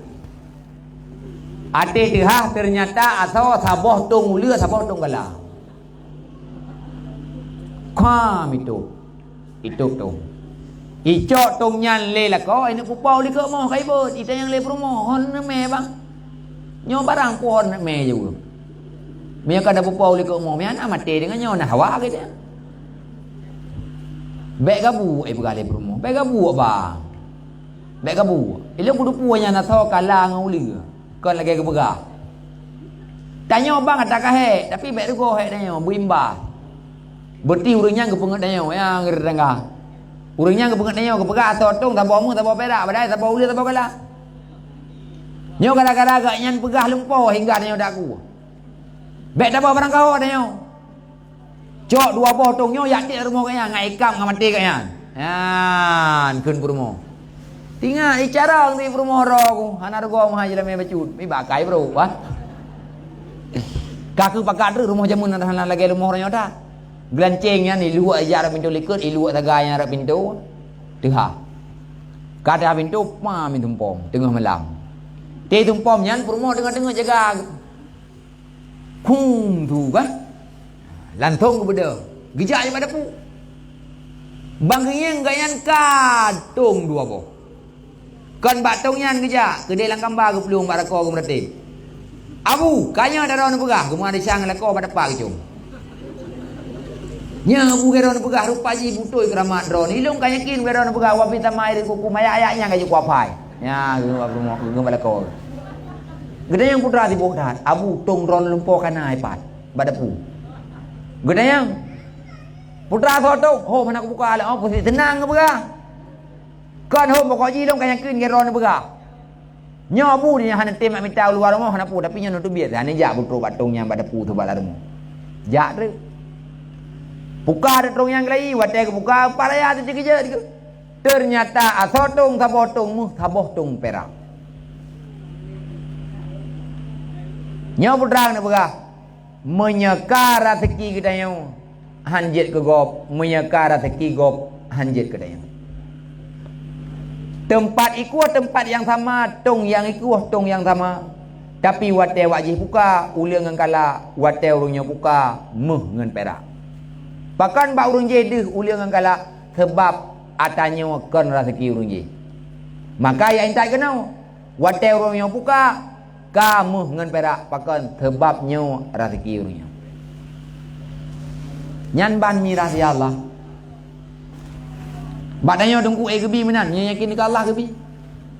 Ade dihah ternyata atau saboh tong ulia saboh tong gala. Kham itu tong. Icok tong nyan le lah ko ini pupau li ke mo kai bot. Ita yang le promo hon me bang. Nyo barang pohon me juga. Me kada pupau li ke mo me anak mati dengan nyo nah hawa ke dia. Baik gabu bergalih promo. Baik gabu bang. Baik gabu. Ilu budu puanya na tho kala nguli. Kon lagi ke begah. Tanya bang ada kahe, tapi baik tu ko he tanya buimba. Berti urangnya ke pengat tanya yang ngerengga. Urangnya ke pengat tanya ke begah totong tak bawa mu tak bawa perak, badai tak bawa ulir tak bawa kala. Nyo kadang-kadang agak nyan pegah lumpur hingga tanya dak aku. Baik tak bawa barang kau tanya. Cok dua potong nyo yak di rumah kaya ngai ikam ngamati kaya. Yan kun rumah. Tinggal icara di rumah roh ana rego mah jela me bacut. Mi bakai bro, wah. Kaku pakat rumah jamun ana lagi rumah orang dah. Gelancengnya ni luak ajar pintu likut, luak taganya rak pintu. Tengah. Kada pintu ma min tumpom tengah malam. Te tumpom nyan rumah tengah-tengah jaga. Khung tu kan. Lantong ke beda. Gejak je pada pu. Bang yang gayan katung dua boh. Kan batong yan kerja, kedai lang gambar ke pelung pada kau ke meratin. Abu, kanya ada orang pegah, kemudian ada siang lako pada pak cung. Nya abu ke orang pegah, rupa ji butoi keramat drone. Ilung kanya kin ke orang pegah, wapi tamai dari kuku maya ayaknya kaya kuapai. Ya, gemuk pada kau. Gede yang putra di bawah abu tong drone lumpur kana iPad, pada pu. Gede yang putra thotong, ho mana aku buka lah, oh posisi tenang ke pegah. Kan hom pokok ji dong kayak kin geron begah. Nyo bu ni han tem minta luar rumah han pu tapi nyo tu biasa han jak butro batongnya pada pu tu bala rumah. Jak tu. Buka ada tong yang lai wate ke buka paraya tu kerja dia. Ternyata asotong sabotong mu saboh tong perak. Nyo putrang ni begah. Menyekar rezeki kita nyo hanjet ke gop, menyekar rezeki gop hanjet ke dia. Tempat ikuah tempat yang sama, tong yang ikuah tong yang sama. Tapi wate wajih buka, ulia ngan kala, wate urungnya buka, meh ngan perak. Bahkan bak urung je ulia ngan kala, sebab atanya kon rezeki urung je. Maka yang intai kenau, wate urungnya buka, kamu ngan perak, bahkan sebabnya rezeki urungnya. Nyan ban mirah ya Allah. Badanya dengku kebi menan, nya yakin ke Allah kebi.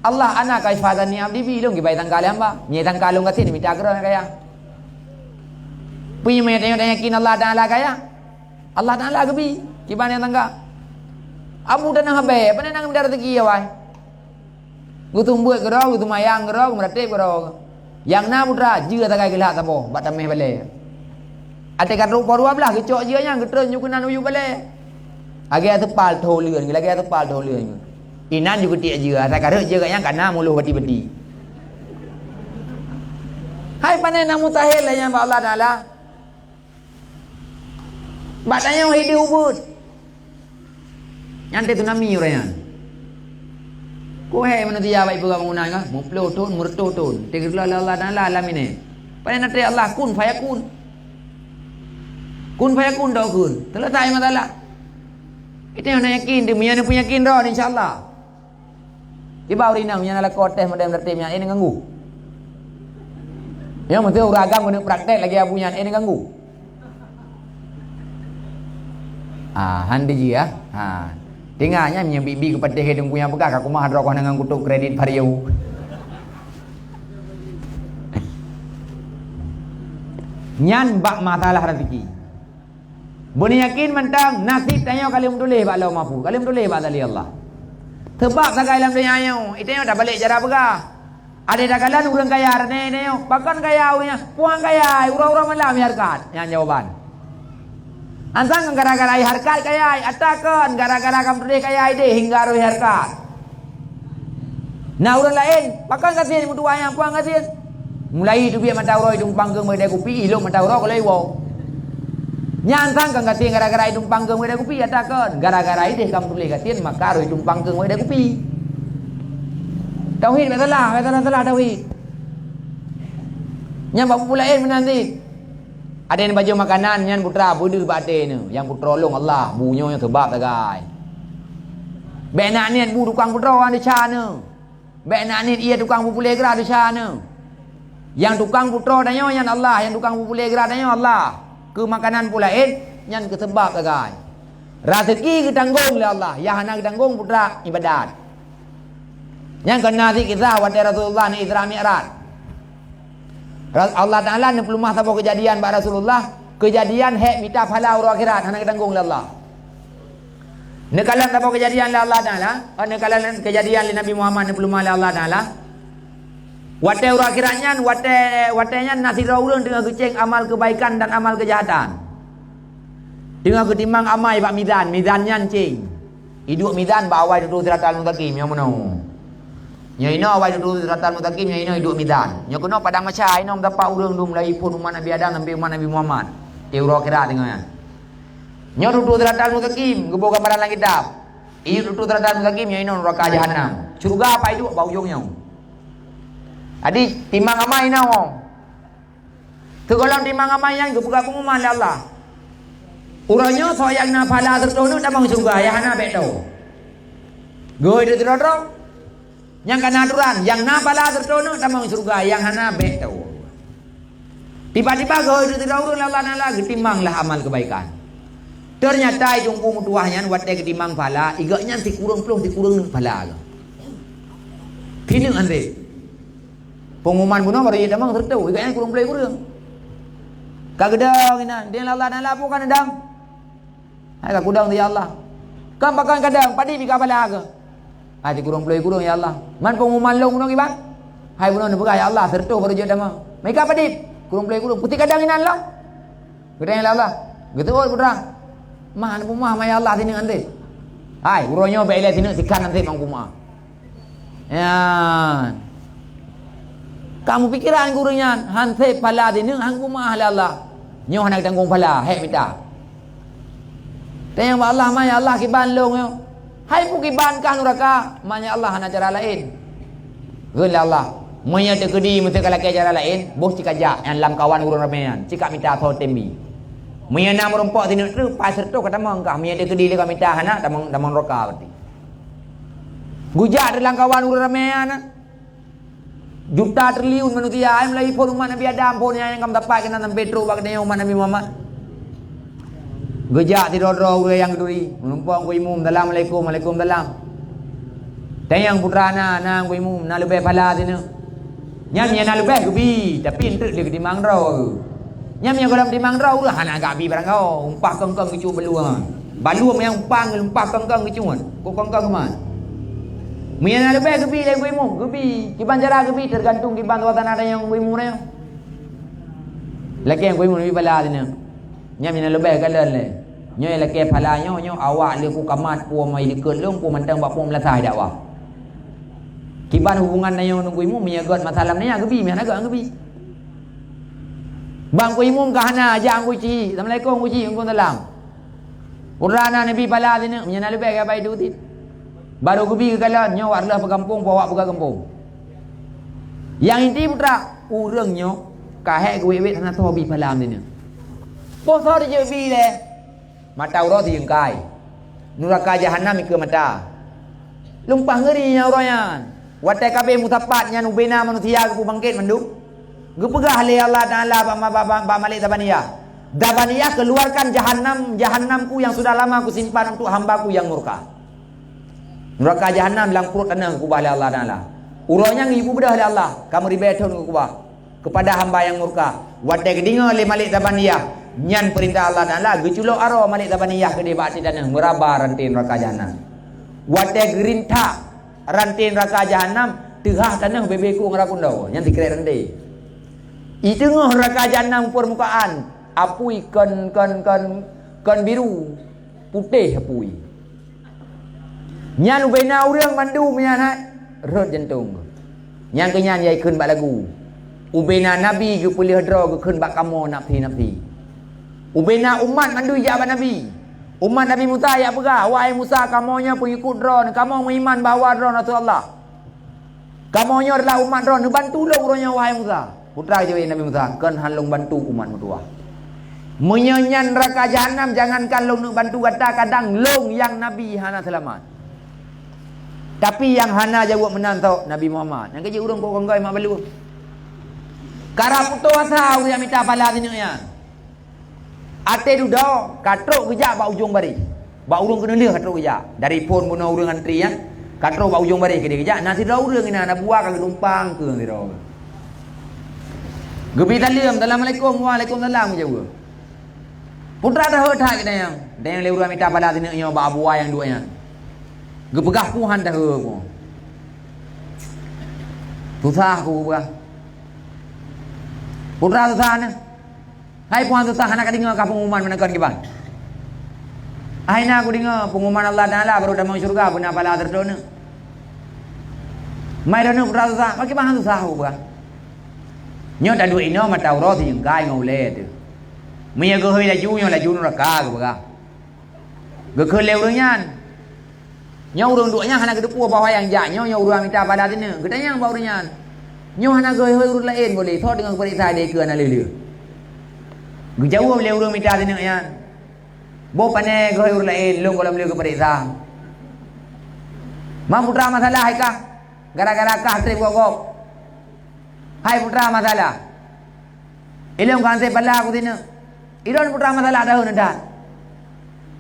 Allah ana kai fadani abdi bi dong gibai tangkal hamba. Nya tangkal long kasin minta geron kaya. Punya me tanya yakin Allah Taala kaya. Allah Taala kebi, kibane tangga. Amu dan habe, pane nang dar rezeki ya wai. Gutum buat gero, gutum ayang gero, meratip gero. Yang na putra jia takai gelak tapo, bat tameh bale. Ate kan rupa 12 kecok jia yang getren nyukunan uyu bale. Agak tepal tho lươn, lagi tepal tho lươn. Inan juga tiak jia, tak ada jia yang kana muluh beti-beti. Hai panen nang mustahil lah yang Allah Taala. Batanya hidup ubud. Yang tu nami orang. Ko hai mana dia baik pegang bangunan kan? Muplo ton, murto ton. Tegirlah Allah Taala alam ini. Panen nanti Allah kun fayakun. Kun fayakun dah kun. Selesai masalah. Itu yang nak yakin, dia punya yakin dah insya-Allah. Di bawah ini punya nak kotes model tertibnya ini ganggu. Yang mesti uragam kena praktek lagi punya ini ganggu. Handi ji ya. Tinggalnya punya bibi kepada hidung punya pegah aku mah hadroh dengan kutuk kredit variu. Nyan bak masalah rezeki. Bani yakin mentang nasib tanya kali tulis bak Allah mampu. Kali tulis bak tali Allah. Sebab sagai dalam dunia yo, itu dah balik cara begah. Ada dakalan urang kaya rene yo, bahkan kaya urangnya, puang kaya, urang-urang malam harkat. Yang jawaban. Ansang gara-gara harkat kaya, atakan gara-gara kamu tulis kaya ide hingga roh harkat. Nah urang lain, bahkan kasih mutu ayam puang kasih. Mulai tu biar mata urang hidung panggung mereka kupi, ilok mata urang kalau iwo. Nyansang kang kasih gara-gara hidung panggung mereka kupi, atakan gara-gara ide kamu tulis kasih maka roh hidung panggung mereka kupi. Tauhid salah tauhid. Yang bapak pulain menanti. Ada yang baju makanan yang putra budu bate ni, yang putra long Allah, bunyo yang sebab tagai. Benak ni bu tukang putra ada cana. Benak ni ia tukang pupule gerak ada cana. Yang tukang putra danyo yang Allah, yang tukang pupule gerak danyo Allah. Ke makanan pulain yang ke sebab tagai. Rezeki ketanggung oleh Allah, yang hana ketanggung putra ibadat. Yang kena si kisah wahai Rasulullah ni Isra Mi'raj. Allah Ta'ala ni pelumah sabah kejadian pada Rasulullah. Kejadian hek minta pahala urang akhirat. Hana ketanggung oleh Allah. Nekalan sabah kejadian oleh Allah Ta'ala. Nekalan kejadian oleh Nabi Muhammad ni pelumah oleh Allah Ta'ala. Wahai urang akhiratnya. Wahainya nasib urang dengan kecing amal kebaikan dan amal kejahatan. Dengan ketimbang amal bak mizan. Mizannya cing. Hidup mizan bawa itu siratal mustaqim. Yang mana? Nya ino awak duduk siratal mustaqim, nya ino hidup mizan. Nya kena padang macam ino dapat urang dum mulai pun umat Nabi Adam sampai umat Nabi Muhammad. Teuro kira dengan. Nya duduk siratal mustaqim, gebo gambaran lang kitab. Iyo duduk siratal mustaqim, nya ino neraka jahanam. Surga apa itu bau ujungnya. Adi timbang amal ino. Tegolong timbang amal yang gebuka pengumuman Allah. Urangnya soyak na pala tertono damang surga ya hana beto. Goy de terotro. Yang kena aturan, yang napala tertono tamang surga, yang hana beto. Tiba-tiba kau itu tidak urun Allah ketimbanglah amal kebaikan. Ternyata jungku mutuahnya watai ketimbang pala, igaknya dikurang pala. Kini andre. Pengumuman bunuh baru ia tamang tertu, igaknya kurang. Kagedang ina, dia Allah bukan edang. Hai kagudang dia Allah. Kan bakal kadang padi bika pala ke. Hai kurang ya Allah. Man pengumuman long nong iban. Hai bunuh ni buka ya Allah sertu baru je dama. Mereka padi kurang putih kadang inan lah. Gedang Allah. Gitu oi putra. Mah ni pumah mai Allah sini nanti. Hai uronyo be ile sini sikan nanti mang pumah. Ya. Kamu pikiran gurunya hanse pala sini hang pumah Allah. Nyo hanak tanggung pala hek minta. Tayang Allah mai Allah kiban long yo. Hai pukiban kan neraka, manya Allah hana cara lain. Gun Allah, manya tekedi mesti kalau cara lain, bos cikaja yang lam kawan urang ramean, cikak minta thau tembi. Manya nam rompok sini tu pasir tu kata mangkah, manya tekedi le minta hana damang neraka berarti. Gujak dalam kawan urang ramean. Juta triliun manusia yang mulai pun umat Nabi Adam pun yang kamu dapat kena Nabi Petrus bagainya umat Nabi Muhammad. Gejak tidur yang keduri menumpang ku imum dalam alaikum dalam. Tayang putra na ku imum na lebih pala sini. Nyam na lebih gebi tapi entuk dia ketimbang rau. Nyam yang dalam timang rau lah anak gabi barang kau umpah kengkeng kecu beluang. Balu yang umpang umpah kengkeng kecuan. Ku kengkeng man. Mian lebih gebi le ku imum gebi. Kiban cara gebi tergantung kiban tuatan ada yang ku imum na. Laki yang ku imum lebih pala sini. Nyam lebih kalan le. Nyo laki pala nyo awak le ku kamat pu mai dikeut leung pu mantang bak pu melasai dakwah. Kiban hubungan nayo nunggu imum menyagot masalah ni gebi mian agak gebi. Bang ku imum kahana ajang ku ci. Assalamualaikum ku ci ngkon dalam. Urana nabi pala sini menyana lebih ke bai dutit. Baru gebi ke kalan nyo warlah pekampung bawa buka kampung. Yang inti putra urang nyo kahek ku wewet hana tobi pala sini. Posor je bi le. Mata urang ti jengkai. Neraka jahanam ke mata. Lumpah ngeri nya uroyan. Watai kabeh mutapat nya nubena manusia ke bangkit menduk. Gepegah le Allah Taala ba malik tabaniya. Dabaniyah keluarkan jahanamku yang sudah lama aku simpan untuk hambaku yang murka. Neraka jahanam dalam perut tanah kubah oleh Allah Taala. Urangnya ngibu bedah oleh Allah. Kamu ribeton ke kubah. kepada hamba yang murka. Wadai kedinga le malik tabaniyah. Nyan perintah Allah Taala geculok aro malik tabaniyah ke debat tanah meraba rantai neraka jahanam. Wadai gerinta rantai neraka jahanam tengah tanah bebeku ngerakundau. Nyan dikira rantai. I tengah neraka jahanam permukaan apui kan biru putih apui. Nyan ubena urang mandu menyan ha rot jantung. Nyan kenyan yai keun bak lagu. Ubena nabi ge pulih dro ge keun bak kamo napti. Ubena umat mandu jabat nabi. Umat Nabi Musa ya pegah, wahai Musa kamonya pengikut dron, kamu beriman bahawa dron Rasulullah. Kamonya adalah umat dron, bantu long dronnya wahai Musa. Putra je Nabi Musa, kan halung bantu umat mutua. Menyanyan neraka jahanam jangankan long nak bantu kata kadang long yang Nabi hana selamat. Tapi yang hana jawab menang tau Nabi Muhammad. Yang kerja urang kau kongkai mak balu. Kara putu asa yang minta pala tinuknya. Ate duda katrok kejak bak ujung bari. Bak urang kena leh katrok kejak. Dari pun bunuh urang antri kan. Katrok bak ujung bari ke dia kejak. Nasi dah urang ina nak buah kalau numpang ke nasi dah. Gebi talim Assalamualaikum Waalaikumsalam jawab. Putra dah hak kita yang. Dan yang le urang minta pala tinuknya bak buah yang duanya. Gepegah puhan dah aku. Susah aku pegah. Putra susah ni. Hai puan susah anak dengar ke pengumuman menekan kiban. Hai nak aku dengar pengumuman Allah Taala baru dah mau syurga benar pala terdona. Mai dona putra susah, bagi bahan susah aku pegah. Nyo tak duit ino mata Taurat yang gai ngau le tu. Mia gehoi laju neraka aku pegah. Gekeul le urang nyan. Nyo urang duanya hana kedepua bawah yang jak nyo urang minta pada tine. Gedanya yang bau nyan. Nyo hana gehoi urang lain boleh thot dengan perintah dia ke ana lele. Jauh boleh urang minta tine yan. Bo pane gehoi urang lain long kalau boleh ke perintah. Mam putra masalah hai kah? Gara-gara kah trip gogok. Hai putra masalah. Ilong kan saya bala aku tine. Idon putra masalah dah hendak.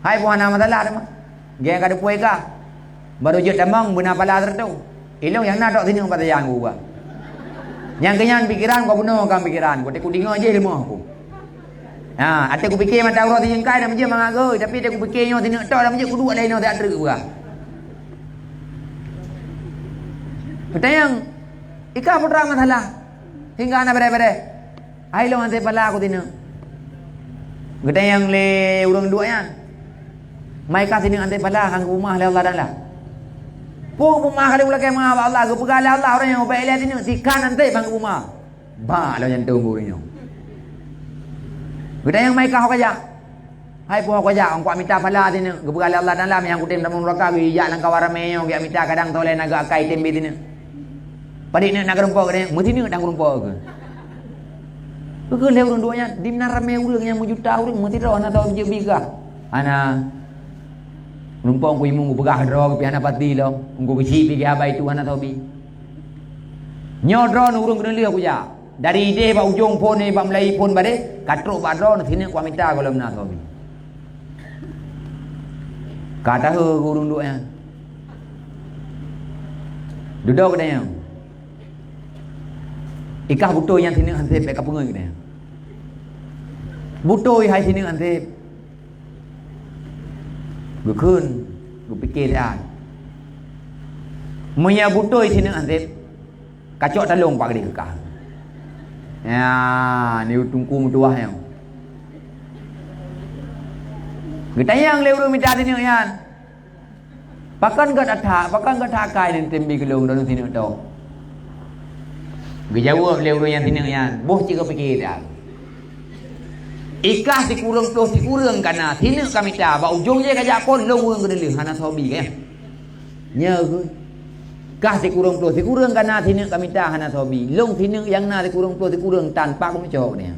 Hai puana masalah dah mah. Geng kada puai kah? Baru je damang benar pala tertu. Ilong yang nak dok sini pada yang gua. Yang kenyan pikiran kau bunuh kan pikiran. Kau tekuk dengar je lemah aku. Ha, ate ku fikir mata Taurat yang kai dah menje mangagai tapi ate ku fikirnya sini tok dah menje ku dua lain tak ada gua. Petayang ika putra masalah. Hingga ana bere-bere. Ai long ante pala aku tine. Gedayang le urang dua yan. Mai ka sini ante pala hang rumah le Allah Taala. Pung rumah kali ulak mah Allah ke pegala Allah orang yang baik lihat ini sikan ante bang rumah. Ba lo yang tunggu ni. Gedayang mai ka hok aja. Hai pung hok aja angkau minta pala sini ke pegala Allah Taala yang kutim dalam neraka wi ya lang kawarame yo minta kadang tole naga kai tembe sini. Padik nak nak rumpau ke mesti ni dang rumpau ke. Ke le urang duanya di menarame urang yang juta urang mesti ro ana tahu je biga. Ana numpang ku imung begah dro ke pihana pati lo ungku kecil pi abai tu ana tahu bi. Nyodron urang kena lihat aku ja. Dari ide ba ujung pon ni ba Melayu pon bade katrok ba dron sini ku minta kalau na tahu bi. Kata he urang duanya. Duduk dia. Ikah buto yang sini ansep ka pungai ni. Buto hai sini ansep. Gue kun, gue pikir dia. Menya buto sini ansep. Kacok talung pak dia kekah. Ya, ni tungku mutuah yang. Kita yang lewat minta sini yan. Pakan kat akai ni tembi kelung dalam sini tu. Gejauh lewat yang sini yan. Boh cik fikir dia. Ikah si kurang kana sini kami ta ba ujung je kajak pon long urang kena leh hana sobi ke. Nya ke. Kah si kurang kana sini kami ta hana sobi. Long sini yang na si kurang tanpa ku mencok ni.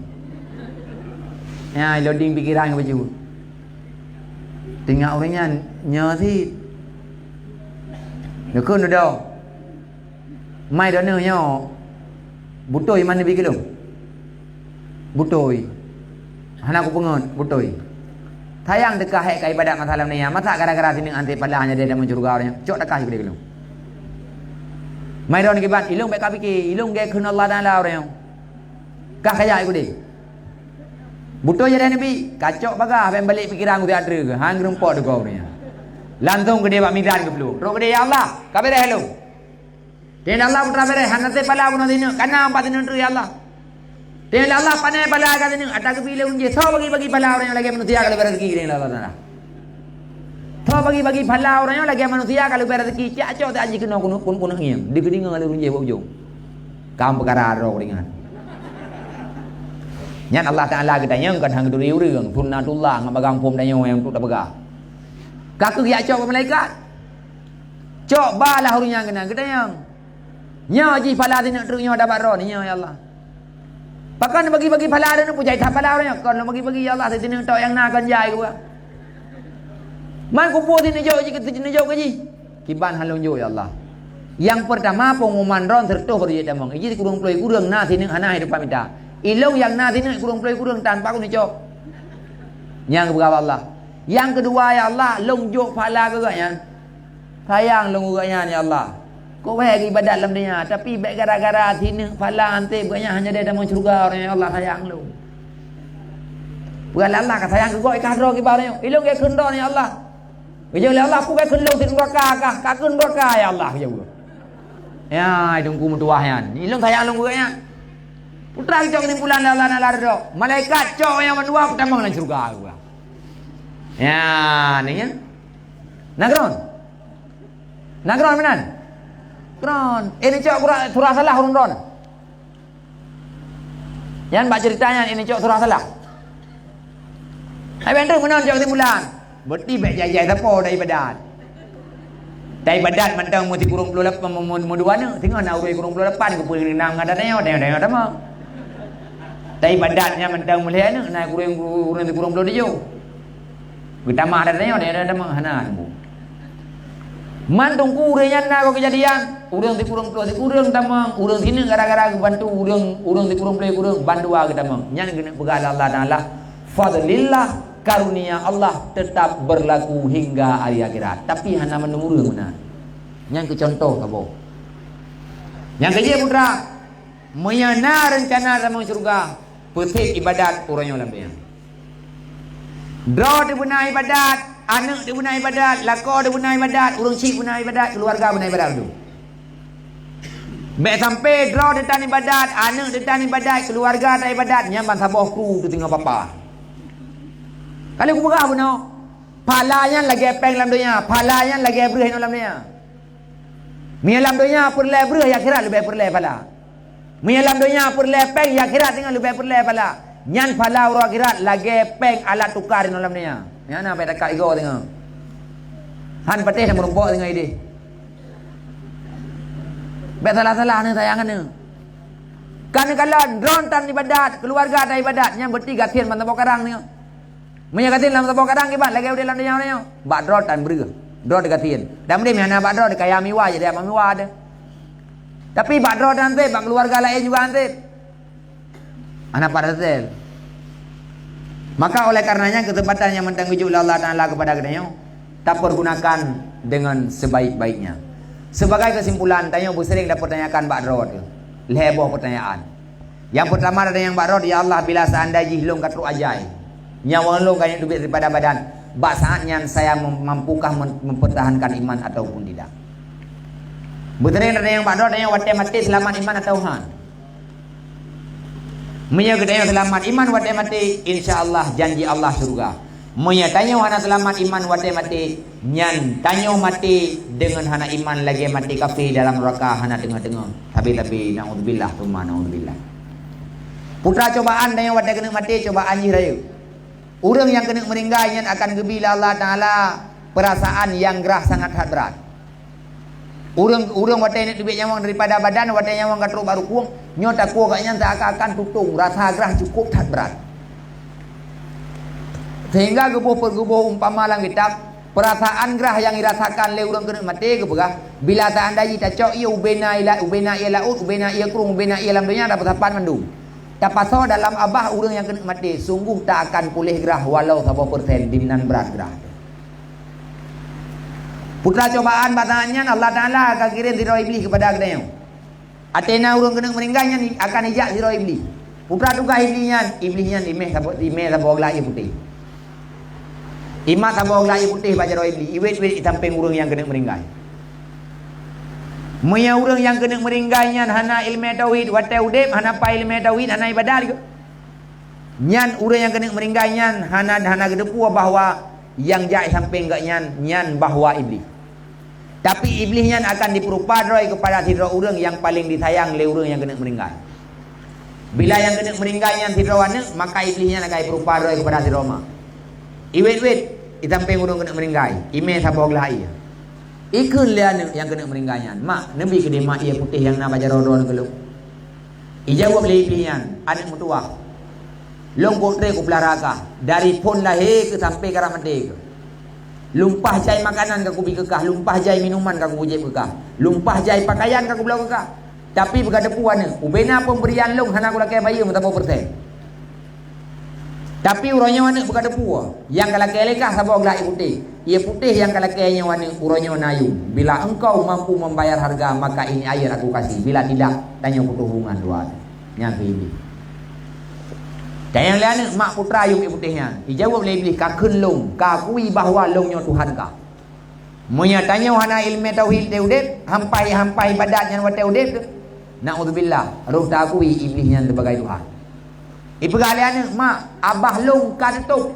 Ya loading pikiran ke baju. Tengok orangnya nya si. Nekun dah. Mai dah nya. Butoi mana bi kelong? Butoi. Hana aku pengon butoi. Tayang dekah hek kai ibadat masalah ni ya. Masa gara-gara sini ante padahnya dia dah mencuriga orangnya. Cok dekah gede kelong. Mai don kibat ilung baik fikir, ilung ge kun Allah Taala orang. Kah kaya aku deh. Butuh je dah Nabi. Kacok bagah ben balik fikiran aku tak ada ke. Hang rempok kau ni. Lantung ke dia bak migran ke belum. Terus ke dia ya Allah, ka beres hello. Dia Allah putra beres, han nanti pala guna dina. Kana empat dina tu ya Allah. Dia Allah panai pala ka dina. Ada ke pilih unje. Tho bagi pala orang yang lagi manusia kalau berezeki dia Allah Taala. Tho bagi pala orang yang lagi manusia kalau berezeki. Cak tak aji kena kun ngiam. Di kedinga kalau unje bau jong. Kam perkara ro ringan. Nyan Allah Taala kita yang kan hang duri urang sunnatullah ngamagang pom danyo yang tu dah begah. Kaku ya cok malaikat. Cok balah hurunya kena kita yang. Nya ji pala tin nak terunyo dapat ro ni ya Allah. Pakan bagi pala ada nu pujai tak pala orang kon bagi ya Allah tin tok yang nak kan jai gua. Man kumpul tin jo ji kita tin jo ke ji. Kiban halung jo ya Allah. Yang pertama pengumuman ron tertuh ber je damang. Ji kurung ploi kurang na tin hana hidup pamita. Ilung yang na tin kurung ploi kurang tanpa ku ni cok. Yang berapa Allah. Yang kedua ya Allah, longjok pala gegaknya. Sayang longjoknya ya Allah. Kau bagi ibadat dalam dunia, tapi baik gara-gara sini pala ante banyak hanya dia dalam syurga orang ya Allah sayang lu. Bukan Allah kata sayang gegak ikan ro kibarnya. Ilung ke kendo ya Allah. Bejo Allah aku ke kendo sin neraka kah? Ka kun neraka ya Allah bejo. Ya, idungku mutuahnya. Ilung sayang lu gegaknya. Putra cok ni bulan Allah na lardo. Malaikat cok yang menua pertama dalam syurga gua. Ya, ni ya. Nagron menan. Kron. Ini cok surah salah hurun ron. Yang baca ceritanya ini cok surah salah. Hai bentuk menan cok timulan. Berti baik jai-jai tapo dah ibadat. Dah ibadat mentang mesti kurung 28 muduana. Tengok nak urui kurung 28 ke puing nang ada tengok tama. Dah ibadatnya mentang mulai nak kurung 27. Kita mah ada tengok hana bu. Mantung kurenya na kau kejadian. Urang ti kurang tamang, urang sini gara-gara bantu urang ti kurang bantu kita tamang. Nyan kena pegal Allah Taala. Fadlillah karunia Allah tetap berlaku hingga hari akhirat. Tapi hana menurun mana. Nyan ke contoh kabo. Yang kedua putra, menyana rencana dalam surga, petik ibadat orang yang lambai. Draw di benar ibadat, anak di benar ibadat, lako di benar ibadat, urang cik benar ibadat, keluarga benar ibadat tu. Baik sampai draw di tan ibadat, anak di tan ibadat, keluarga tan ibadat, nyamban sabah kru tu tengah papa. Kalau aku berah benar, palayan lagi peng dalam dunia, palayan lagi berah dalam dunia. Mi dalam dunia perle berah ya akhirat lebih perle pala. Mi dalam dunia perle peng ya akhirat tengah lebih perle pala. Nyan pala orang akhirat lagi peng alat tukar dalam dunia. Yang nak dekat ego tengok. Han patih sama rumput tengok ini. Bet salah-salah ni sayangan ni. Kan kalau drone tan ibadat, keluarga tan ibadat, yang bertiga tian man tabok karang ni. Menyakatin dalam tabok karang kibat lagi dalam dunia ni. Bak drone tan berga. Drone dekat tian. Dan dia mana bak drone dekat miwa je dia miwa ada. Tapi bak drone nanti bak keluarga lain juga nanti. Anak pada tel. Maka oleh karenanya ketepatan yang mentang wujud Allah Taala kepada kita tak pergunakan dengan sebaik-baiknya. Sebagai kesimpulan, tanya sering dah pertanyakan Pak Rod. Leboh pertanyaan. Yang pertama ada yang Pak Rod, ya Allah bila seandainya jihlong katru ajai. Nyawa lo kaya duit daripada badan. Bak saatnya saya mampukah mempertahankan iman ataupun tidak. Betul ada yang Pak Rod, ada yang mati selamat iman atau han. Menya kedaya selamat iman wate mati insyaallah janji Allah surga. Menya tanya hana selamat iman wate mati nyan tanya mati dengan hana iman lagi mati kafir dalam neraka hana tengah-tengah. Tapi naudzubillah tsumma naudzubillah. Putra cobaan tanya wate kena mati cobaan ji raya. Orang yang kena meninggal nyan akan gebila Allah Taala perasaan yang gerah sangat berat. Urang wate ni duit nyawang daripada badan wate nyawang katru baru kuang nyota kuang kaknya tak akan tutung rasa gerah cukup tak berat sehingga gebuh umpama lang kitab perasaan gerah yang dirasakan oleh urang kena mati kepegah bila tak andai tak cok ia ubena ia laut ubena ia kurung ubena ia lam dunia dapat sapan mendung tak pasal dalam abah urang yang kena mati sungguh tak akan pulih gerah walau berapa persen dinan berat gerah. Putra cobaan batangannya Allah Taala akan kirim zero iblis kepada kita. Atena urang kena meninggalnya akan ijak zero iblis. Putra tugas iblisnya imeh sabog lai putih. Imat sabog lai putih baca roh iblis. Iwet tamping urang yang kena meringgai. Munya urang yang kena meringgai nyan hana ilmu tauhid wa taudib hana pa ilmu tauhid hana ibadah juga. Nyan urang yang kena meringgai nyan hana gedepu bahwa yang jai samping gak nyan bahwa iblis. Tapi iblis nyan akan diperupadroi kepada sidra urang yang paling disayang le urang yang kena meringgai. Bila yang kena meringgai nyan sidra wana maka iblis nyan akan diperupadroi kepada sidra ma. Iwet samping urang kena meringgai. Ime sabog lahai. Ikun lian yang kena meringgai nyan. Mak nabi ke mak ia putih yang nak baca rodon keluk. Ijawab le iblis nyan anak mutuah. Long potre ku pelaraka dari pun lahir ke sampai ke ramade ke. Lumpah jai makanan kaku bi kekah, lumpah jai minuman kaku bujai kekah, lumpah jai pakaian kaku belau kekah. Tapi berkata puan ubena pemberian long hana aku lakai bayi mentapa persen. Tapi uranya wana berkata puan yang kalakai lekah sabok lai putih. Ia putih yang kalakainya wana uranya nayu. Bila engkau mampu membayar harga maka ini air aku kasih. Bila tidak tanya putus hubungan dua. Nyaki ini. Dan yang lain mak putra ayub putihnya. Dijawab oleh iblis ka keun long, ka kui bahawa longnya Tuhan ka. Munya tanya hana ilmu tauhid teudep, hampai badatnya wa teudep. Naudzubillah, roh ta kui iblisnya sebagai Tuhan. Ipegalian mak abah long ka tutup.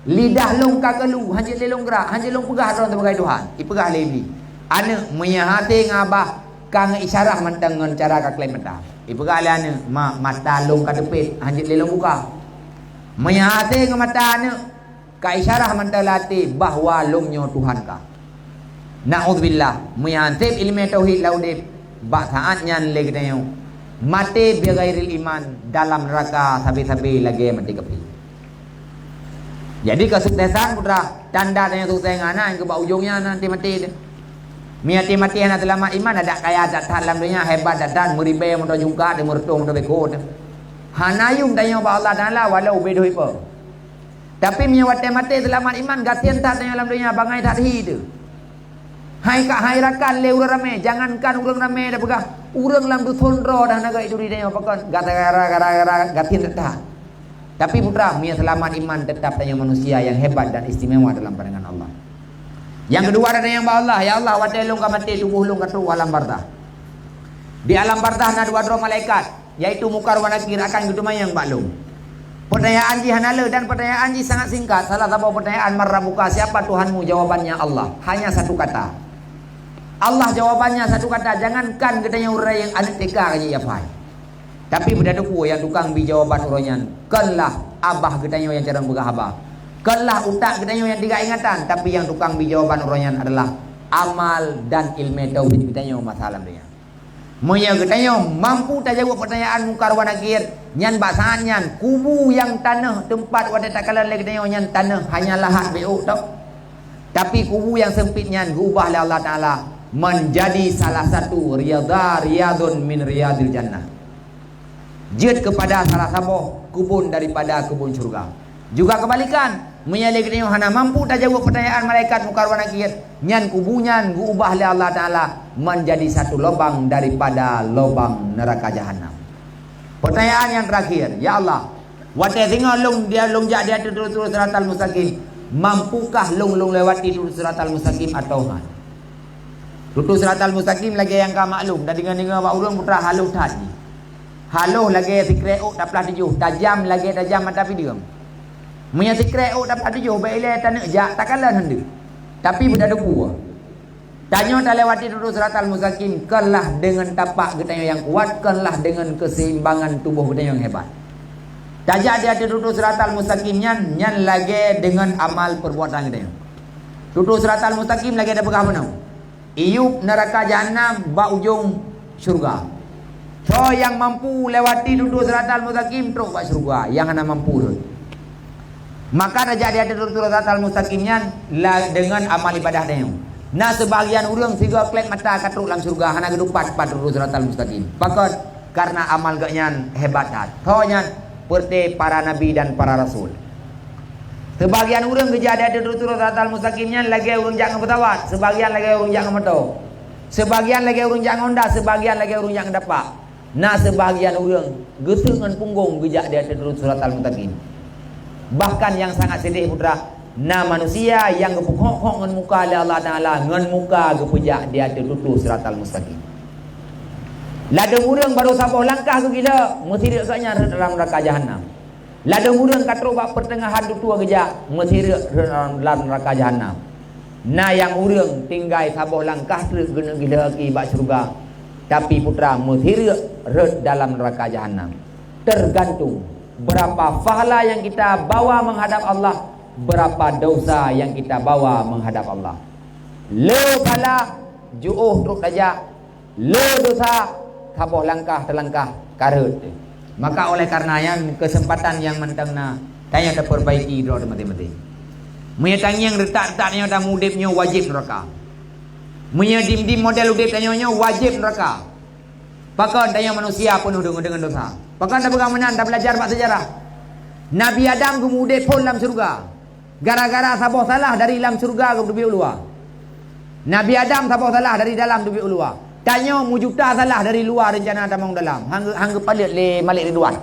Lidah long ka kelu, hanjil long gerak, hanjil long pegah orang sebagai Tuhan. Ipegah oleh iblis. Ana munya hati ngabah kang isyarah mentang ngan cara ka klaim mata. Ipegalian mata long ka depit hanjit lelong buka. Menyate ke mata ne ka isyarah mentalati bahwa longnya Tuhan ka. Naudzubillah menyantip ilmu tauhid laudip ba saatnya le kita mati bi ghairil iman dalam neraka sabi-sabi lagi mati kepi. Jadi kesuksesan putra tanda yang sukses ngana yang ke ujungnya nanti mati. Miati mati anak selamat iman ada kaya datang dalam dunia hebat datang muribe muda jungka de murtung de bekot. Hanayum tanya ba Allah Taala walau bedo ipo. Tapi miawat mati selamat iman gatian tak tanya dalam dunia bangai tak hidu. Hai ka hai rakan le urang rame jangankan urang rame dah pegah urang lam tu thonro dah naga itu di tanya pakon gara-gara gatian tak. Tapi putra mia selamat iman tetap tanya manusia yang hebat dan istimewa dalam pandangan Allah. Yang kedua ada yang Allah, ya Allah wadai long kamati tubuh long katu alam barzah. Di alam barzah ada dua malaikat, yaitu Mukar wa Nakir akan gitu mayang baklong. Pertanyaan ji hanale dan pertanyaan ji sangat singkat. Salah satu pertanyaan marrabuka siapa Tuhanmu? Jawabannya Allah. Hanya satu kata. Allah jawabannya satu kata. Jangankan katanya orang yang anak teka kaya yafai. Tapi berdadu ku yang tukang bi jawaban uranya. Kanlah abah katanya yang jarang bergahabah. Kanlah utak katanya yang tiga ingatan. Tapi yang tukang bi jawaban uranya adalah amal dan ilmu tauhid katanya masalah dia. Moya katanya mampu tak jawab pertanyaan Mukar wa Nakir. Nyan baksaan nyan kubu yang tanah tempat wadah takalan lagi katanya nyan tanah hanya lahat beuk tau. Tapi kubu yang sempit nyan diubah oleh Allah Taala menjadi salah satu riyadun min riyadil jannah. Jid kepada salah satu kubun daripada kubun surga. Juga kebalikan, menyalih katanya hana mampu tak jawab pertanyaan malaikat Mukar wa Nakir. Nyan kubunya diubah oleh Allah Taala menjadi satu lubang daripada lubang neraka jahanam. Pertanyaan yang terakhir, ya Allah, wadah tengok long jak dia terus siratal mustaqim. Mampukah long lewati terus siratal mustaqim atau enggak? Terus siratal mustaqim lagi yang kau maklum. Dan dengan awak urang putra haluh tadi. Haluh lagi sikre tak pelah tujuh. Tajam lagi tajam mata video. Punya sikre tak pelah tujuh. Baiklah tanah jak takalan hendak. Tapi berdadu kuah. Tanya tak lewati terus siratal mustaqim, kelah dengan tapak getanya yang kuat, kelah dengan keseimbangan tubuh getanya yang hebat. Tajak dia terus siratal mustaqim nyan lagi dengan amal perbuatan getanya. Terus siratal mustaqim lagi ada pegah mana? Iup neraka jahanam ba ujung syurga. So yang mampu lewati terus siratal mustaqim terus ba syurga, yang hana mampu. Maka tajak dia terus siratal mustaqim dengan amal ibadah dia. Nah sebagian orang tiga klep mata katruk dalam surga hana gedupat terus siratal mustaqim. Pakot karena amal gaknya hebat hat. Thonya seperti para nabi dan para rasul. Sebagian orang kejadian terus siratal mustaqimnya lagi orang jangan bertawat, sebagian lagi orang jangan meto. Sebagian lagi orang jangan onda, sebagian lagi orang jangan dapat. Nak sebahagian orang gesek dengan punggung gejak dia terus surat al-mustaqim. Bahkan yang sangat sedih putra, na manusia yang gepuk-hok dengan muka Allah Ta'ala, dengan muka gepejak dia tertutup surat al-mustaqim. Ladang urang baru sabuh langkah tu gila, mesti dia saknya dalam neraka jahanam. Ladang urang katrok bak pertengahan tu tua gejak, mesti dia dalam neraka jahanam. Na yang urang tinggal sabuh langkah terus gena gila ki bak syurga. Tapi putra mesti dia dalam neraka jahanam. Tergantung berapa pahala yang kita bawa menghadap Allah, berapa dosa yang kita bawa menghadap Allah. Le pahala juuh truk dajak, le dosa sabuh langkah terlangkah karut. Maka oleh karenanya kesempatan yang mentangna tanya terperbaiki doa mati-mati. Menyatang yang retak-retaknya dah mudipnya wajib neraka. Menyadim-dim model udip tanya wajib neraka. Pakan tanya manusia penuh dengan dosa. Pakan dah bergamanan, dah belajar bab sejarah. Nabi Adam kemudian pun dalam surga. Gara-gara sabuh salah dari dalam surga ke dubi luar. Nabi Adam sabuh salah dari dalam dubi luar. Tanya mujuta salah dari luar rencana tamang dalam. Hangga palit le Malik Ridwan.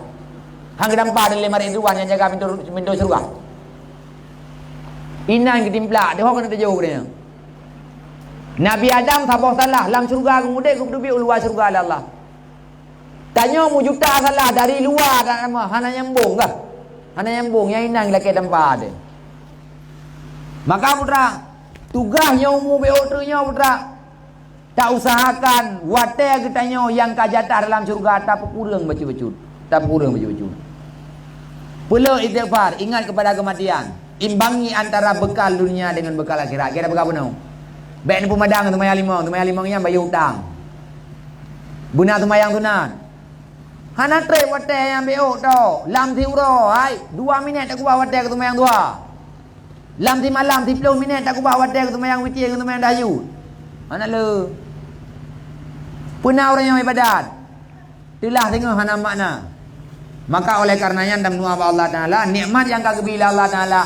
Hangga dampar le Malik Ridwan yang jaga pintu surga. Inan ketimplak, dia orang kena terjauh dia. Nabi Adam sabuh salah dalam surga kemudian ke dubi luar surga Allah. Tanya mujuta salah dari luar tak nama. Hana nyambung kah? Hana nyambung yang inang laki tempat dia. Maka putra, tugasnya umum beotunya putra, tak usahakan watai ketanya yang kajatah dalam surga tak kurang baca-baca. Tak kurang baca-baca. Pula istighfar, ingat kepada kematian. Imbangi antara bekal dunia dengan bekal akhirat. Kira bekal penuh. Baik ni pemadang tu mayang limang yang bayar hutang. Buna tu mayang tunan. Hana trek watai yang beok tau. Lam ti uro, hai 2 minit tak kubah watai ke tu mayang tua. Lam ti malam 30 minit tak kubah watai ke tu mayang witir ke tu mayang dayu. Hana le. Puna orang yang ibadat. Itulah tengok hana makna. Maka oleh karenanya dalam doa Allah Ta'ala, nikmat yang kau bila Allah Ta'ala,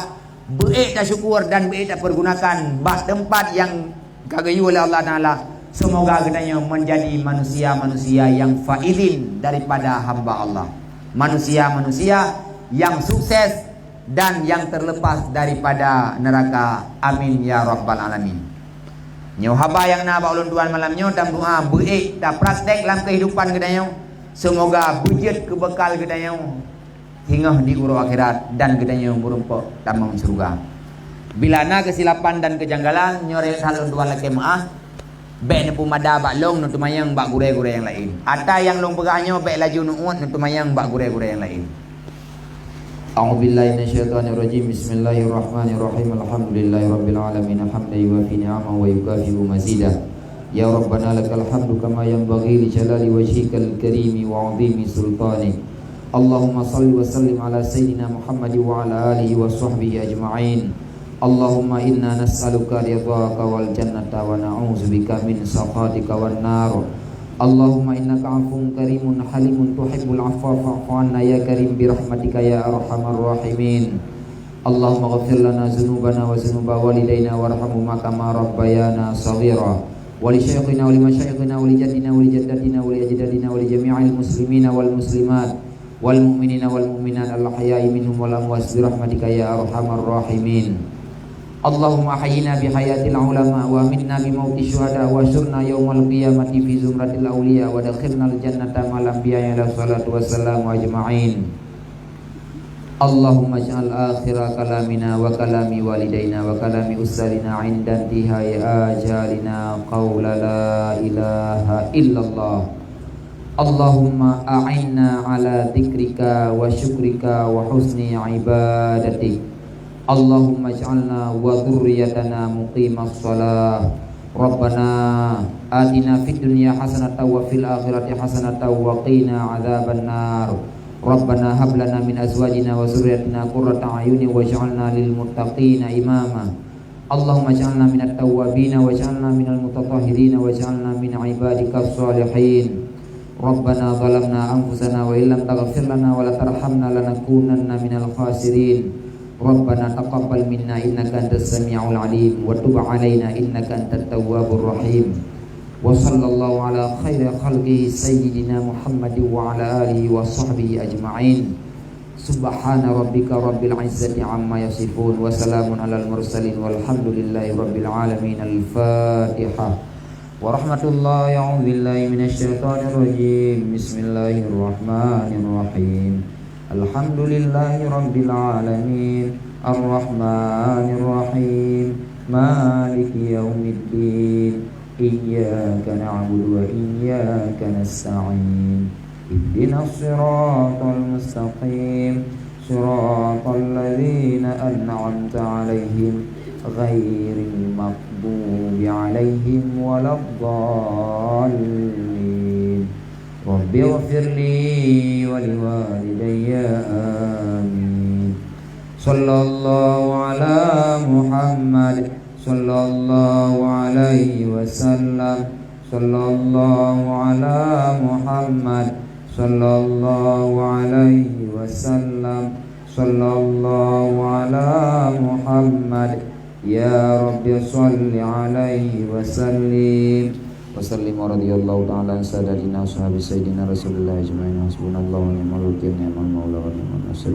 berik tak syukur dan berik tak pergunakan bah tempat yang kau oleh Allah Ta'ala. Semoga katanya menjadi manusia-manusia yang faidin daripada hamba Allah. Manusia-manusia yang sukses dan yang terlepas daripada neraka. Amin ya rabbal alamin. Nyo haba yang na ba ulun tuan malamnya dalam doa berik tak praktek dalam kehidupan katanya. Semoga bujit kebekal katanya hingga di uru akhirat dan katanya merumpak tamang surga. Bila na kesilapan dan kejanggalan nyore salun tuan laki maaf. Baik ni pumada bak long nutu mayang bak gure-gure yang lain. Ada yang long pegahnya baik laju nuut nutu mayang bak gure-gure yang lain. A'udzubillahi minasyaitonirrajim. Bismillahirrahmanirrahim. Alhamdulillahirabbil alamin. Hamdan yuwafi ni'amahu wa yukafi'u mazidah. Ya Rabbana lakal hamdu kama yanbaghi li jalali wajhikal karimi wa 'azimi sultanik. Allahumma shalli wa sallim ala sayyidina Muhammad wa ala alihi wa sahbihi ajma'in. Allahumma inna nas'aluka ridhaka wal jannata wa na'udzubika min sakhatika wan nar. Allahumma innaka 'afuwun karimun halimun tuhibbul 'afwa fa'fu 'anna ya karim bi rahmatika ya arhamar rahimin. Allahumma ighfir lana dzunubana wa dzunuba walidayna warhamhuma kama rabbayana shaghira. Wa li syayikhina wa li masyayikhina wa li jaddina wa li jaddatina wa li ajdadina wa li jami'il muslimina wal muslimat wal mu'minina wal mu'minat al ahya'i minhum wal amwat bi rahmatika ya arhamar rahimin. Allahumma hayyina bi hayatil ulama wa minna bi mauti syuhada wa syurna yaumal qiyamati fi zumratil awliya wa dakhilnal jannata ma'al anbiya'i ala salatu wassalamu ajma'in. Allahumma ij'al akhira kalamina wa kalami walidayna wa kalami ustadina 'inda intihai ajalina qawla la ilaha illallah. Allahumma a'inna ala dzikrika wa syukrika wa husni ibadatik. Allahumma ij'alna wa dhurriyyatana muqimas shalah. Rabbana atina fid dunya hasanatan wa fil akhirati hasanatan wa qina adzaban nar. Rabbana hab lana min azwajina wa dzurriyyatina qurrata a'yunin waj'alna lil muttaqina imama. Allahumma ij'alna minat tawwabin waj'alna minal mutatahhirin waj'alna min ibadikas shalihin. Rabbana zalamna anfusana wa illam taghfir lana wa la tarhamna lanakunanna minal khasirin. Rabbana taqabbal minna innaka antas samiul alim wa tub alaina innaka antat tawwabur rahim. wa sallallahu ala khairi khalqihi sayyidina Muhammad wa ala alihi wa sahbihi ajma'in. Subhana rabbika rabbil izzati amma yasifun wa salamun alal mursalin walhamdulillahi rabbil alamin. Al-Fatihah. Wa rahmatullahi a'udzu billahi minasyaitonir rajim. Bismillahirrahmanirrahim. Alhamdulillahi rabbil alamin. Ar-Rahmanir Rahim. Maliki yaumiddin. Iyyaka na'budu wa iyyaka nasta'in. Ihdinas siratal mustaqim. Siratal ladzina an'amta 'alaihim ghairil maghdubi 'alaihim waladdallin. Rabbighfirli wa liwalidayya amin. Sallallahu ala Muhammad sallallahu alaihi wasallam. Sallallahu ala Muhammad sallallahu alaihi wasallam. Sallallahu ala Muhammad. Ya Rabbi salli alaihi wasallim. Wasallim wa radiyallahu ta'ala an sadadina sahabi sayyidina Rasulullah ajma'in. Hasbunallahu wa ni'mal wakil, ni'mal maula wa ni'mal nasir.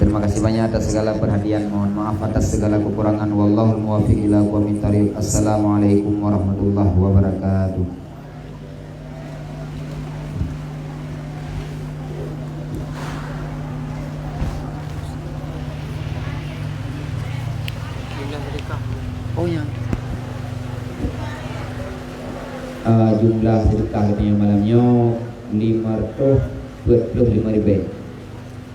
Terima kasih banyak atas segala perhatian. Mohon maaf atas segala kekurangan. Wallahul muwaffiq ila aqwamit thariq. Assalamualaikum warahmatullahi wabarakatuh. Oh ya. Jumlah sedekah katanya malamnya 525.000.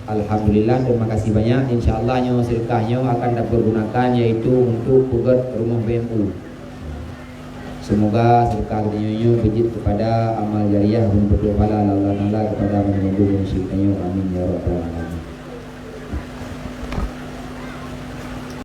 Alhamdulillah, terima kasih banyak. InsyaAllah sedekahnya akan dapat gunakan yaitu untuk pegat rumah BMU. Semoga sedekah katanya berjit kepada amal jariah dan berdoa Allah kepada menunggu musibahnya. Amin ya rabbal alamin.